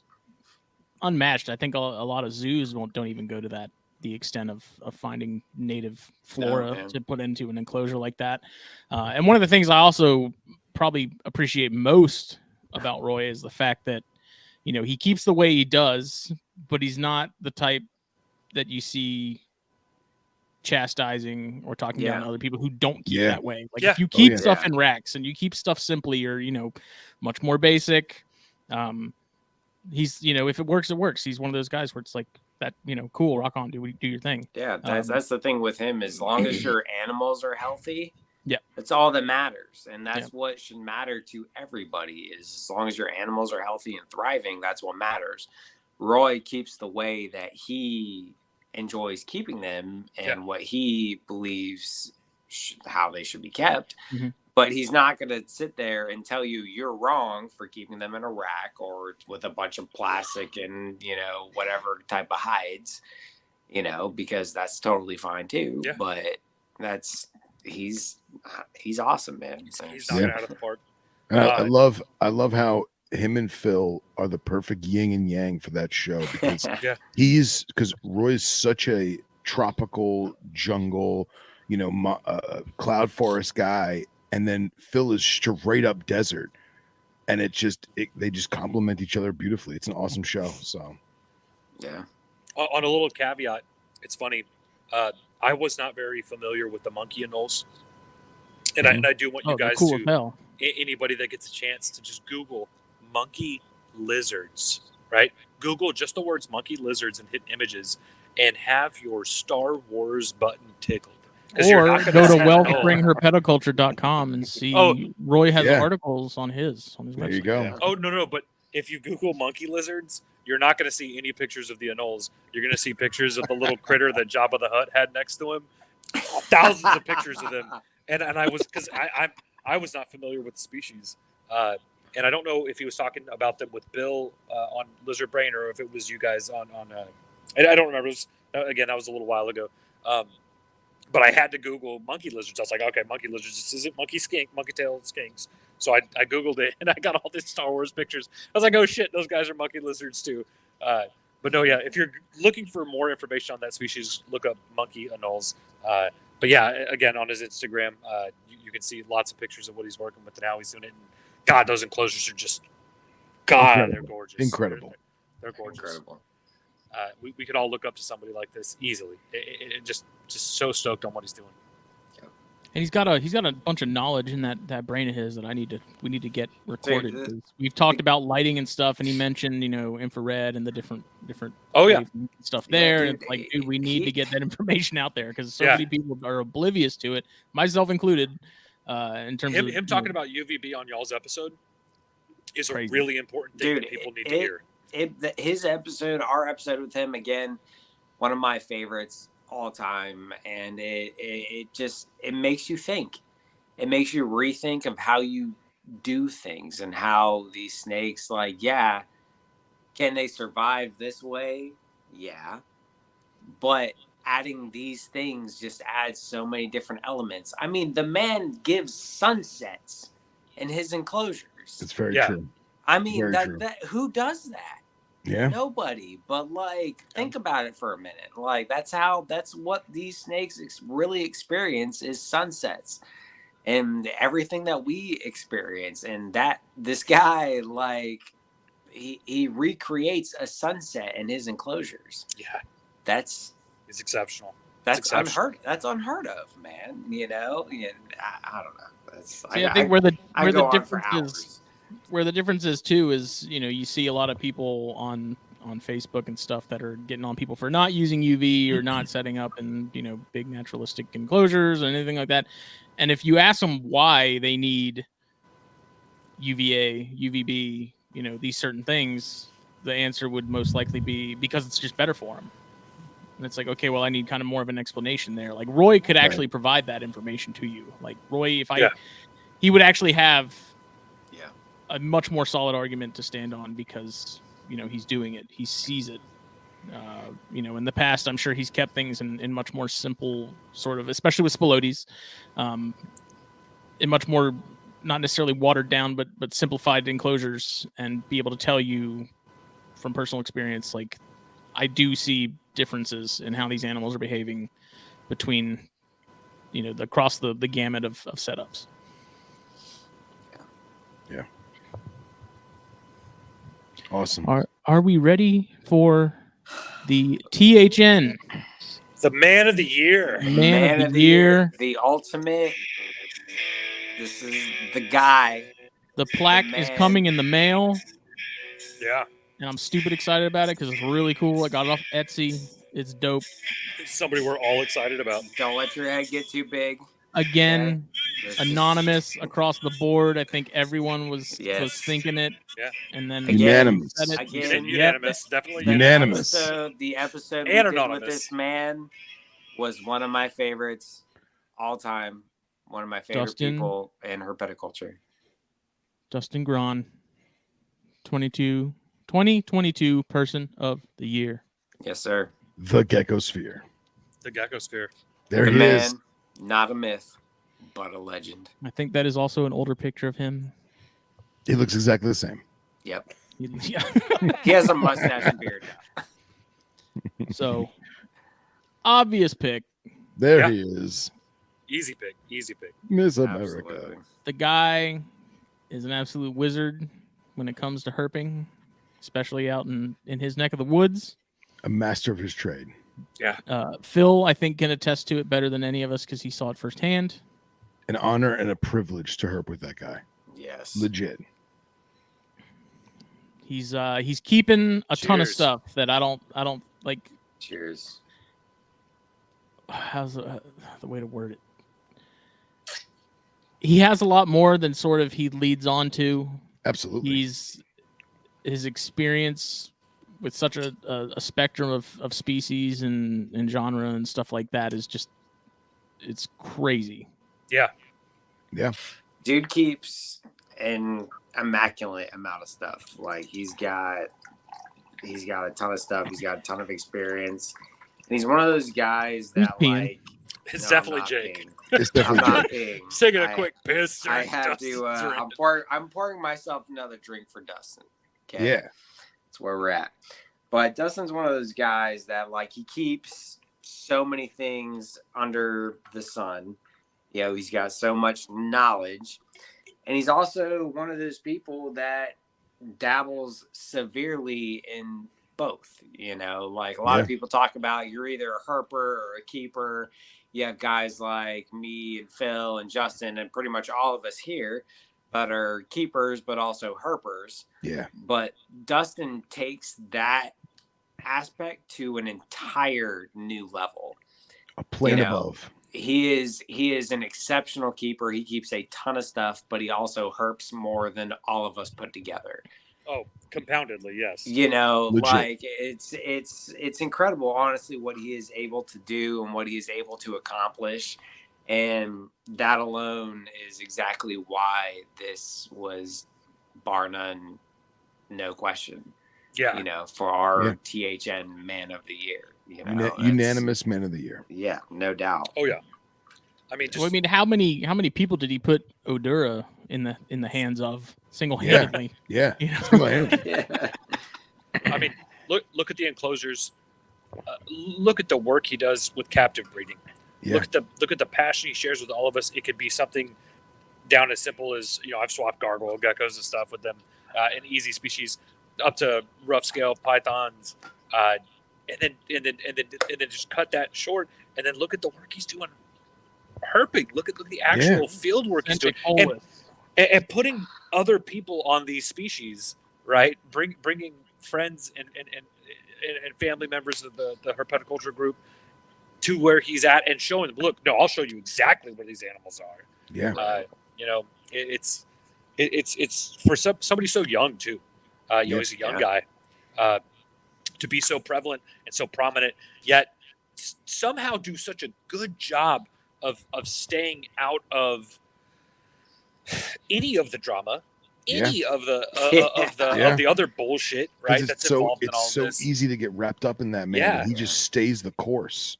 unmatched. I think a lot of zoos don't even go to the extent of finding native flora man. to put into an enclosure like that. And one of the things I also probably appreciate most about Roy is the fact that he keeps the way he does, but he's not the type that you see chastising or talking down to other people who don't keep Yeah. that way. Like Yeah. if you keep yeah. stuff in racks and you keep stuff simply or, much more basic, he's, if it works, it works. He's one of those guys where it's like that, cool, rock on, do your thing. Yeah, that's the thing with him. As long as your animals are healthy, yeah, that's all that matters, and that's Yeah. what should matter to everybody. Is as long as your animals are healthy and thriving, that's what matters. Roy keeps the way that he enjoys keeping them and what he believes how they should be kept. Mhm. But he's not going to sit there and tell you you're wrong for keeping them in a rack or with a bunch of plastic and, whatever type of hides, because that's totally fine too. Yeah. But he's awesome, man. He's knocking it out of the park. And I love how him and Phil are the perfect yin and yang for that show because because Roy's such a tropical jungle, cloud forest guy, and then Phil is straight up desert, and they just complement each other beautifully. It's an awesome show. So yeah. On a little caveat, it's funny. I was not very familiar with the monkey anoles, and I do want you guys cool to anybody that gets a chance to just Google monkey lizards, right? Google just the words monkey lizards and hit images and have your Star Wars button tickled. Or go to wealthbringherpeticulture.com and see Roy has articles on his website. There you go. Yeah. Oh, no. But if you Google monkey lizards, you're not going to see any pictures of the anoles. You're going to see pictures of the little critter that Jabba the Hutt had next to him. Thousands of pictures of them. And I was, because I was not familiar with the species. And I don't know if he was talking about them with Bill on Lizard Brain or if it was you guys on I don't remember. Again, that was a little while ago. But I had to Google monkey lizards. I was like, okay, monkey lizards. This isn't monkey skink, monkey tail skinks. So I Googled it and I got all these Star Wars pictures. I was like, oh shit, those guys are monkey lizards too. But no, yeah, if you're looking for more information on that species, look up monkey anoles. But yeah, again, on his Instagram, you can see lots of pictures of what he's working with and how he's doing it. And God, those enclosures are just, they're gorgeous. Incredible. They're gorgeous. Incredible. We could all look up to somebody like this easily. It just so stoked on what he's doing. And he's got a bunch of knowledge in that brain of his that we need to get recorded. Dude, we've talked about lighting and stuff, and he mentioned infrared and the different stuff there. dude, and it's like, dude, we need to get that information out there because so many people are oblivious to it, myself included. In terms of him talking about UVB on y'all's episode is crazy. A really important thing that people need to hear. His episode, our episode with him, again, one of my favorites all time, and it makes you think. It makes you rethink of how you do things and how these snakes, can they survive this way? Yeah, but adding these things just adds so many different elements. I mean, the man gives sunsets in his enclosures. It's very true. I mean, Very that who does that? Yeah. Nobody. But think about it for a minute. That's what these snakes really experience is sunsets and everything that we experience. And that this guy, he recreates a sunset in his enclosures. Yeah. It's exceptional. That's unheard of, man. I don't know. I think where the difference is too is you see a lot of people on Facebook and stuff that are getting on people for not using UV or not setting up in big naturalistic enclosures or anything like that. And if you ask them why they need UVA, UVB, these certain things, the answer would most likely be because it's just better for them. And it's like, okay, well, I need kind of more of an explanation there. Like Roy could actually provide that information to you. Like Roy, he would actually have a much more solid argument to stand on because, he's doing it. He sees it. In the past, I'm sure he's kept things in much more simple sort of, especially with spilotes, in much more, not necessarily watered down, but simplified enclosures and be able to tell you from personal experience, I do see differences in how these animals are behaving between, across the gamut of setups. Yeah. Awesome. Are we ready for the THN The man of the year. Man of the Year. The ultimate. This is the guy. The plaque is man. coming in the mail, Yeah. and I'm stupid excited about it because it's really cool. I got it off Etsy. It's dope. It's somebody we're all excited about. Don't let your head get too big. Again, This is- anonymous across the board. I think everyone was Yes. thinking it. Yeah. And then Again, Unanimous. said it. Again, Unanimous, definitely. Unanimous. The episode And we did anonymous. with this man was one of my favorites all time. One of my favorite Dustin. people in herpetoculture. Dustin Gron, 2022 Person of the Year. Yes, sir. The Gecko Sphere. The Gecko Sphere. There The he man, is. not a myth, but a legend. I think that is also an older picture of him. He looks exactly the same. Yep. Yeah. He has a mustache and beard now. So, obvious pick. There Yeah. he is. Easy pick. Easy pick. Miss America. Absolutely. The guy is an absolute wizard when it comes to herping, especially out in his neck of the woods. A master of his trade. Phil, I think, can attest to it better than any of us because he saw it firsthand. An honor and a privilege to herp with that guy. Yes. Legit. He's keeping a ton of Cheers. stuff that I don't like. Cheers. How's the way to word it? He has a lot more than sort of he leads on to. Absolutely. His experience with such a spectrum of species and genre and stuff like that is just, it's crazy. Yeah. Dude keeps an immaculate amount of stuff. Like he's got a ton of stuff. He's got a ton of experience. And he's one of those guys that Who's peeing? like It's no, definitely I'm not Jake. peeing. It's I'm definitely not Jake. peeing. He's taking a I- quick piss. I during have Dustin's to. random. I'm pouring myself another drink for Dustin. Okay. Yeah. That's where we're at. But Dustin's one of those guys that like he keeps so many things under the sun. You know, he's got so much knowledge. And he's also one of those people that dabbles severely in both. You know, like a lot of people talk about you're either a herper or a keeper. You have guys like me and Phil and Justin and pretty much all of us here that are keepers, but also herpers. Yeah. But Dustin takes that aspect to an entire new level. A plane You know, above. He is an exceptional keeper. He keeps a ton of stuff, but he also herps more than all of us put together. Oh, compoundedly, yes. You know, Legit. like it's incredible, honestly, what he is able to do and what he is able to accomplish. And that alone is exactly why this was bar none, no question. Yeah. You know, for our THN Man of the Year. You know, that's- Unanimous Man of the Year. Yeah, no doubt. Oh yeah. I mean, just Well, I mean, how many people did he put Odura in the hands of single-handedly? Yeah. You know? Single-handedly. Yeah. I mean, look at the enclosures. Look at the work he does with captive breeding. Yeah. Look at the passion he shares with all of us. It could be something down as simple as, you know, I've swapped gargoyle geckos and stuff with them, in easy species, up to rough scale pythons, and then just cut that short, and then look at the work he's doing herping. Look at the actual field work he's doing, and putting other people on these species, right? Bringing friends and family members of the herpetoculture group to where he's at and showing them, look, no, I'll show you exactly where these animals are. Yeah. You know, it's for somebody so young too. You know, he's a young guy, to be so prevalent and so prominent, yet somehow do such a good job of staying out of any of the drama, any of the other bullshit, right? It's That's so involved in all it's so this. easy to get wrapped up in that, man. Yeah. He just stays the course.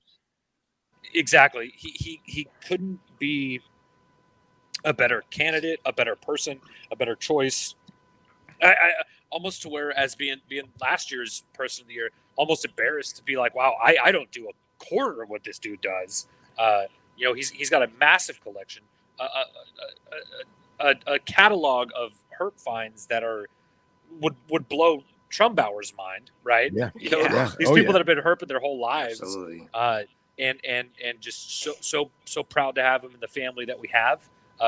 Exactly. He couldn't be a better candidate, a better person, a better choice. I almost to where, as being last year's Person of the Year, almost embarrassed to be like, wow, I don't do a quarter of what this dude does. You know, he's got a massive collection, a catalog of herp finds that would blow Trumbauer's mind, right? Yeah. You know, Yeah. these Oh, people yeah. that have been hurting their whole lives. Absolutely. And just so proud to have him in the family that we have.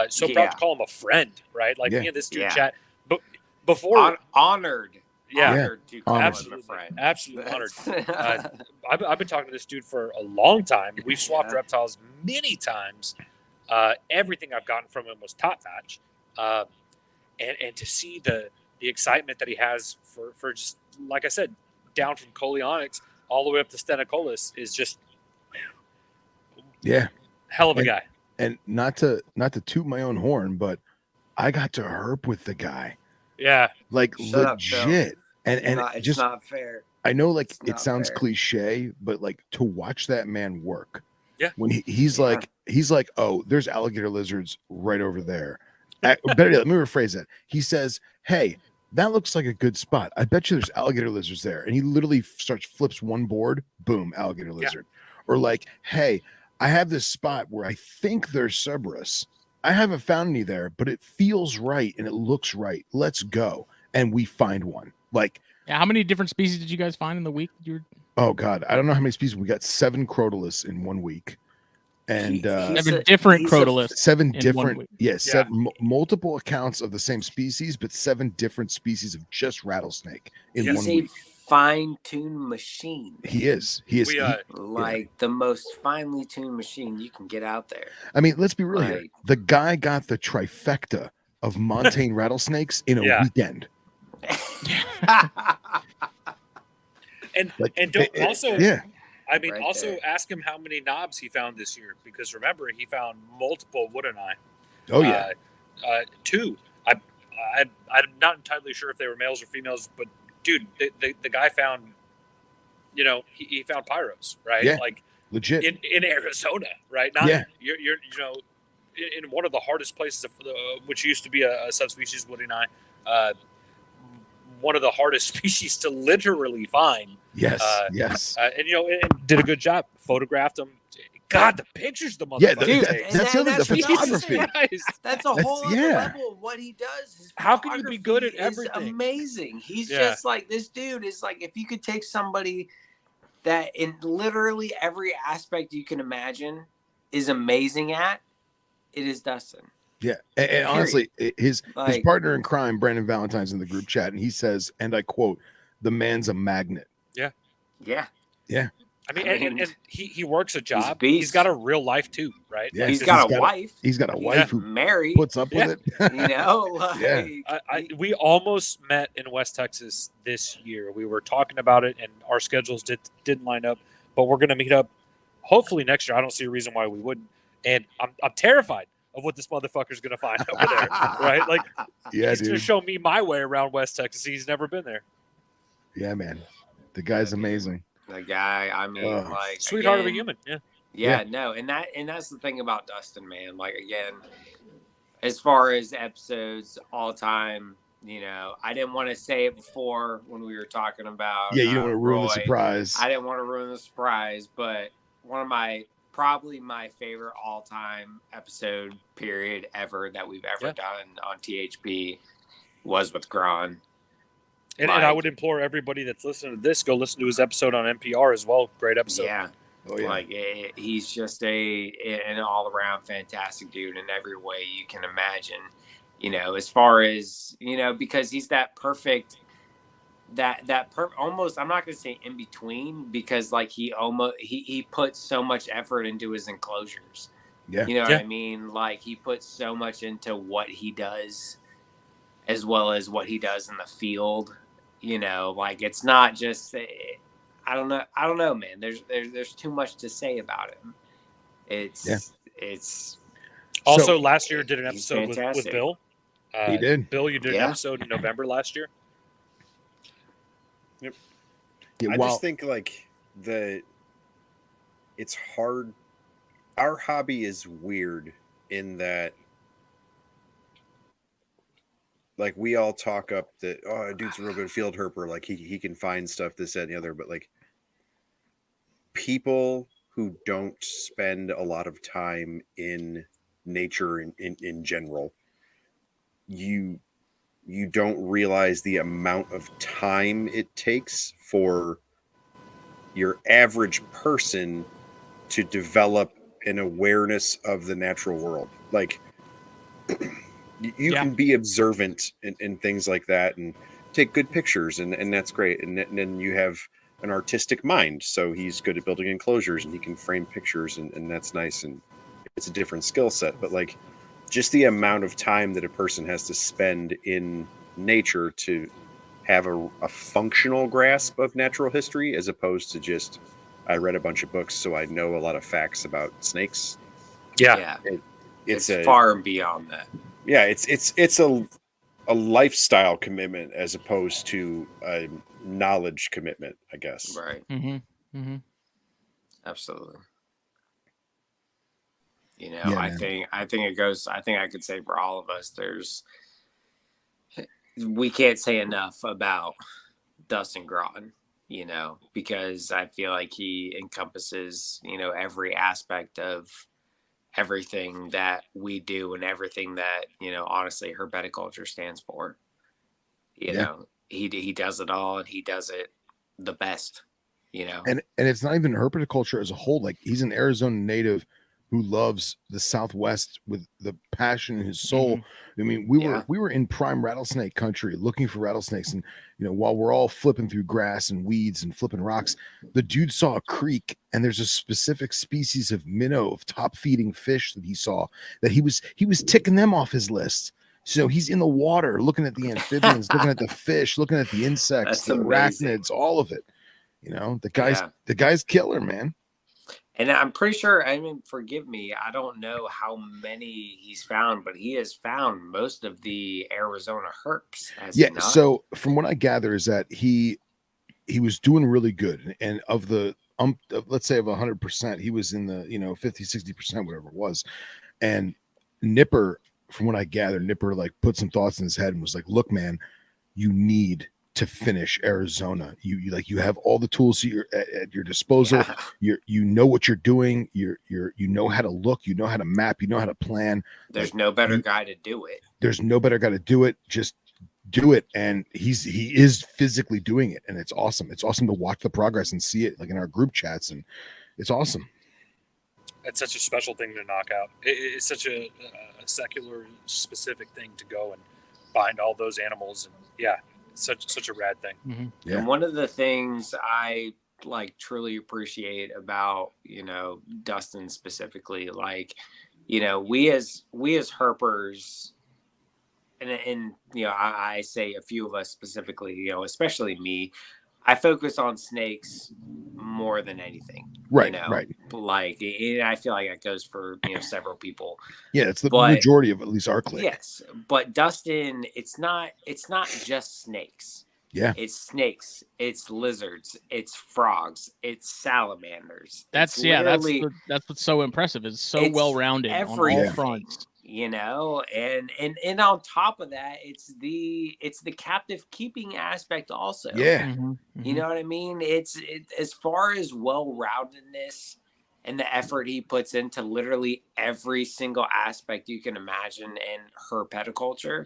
So proud Yeah. to call him a friend, right? Like Yeah. me and this dude Yeah. chat, but before, Honored. yeah, Honored to call him absolutely, a friend. absolutely honored. That's- I've been talking to this dude for a long time. We've swapped Yeah. reptiles many times. Everything I've gotten from him was top notch. And to see the excitement that he has for just, like I said, down from Coleonyx all the way up to Stenocolis is just Yeah. hell of a guy. And not to toot my own horn, but I got to herp with the guy. Yeah. Like Shut up, Phil. legit. And it's just not fair. I know, like, It's it not sounds fair. cliche, but like to watch that man work. Yeah. When he's Yeah. like, oh, there's alligator lizards right over there. Better yet, let me rephrase that. He says, hey, that looks like a good spot. I bet you there's alligator lizards there. And he literally flips one board, boom, alligator lizard. Or like, hey, I have this spot where I think there's Cerberus. I haven't found any there, but it feels right and it looks right. Let's go. And we find one. Like, Yeah, how many different species did you guys find in the week? oh God, I don't know how many species. We got 7 Crotalus in 1 week. And He's 7 a- different he's a- Crotalus. 7 in 1 different, week. yeah, multiple accounts of the same species, but 7 different species of just rattlesnake in He's 1 He's a week. fine-tuned machine. He is. We Like the most finely tuned machine you can get out there. I mean, let's be real here. Like- The guy got the trifecta of montane rattlesnakes in a Yeah. weekend. and Like, and don't also yeah, I mean Right also there. ask him how many knobs he found this year, because remember he found multiple wooden eye. oh yeah, 2. I'm not entirely sure if they were males or females, but dude, the guy found, you know, he found pyros, right? Yeah. Like legit. in Arizona, right? Not Yeah. you're you know in one of the hardest places of which used to be a subspecies wooded eye, one of the hardest species to literally find. Yes, yes. And you know, and did a good job. Photographed them. God, the pictures the motherfucker Yeah, Dude, takes. that's the other that's the what I'm photography. saying. Christ. That's a whole other yeah. level of what he does. His How can you be good at photography is everything? Amazing. He's Yeah. just like, this dude is like, if you could take somebody that in literally every aspect you can imagine is amazing at, it is Dustin. Yeah, and Period. honestly, his Like- partner in crime, Brandon Valentine's, in the group chat, and he says, and I quote, "The man's a magnet." Yeah. I mean, I mean, and he works a job. beast. He's got a real life too, right? Yeah, He's he's got a got a- wife. He's got a He's wife who married. puts up Yeah. with it. You know, like, Yeah. We almost met in West Texas this year. We were talking about it, and our schedules didn't line up. But we're going to meet up hopefully next year. I don't see a reason why we wouldn't. And I'm terrified of what this motherfucker's going to find over there, right? Like Yeah, he's going to dude. show me my way around West Texas. He's never been there. Yeah, man. The guy's amazing. the guy, I mean, Oh. like Sweetheart of a again, human. Yeah. Yeah, no, and that's the thing about Dustin, man. Like again, as far as episodes all time, you know, I didn't want to say it before when we were talking about. Yeah, you don't want to ruin the Roy. surprise. I didn't want to ruin the surprise, but one of probably my favorite all time episode period ever that we've ever done on THP was with Gron. And I would implore everybody that's listening to this, go listen to his episode on NPR as well. Great episode. Yeah. Oh yeah. Like he's just an all around fantastic dude in every way you can imagine. You know, as far as, you know, because he's that perfect, almost, I'm not going to say in between, because like he puts so much effort into his enclosures. Yeah. You know what I mean? Like he puts so much into what he does as well as what he does in the field. You know, like it's not just, I don't know, man. There's too much to say about him. It's Also, last year did an he's episode with fantastic. Bill. He did. Bill, you did an Yeah. episode in November last year. Yeah, I well, just think like it's hard. Our hobby is weird in that, like, we all talk up that, oh, dude's a real good field herper, like he can find stuff, this, that, and the other, but like people who don't spend a lot of time in nature in general, you don't realize the amount of time it takes for your average person to develop an awareness of the natural world. Like you Yeah. can be observant in things like that and take good pictures, and that's great. And then you have an artistic mind, so he's good at building enclosures and he can frame pictures, and that's nice. And it's a different skill set, but like just the amount of time that a person has to spend in nature to have a functional grasp of natural history, as opposed to just I read a bunch of books so I know a lot of facts about snakes. Yeah. It's far and beyond that. Yeah, it's a lifestyle commitment as opposed to a knowledge commitment, I guess. Right. Mm-hmm. Mm-hmm. Absolutely. You know, Yeah, I man. think it goes. I think I could say for all of us, we can't say enough about Dustin Groton, you know, because I feel like he encompasses, you know, every aspect of everything that we do and everything that, you know, honestly, herpetoculture stands for. You Yeah. know, he does it all, and he does it the best, you know. And it's not even herpetoculture as a whole. Like, he's an Arizona native who loves the Southwest with the passion in his soul. I mean, we were in prime rattlesnake country looking for rattlesnakes, and you know, while we're all flipping through grass and weeds and flipping rocks, the dude saw a creek, and there's a specific species of minnow, of top feeding fish that he saw, that he was ticking them off his list. So he's in the water looking at the amphibians, looking at the fish, looking at the insects, That's the amazing. arachnids, all of it. You know, the guy's killer, man. And I'm pretty sure, I mean, forgive me, I don't know how many he's found, but he has found most of the Arizona herps, has he not? So from what I gather is that he was doing really good, and of the let's say of 100%, he was in the 50-60%, whatever it was. And Nipper, from what I gather, Nipper like put some thoughts in his head and was like, look, man, you need to finish Arizona. You have all the tools at your disposal. Yeah. You know what you're doing. You know how to look. You know how to map. You know how to plan. There's no better guy to do it. There's no better guy to do it. Just do it. And he is physically doing it, and it's awesome. It's awesome to watch the progress and see it like in our group chats, and it's awesome. It's such a special thing to knock out. It's such a secular specific thing to go and find all those animals, and yeah. Such a rad thing. Mm-hmm. Yeah. And one of the things I like truly appreciate about, you know, Dustin specifically, like, you know, we as herpers, and you know, I say a few of us specifically, you know, especially me, I focus on snakes more than anything. Right, you know? right. Like, and I feel like that goes for, you know, several people. Yeah, it's the majority of at least our clique. Yes, but Dustin, it's not just snakes. Yeah, it's snakes, it's lizards, it's frogs, it's salamanders. That's what's so impressive. It's so well rounded on all fronts. You know, and on top of that, it's the captive keeping aspect also. Yeah. Mm-hmm. Mm-hmm. You know what I mean? It's as far as well-roundedness and the effort he puts into literally every single aspect you can imagine in herpetoculture.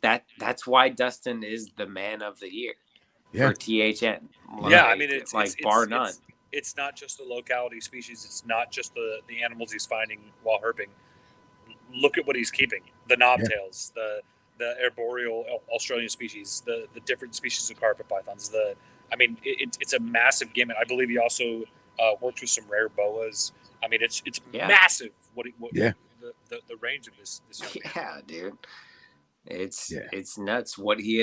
That's why Dustin is the man of the year for THN. Yeah, I mean, it's bar none. It's not just the locality species. It's not just the animals he's finding while herping. Look at what he's keeping: the knobtails, the arboreal Australian species, the different species of carpet pythons. It's a massive gamut. I believe he also worked with some rare boas. I mean, it's massive. The range of this young man. Yeah, dude. It's nuts what he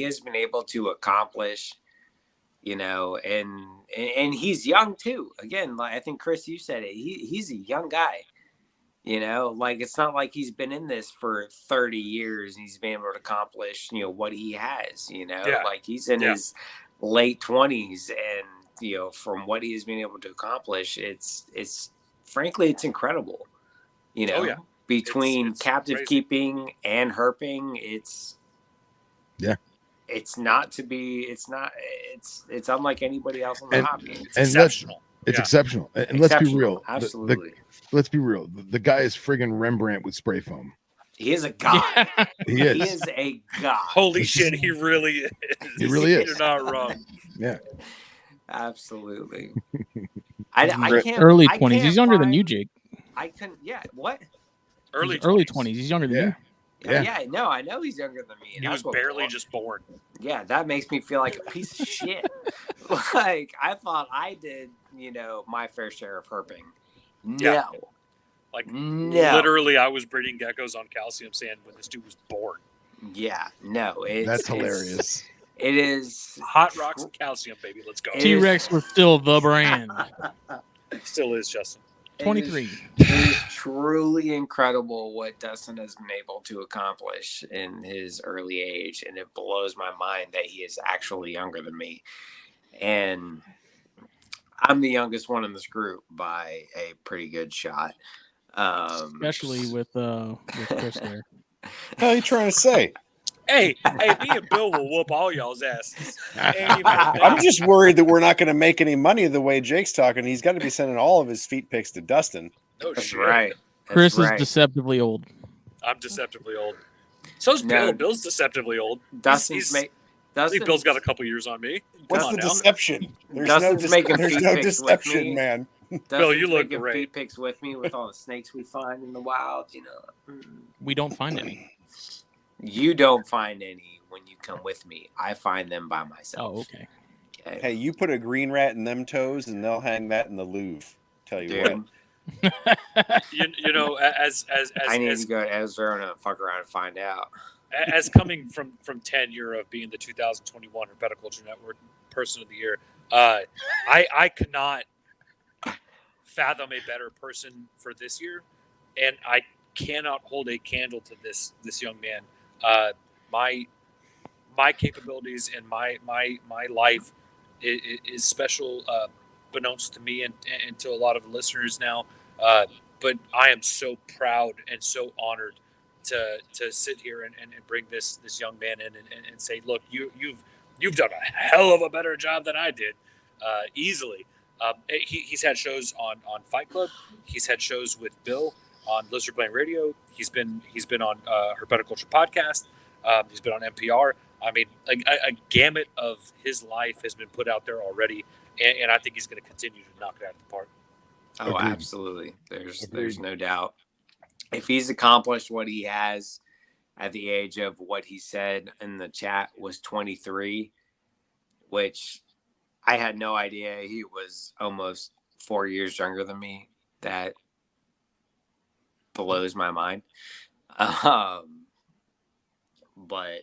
has been able to accomplish, you know, and he's young too. Again, like I think Chris, you said it. He's a young guy, you know. Like it's not like he's been in this for 30 years and he's been able to accomplish, you know, what he has. You know, like he's in his late 20s, and you know, from what he has been able to accomplish, it's frankly it's incredible. You know. Between it's captive crazy. Keeping and herping, it's unlike anybody else in the hobby. It's exceptional. It's exceptional. And let's be real. Absolutely. Let's be real. The guy is friggin' Rembrandt with spray foam. He is a god. He He is. is a god. Holy shit, he really is. He really is. You're not wrong. Yeah. Absolutely. I can't. Early I 20s. can't He's younger than you, find- Jake. I couldn't. Yeah. What? Early Early 20s. 20s. He's younger than Yeah. you. Yeah. Yeah. No, I know he's younger than me. and He was that's what barely blo- just born. Yeah, that makes me feel like a piece of shit. Like I thought I did, my fair share of herping. No. Yeah. Like No. literally, I was breeding geckos on calcium sand when this dude was born. Yeah. No. That's hilarious. It is Hot rocks and calcium, baby. Let's go. It- T-Rex was still the brand. Still is, Justin. 23. It is truly incredible what Dustin has been able to accomplish in his early age, and it blows my mind that he is actually younger than me. And I'm the youngest one in this group by a pretty good shot. Especially with Chris there. What are you trying to say? Hey, me and Bill will whoop all y'all's asses. Ain't even a thing. I'm just worried that we're not going to make any money the way Jake's talking. He's got to be sending all of his feet pics to Dustin. No That's shit. right. That's Chris right. is deceptively old. I'm deceptively old. So's No. Bill. Bill's deceptively old. Dustin's I think Bill's got a couple years on me. What's Come the on now. deception? There's Dustin's making there's feet no pics with deception, me. man. Bill, you look making great. feet pics with me with all the snakes we find in the wild. We don't find any. You don't find any when you come with me. I find them by myself. Oh, okay. Okay? Hey, you put a green rat in them toes, and they'll hang that in the Louvre. Tell you what. Dude, You know, as I need to go to Arizona and fuck around and find out. as coming from tenure of being the 2021 Herpetoculture Network Person of the Year, I could not fathom a better person for this year, and I cannot hold a candle to this young man. My capabilities and my life is special, beknownst to me and to a lot of listeners now. But I am so proud and so honored to sit here and bring this young man in and say, look, you've done a hell of a better job than I did, easily. He's had shows on Fight Club. He's had shows with Bill on Lizard Brain Radio. He's been on Herpetoculture Podcast. He's been on NPR. I mean, a gamut of his life has been put out there already, and I think he's going to continue to knock it out of the park. Oh, Agreed. absolutely. There's Agreed. no doubt. If he's accomplished what he has at the age of what he said in the chat was 23, which I had no idea he was almost 4 years younger than me. That blows my mind. But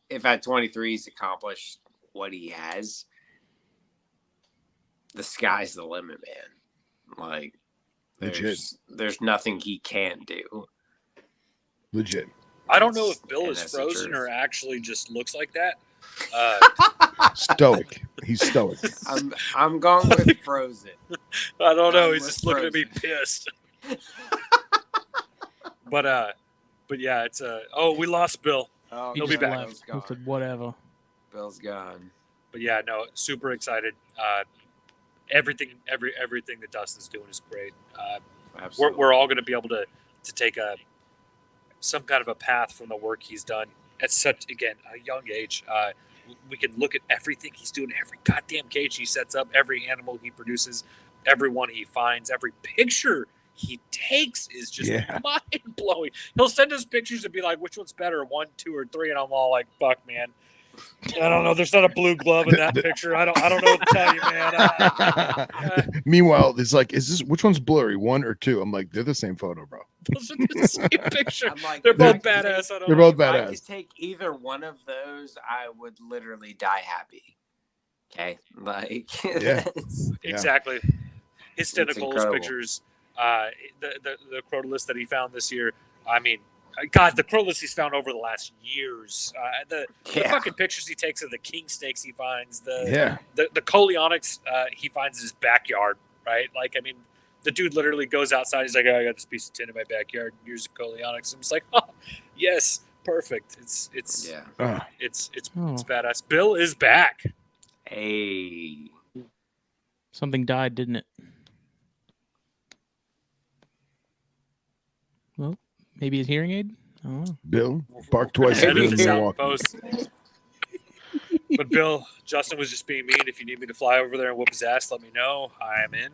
if at 23 he's accomplished what he has, the sky's the limit, man. Like, Legit. there's nothing he can't do. Legit. I don't know if Bill And is that's the frozen truth. or actually just looks like that. Stoic. He's stoic. I'm going with Frozen. I don't know. I'm He's with just looking at me Frozen. pissed. But yeah, it's oh, we lost Bill. Oh, He'll be just back. Bill's left. He gone. said, whatever. Bill's gone. But yeah, no, super excited. Everything that Dustin's doing is great. Absolutely. We're all going to be able to take some kind of a path from the work he's done at such, again, a young age. We can look at everything he's doing, every goddamn cage he sets up, every animal he produces, every one he finds, every picture he takes is just mind blowing. He'll send us pictures and be like, which one's better, 1, 2, or 3? And I'm all like, fuck, man. I don't know. There's not a blue glove in that picture. I don't know what to tell you, man. Meanwhile, it's like, which one's blurry, 1 or 2? I'm like, they're the same photo, bro. Those are the same picture. I'm like, They're if both I could take- badass. I don't They're know. both If I badass. could take either one of those, I would literally die happy. Okay, like Yeah. it's- Exactly. His tentacles incredible. pictures, the Crotalus that he found this year. I mean, God, the Crotalus he's found over the last years. The Yeah. fucking pictures he takes of the king snakes he finds. Yeah. The Coleonyx he finds in his backyard. Right. Like, I mean, the dude literally goes outside. He's like, oh, I got this piece of tin in my backyard. Here's a Coleonyx. I'm just like, oh, yes, perfect. It's yeah. Oh, it's Oh, badass. Bill is back. Hey, something died, didn't it? Well, maybe his hearing aid? Oh. Bill, bark twice. Headed Bill to South Milwaukee. Post. But Bill, Justin was just being mean. If you need me to fly over there and whoop his ass, let me know. I am in.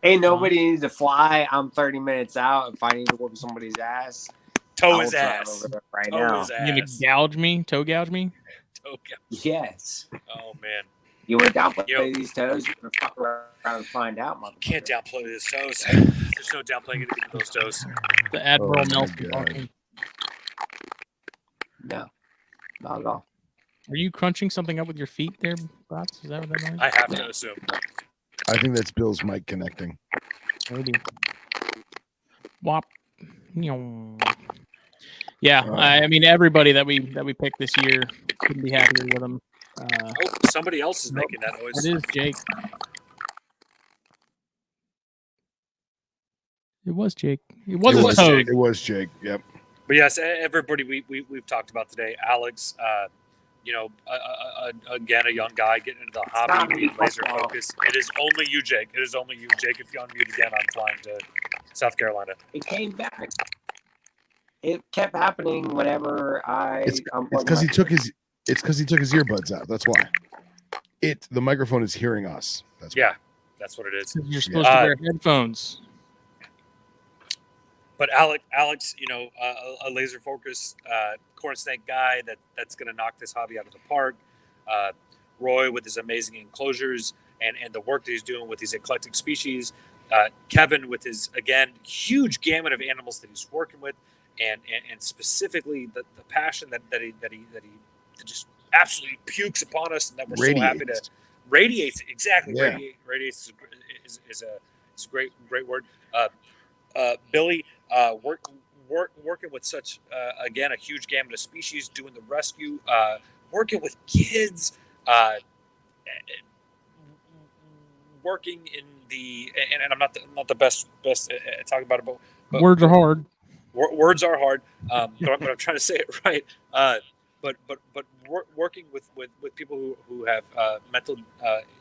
Ain't nobody needs to fly. I'm 30 minutes out. If I need to whoop somebody's ass, Toe I his will drive ass. over there right Toe now. his You gonna ass. gouge me? Toe gouge me? Toe gouge. Yes. Oh man, You want to downplay Yo. these toes? You're gonna fuck around and find out, motherfucker. Can't downplay his toes. There's no downplaying anything with those toes. The Admiral Oh, my Nelson God. talking. No, not at all. Are you crunching something up with your feet there, Bots? Is that what that noise? I have to assume. I think that's Bill's mic connecting. Maybe. Wop. Nyong. Yeah, I mean everybody that we picked this year couldn't be happier with them. Oh, somebody else is making that noise. It is Jake. It was Jake. It was his toes. It was Jake. Yep. But yes, everybody we've talked about today. Alex, again, a young guy getting into the hobby, being laser focused. It is only you, Jake. It is only you, Jake. If you unmute again, I'm flying to South Carolina. It came back. It kept happening whenever It's because he took his. It's because he took his earbuds out. That's why. The microphone is hearing us. That's why. Yeah, that's what it is. You're supposed to wear headphones. But Alex, a laser focused corn snake guy that's going to knock this hobby out of the park. Roy with his amazing enclosures and the work that he's doing with these eclectic species. Kevin with his, again, huge gamut of animals that he's working with, and specifically the passion that he just absolutely pukes upon us, and that we're so happy to radiates. Exactly, Yeah. Radiates is a great word. Billy, working with such again a huge gamut of species, doing the rescue, working with kids, working in the and I'm not the best talking about it, but Words are hard. Words are hard, but I'm trying to say it right. But working with people who have mental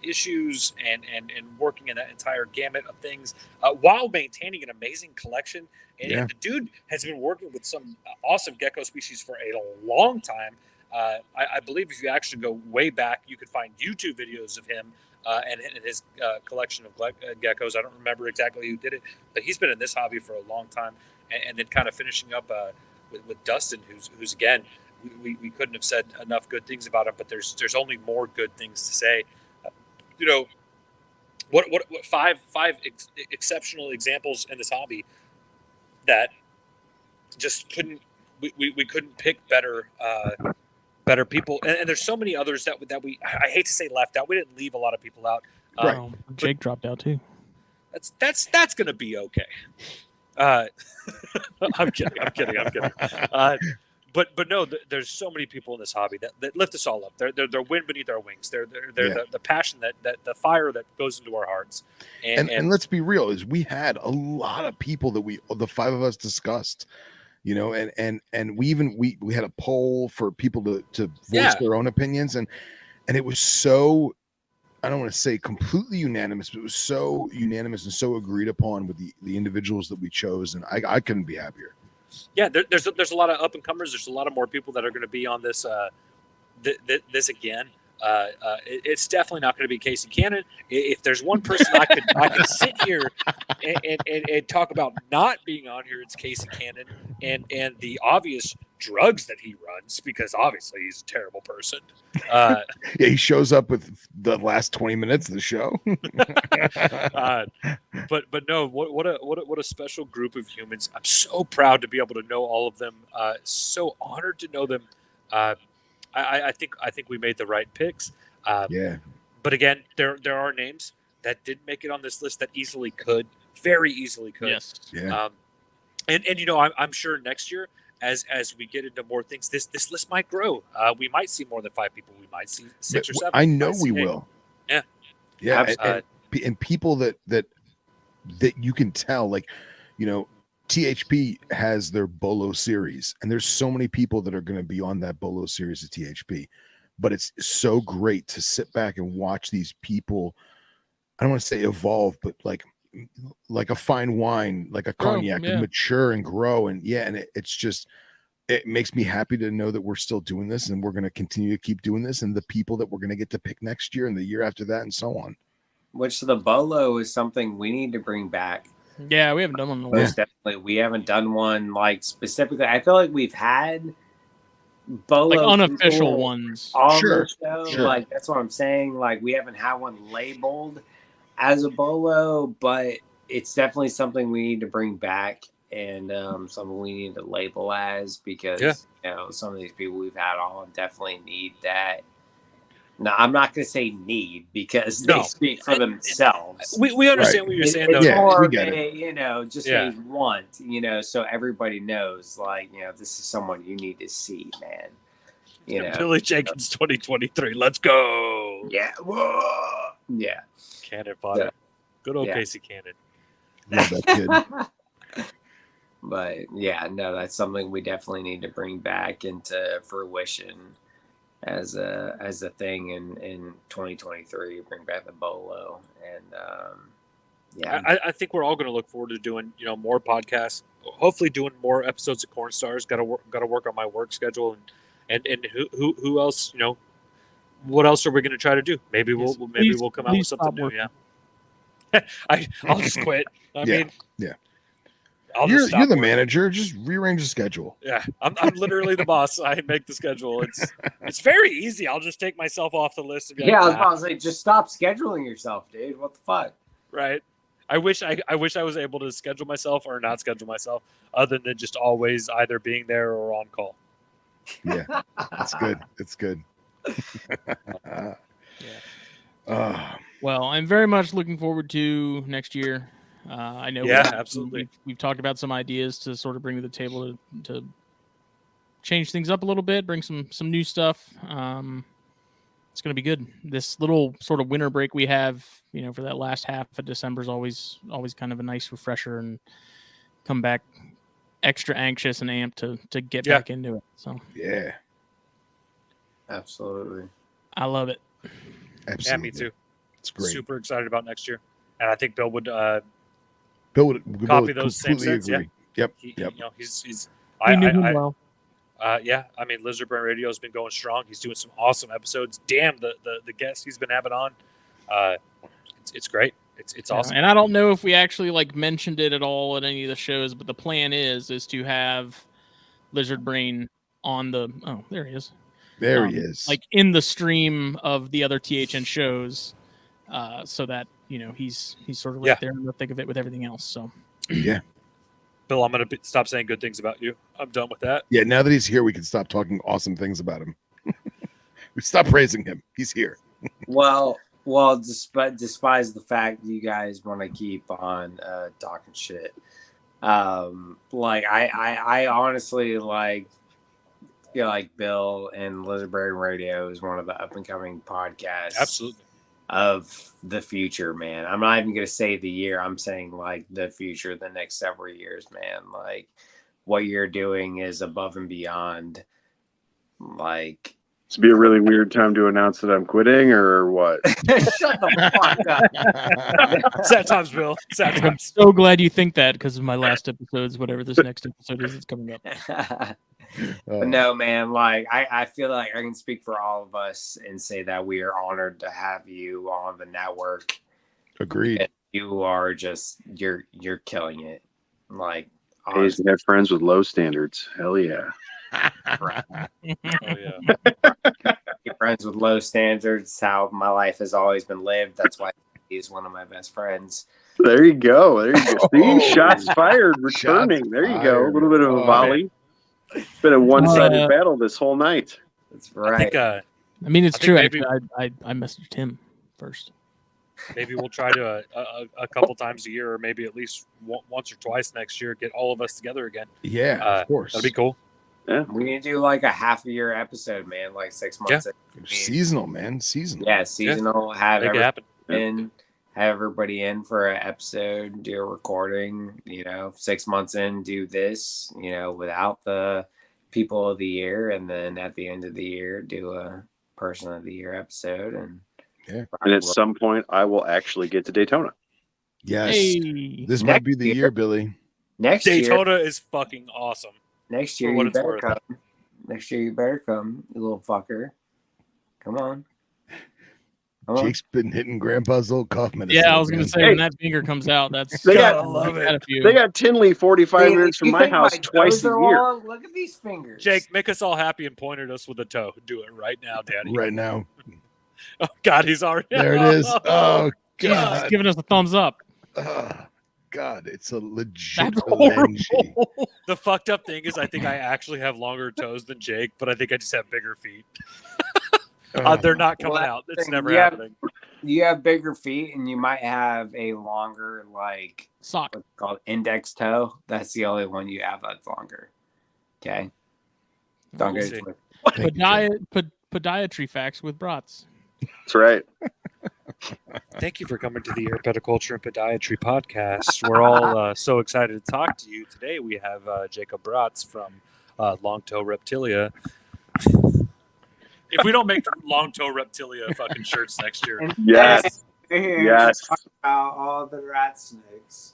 issues and working in that entire gamut of things while maintaining an amazing collection. And the dude has been working with some awesome gecko species for a long time. I believe if you actually go way back, you could find YouTube videos of him and his collection of geckos. I don't remember exactly who did it, but he's been in this hobby for a long time. And then kind of finishing up with Dustin, who's again, we couldn't have said enough good things about him, but there's only more good things to say. What five exceptional examples in this hobby that just couldn't we couldn't pick better people, and there's so many others that we I hate to say left out. We didn't leave a lot of people out. Right. Jake dropped out too. That's gonna be okay. I'm kidding. But no, there's so many people in this hobby that lift us all up. They're wind beneath our wings. They're the passion that the fire that goes into our hearts. And let's be real, is we had a lot of people that the five of us discussed, and we had a poll for people to voice their own opinions, and it was so, I don't want to say completely unanimous, but it was so unanimous and so agreed upon with the individuals that we chose, and I couldn't be happier. Yeah, there's a lot of up and comers. There's a lot of more people that are going to be on this this again. It's definitely not going to be Casey Cannon. If there's one person I could sit here and talk about not being on here, it's Casey Cannon and the obvious drugs that he runs, because obviously he's a terrible person. He shows up with the last 20 minutes of the show. But no, what a special group of humans. I'm so proud to be able to know all of them. So honored to know them. I think we made the right picks. But again, there are names that didn't make it on this list that very easily could. Yes. Yeah. And I'm sure next year, as we get into more things, this list might grow. We might see more than 5 people. We might see 6 or 7. I know we will. Yeah. Yeah. And people that you can tell, like, THP has their Bolo series, and there's so many people that are going to be on that Bolo series of THP, but it's so great to sit back and watch these people. I don't want to say evolve, but like like a fine wine, like a Grow, cognac, yeah. and mature and grow. And it's just, it makes me happy to know that we're still doing this, and we're going to continue to keep doing this, and the people that we're going to get to pick next year and the year after that, and so on. Which the bolo is something we need to bring back. Yeah, we haven't done one in a while. Most definitely, we haven't done one like specifically. I feel like we've had bolo Like unofficial people ones. on Sure, the show. sure. Like that's what I'm saying. Like we haven't had one labeled as a bolo, but it's definitely something we need to bring back and something we need to label as because you know some of these people we've had on definitely need that. No, I'm not going to say need because they speak for themselves. We understand what you're saying, though. It's more we of get a, you know, just a want, you know, so everybody knows, like, you know, this is someone you need to see, man. You know, Billy Jenkins 2023. Let's go. Yeah. Whoa. Yeah. Cannon fodder. Good old Casey Cannon. Love that kid. But yeah, no, that's something we definitely need to bring back into fruition as a thing in 2023. Bring back the bolo, and I think we're all going to look forward to doing more podcasts. Hopefully, doing more episodes of Cornstars. Got to work on my work schedule and who else? What else are we going to try to do? Maybe we'll come out with something new. Yeah, I'll just quit. I mean, you're the manager. Just rearrange the schedule. Yeah, I'm literally the boss. I make the schedule. It's very easy. I'll just take myself off the list. And be I was about to say, just stop scheduling yourself, dude. What the fuck? Right. I wish I was able to schedule myself or not schedule myself, other than just always either being there or on call. Yeah, it's good. It's good. Well, I'm very much looking forward to next year. I know. Absolutely. We've talked about some ideas to sort of bring to the table to change things up a little bit, bring some new stuff. It's going to be good. This little sort of winter break we have, for that last half of December is always kind of a nice refresher, and come back extra anxious and amped to get back into it. So yeah, absolutely. I love it. Absolutely. Yeah, me too. It's great. Super excited about next year, and I think Bill would copy those same sets. Agree. Yeah. Yep. He's. We knew him well. Yeah, I mean, Lizard Brain Radio has been going strong. He's doing some awesome episodes. Damn, the guests he's been having on, it's great. It's awesome. And I don't know if we actually mentioned it at all at any of the shows, but the plan is to have Lizard Brain on the. Oh, there he is. There he is. In the stream of the other THN shows, so that he's sort of right there in the thick of it with everything else. So yeah. Bill, I'm going to stop saying good things about you. I'm done with that. Yeah, now that he's here, we can stop talking awesome things about him. We stop praising him. He's here. Well, despise the fact that you guys want to keep on talking shit. I honestly feel like Bill and Lizard Brain Radio is one of the up and coming podcasts. Absolutely. Of the future, man. I'm not even going to say the year. I'm saying the future, the next several years, man. What you're doing is above and beyond. It's be a really weird time to announce that I'm quitting, or what? Shut the fuck up. Sad times, Bill. Sad I'm times. so glad you think that because of my last episodes, whatever this next episode is, it's coming up. But no, man, I feel like I can speak for all of us and say that we are honored to have you on the network. Agreed. And you are just you're killing it. Pays to have friends with low standards. Hell yeah. Oh, yeah. Friends with low standards, how my life has always been lived. That's why he's one of my best friends. There you go. See, shots fired, returning. There you go. A little bit of a volley. It's been a one-sided battle this whole night. That's right. I mean, it's true. Maybe, I messaged him first. Maybe we'll try to a couple times a year, or maybe at least once or twice next year, get all of us together again. Yeah, of course. That'd be cool. Yeah, we need to do a half a year episode, man. 6 months. Yeah. Seasonal, man. Seasonal. Yeah, seasonal. Make it happen. Have everybody in for an episode, do a recording. 6 months in, do this. Without the people of the year, and then at the end of the year, do a person of the year episode. And at some point, I will actually get to Daytona. Yes. Hey. This might be the year, Billy. Next year, Daytona is fucking awesome. next For year what you it's better worth. come. Next year you better come, you little fucker. Come on. Come on. Jake's been hitting Grandpa's old cough medicine. Yeah, I was gonna say Hey. when that finger comes out, that's They got- I love it. had a few. They got Tinley 45 See, minutes from you my think house twice toes a are year. long? Look at these fingers. Jake, make us all happy and point at us with a toe. Do it right now, Daddy. Right now. Oh God, he's already There it is. Oh, He's just God. giving us a thumbs up. God, it's a legit That's phalange. horrible. The fucked up thing is, I think I actually have longer toes than Jake, but I think I just have bigger feet. They're not coming Well, out. It's thing, never you have- happening. You have bigger feet, and you might have a longer, like, Sock. what's it called, index toe. That's the only one you have that's longer. Okay. Don't We'll get see. it twisted. Thank you, Jake. Podiatry facts with brats. That's right. Thank you for coming to the Herpetoculture and Podiatry podcast. We're all so excited to talk to you today. We have Jacob Bratz from Long Toe Reptilia. If we don't make Long Toe Reptilia fucking shirts next year, Yes. Here Yes. to talk about all the rat snakes.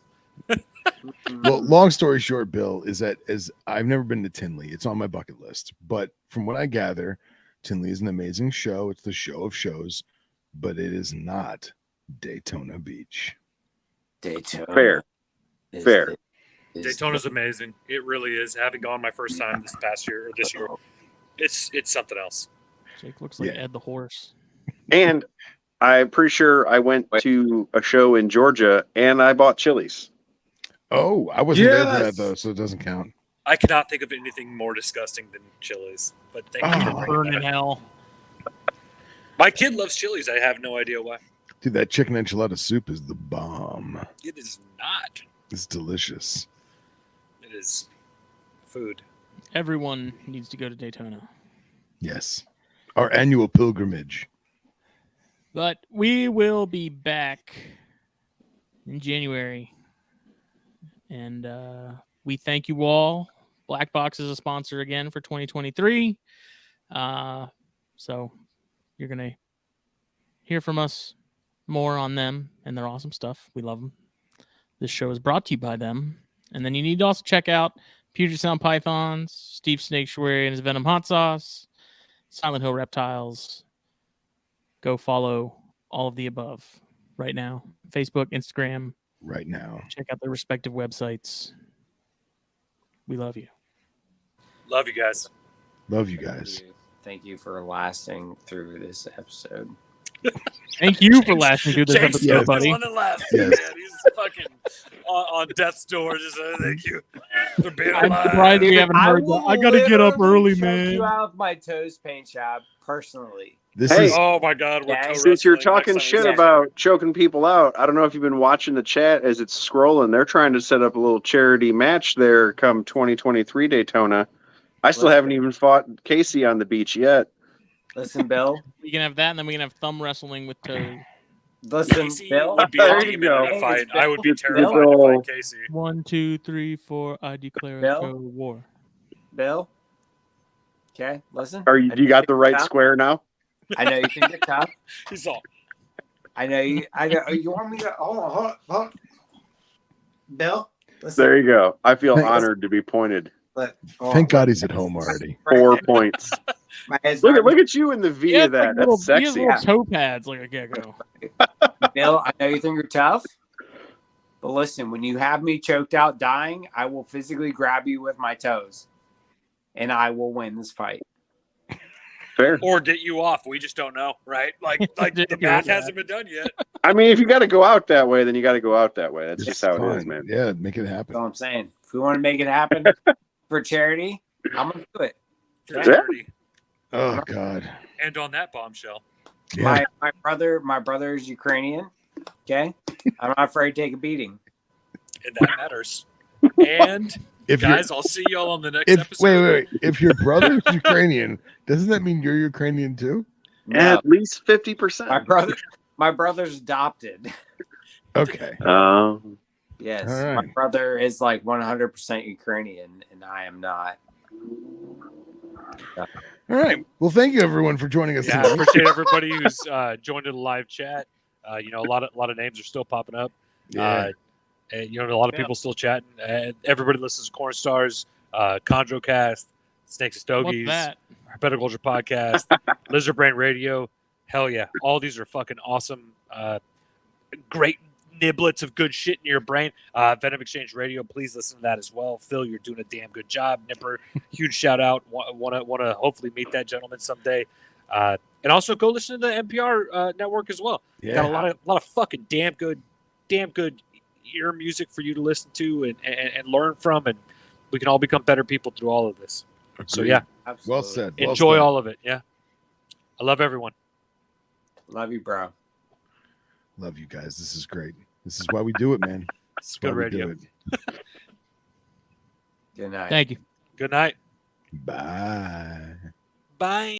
Well, long story short, Bill, is that as I've never been to Tinley. It's on my bucket list. But from what I gather, Tinley is an amazing show. It's the show of shows, but it is not Daytona Beach. Daytona. Fair. is Fair. the- is Daytona's amazing. It really is. Having gone my first time this past year or this year, it's something else. Jake looks like Yeah. Ed the horse. And I'm pretty sure I went to a show in Georgia and I bought chilies. Oh, I wasn't there for that Yes. though, so it doesn't count. I cannot think of anything more disgusting than chilies. But thank you for Oh. bringing Burn that in up. hell. My kid loves chilies. I have no idea why. Dude, that chicken enchilada soup is the bomb. It is not. It's delicious. It is food. Everyone needs to go to Daytona. Yes. Our annual pilgrimage. But we will be back in January. And we thank you all. BlackBox is a sponsor again for 2023. So you're going to hear from us more on them and their awesome stuff. We love them. This show is brought to you by them. And then you need to also check out Puget Sound Pythons, Steve Snakeshwary and his Venom Hot Sauce, Silent Hill Reptiles. Go follow all of the above right now. Facebook, Instagram. Right now. Check out their respective websites. We love you. Love you guys. Love you guys. Thank you for lasting through this episode. Thank you for lasting through this James episode, is the buddy. one that laughs, Yes. man. He's fucking on death's door. Just thank you for being I'm alive. surprised we haven't heard that. I gotta get up early, choke man. You out of my toes paint job personally. This Hey. is Oh my God, we're Yeah, toe Since you're wrestling talking next shit time. about choking people out, I don't know if you've been watching the chat as it's scrolling. They're trying to set up a little charity match there come 2023 Daytona. I still Let's haven't go. even fought Casey on the beach yet. Listen, Bill. We can have that, and then we can have thumb wrestling with toes. Listen, Casey Bill. would be a There you demon go. in a fight. I would be Bill. terrified to Bill. fight Casey. 1, 2, 3, 4. I declare a Bill? toe war. Bill. Okay, listen. Are you? I You got the right tough. square now? I know you think you're tough. He's all. I know you. I know you want me to. Hold on. Bill. Listen. There you go. I feel Thanks. honored to be pointed. thank God he's at home already. 4 points. My head's Look already- at you in the V He has, of that. like, little, That's he has sexy. little toe pads like a gecko. Bill, I know you think you're tough, but listen, when you have me choked out dying, I will physically grab you with my toes, and I will win this fight. Fair. Or get you off. We just don't know, right? Like the math hasn't been done yet. I mean, if you got to go out that way, then you got to go out that way. That's just how it is, Fine. man. Yeah, make it That's happen. all I'm saying. If we want to make it happen for charity, I'm gonna do it. For Yeah. charity. Oh God. And on that bombshell, Yeah. My brother is Ukrainian. Okay, I'm not afraid to take a beating. and that matters. And If you're guys, I'll see y'all on the next if episode. wait. If your brother's Ukrainian, doesn't that mean you're Ukrainian too? No, At least 50%. my brother's adopted. Okay. Yes, All right. my brother is like 100% Ukrainian, and I am not. All right. Well, thank you everyone for joining us Yeah, I tonight. appreciate everybody who's joined in the live chat. A lot of names are still popping up. Yeah. And, you know, a lot of people still chatting. Everybody listens to Cornstars, ChondroCast, Snakes and Stogies, What's that? Herpetoculture Podcast, Lizard Brain Radio. Hell yeah. All these are fucking awesome. Great niblets of good shit in your brain. Venom Exchange Radio, please listen to that as well. Phil, you're doing a damn good job. Nipper, huge shout out. Want to hopefully meet that gentleman someday. And also go listen to the NPR network as well. Yeah. Got a lot of fucking damn good ear music for you to listen to and learn from, and we can all become better people through all of this. So yeah, Absolutely. Well said. Well enjoy said. all of it. Yeah, I love everyone. Love you, bro. Love you guys. This is great. This is why we do it, man. It's Why good we radio. do it. Good night. Thank you. Good night. Bye. Bye.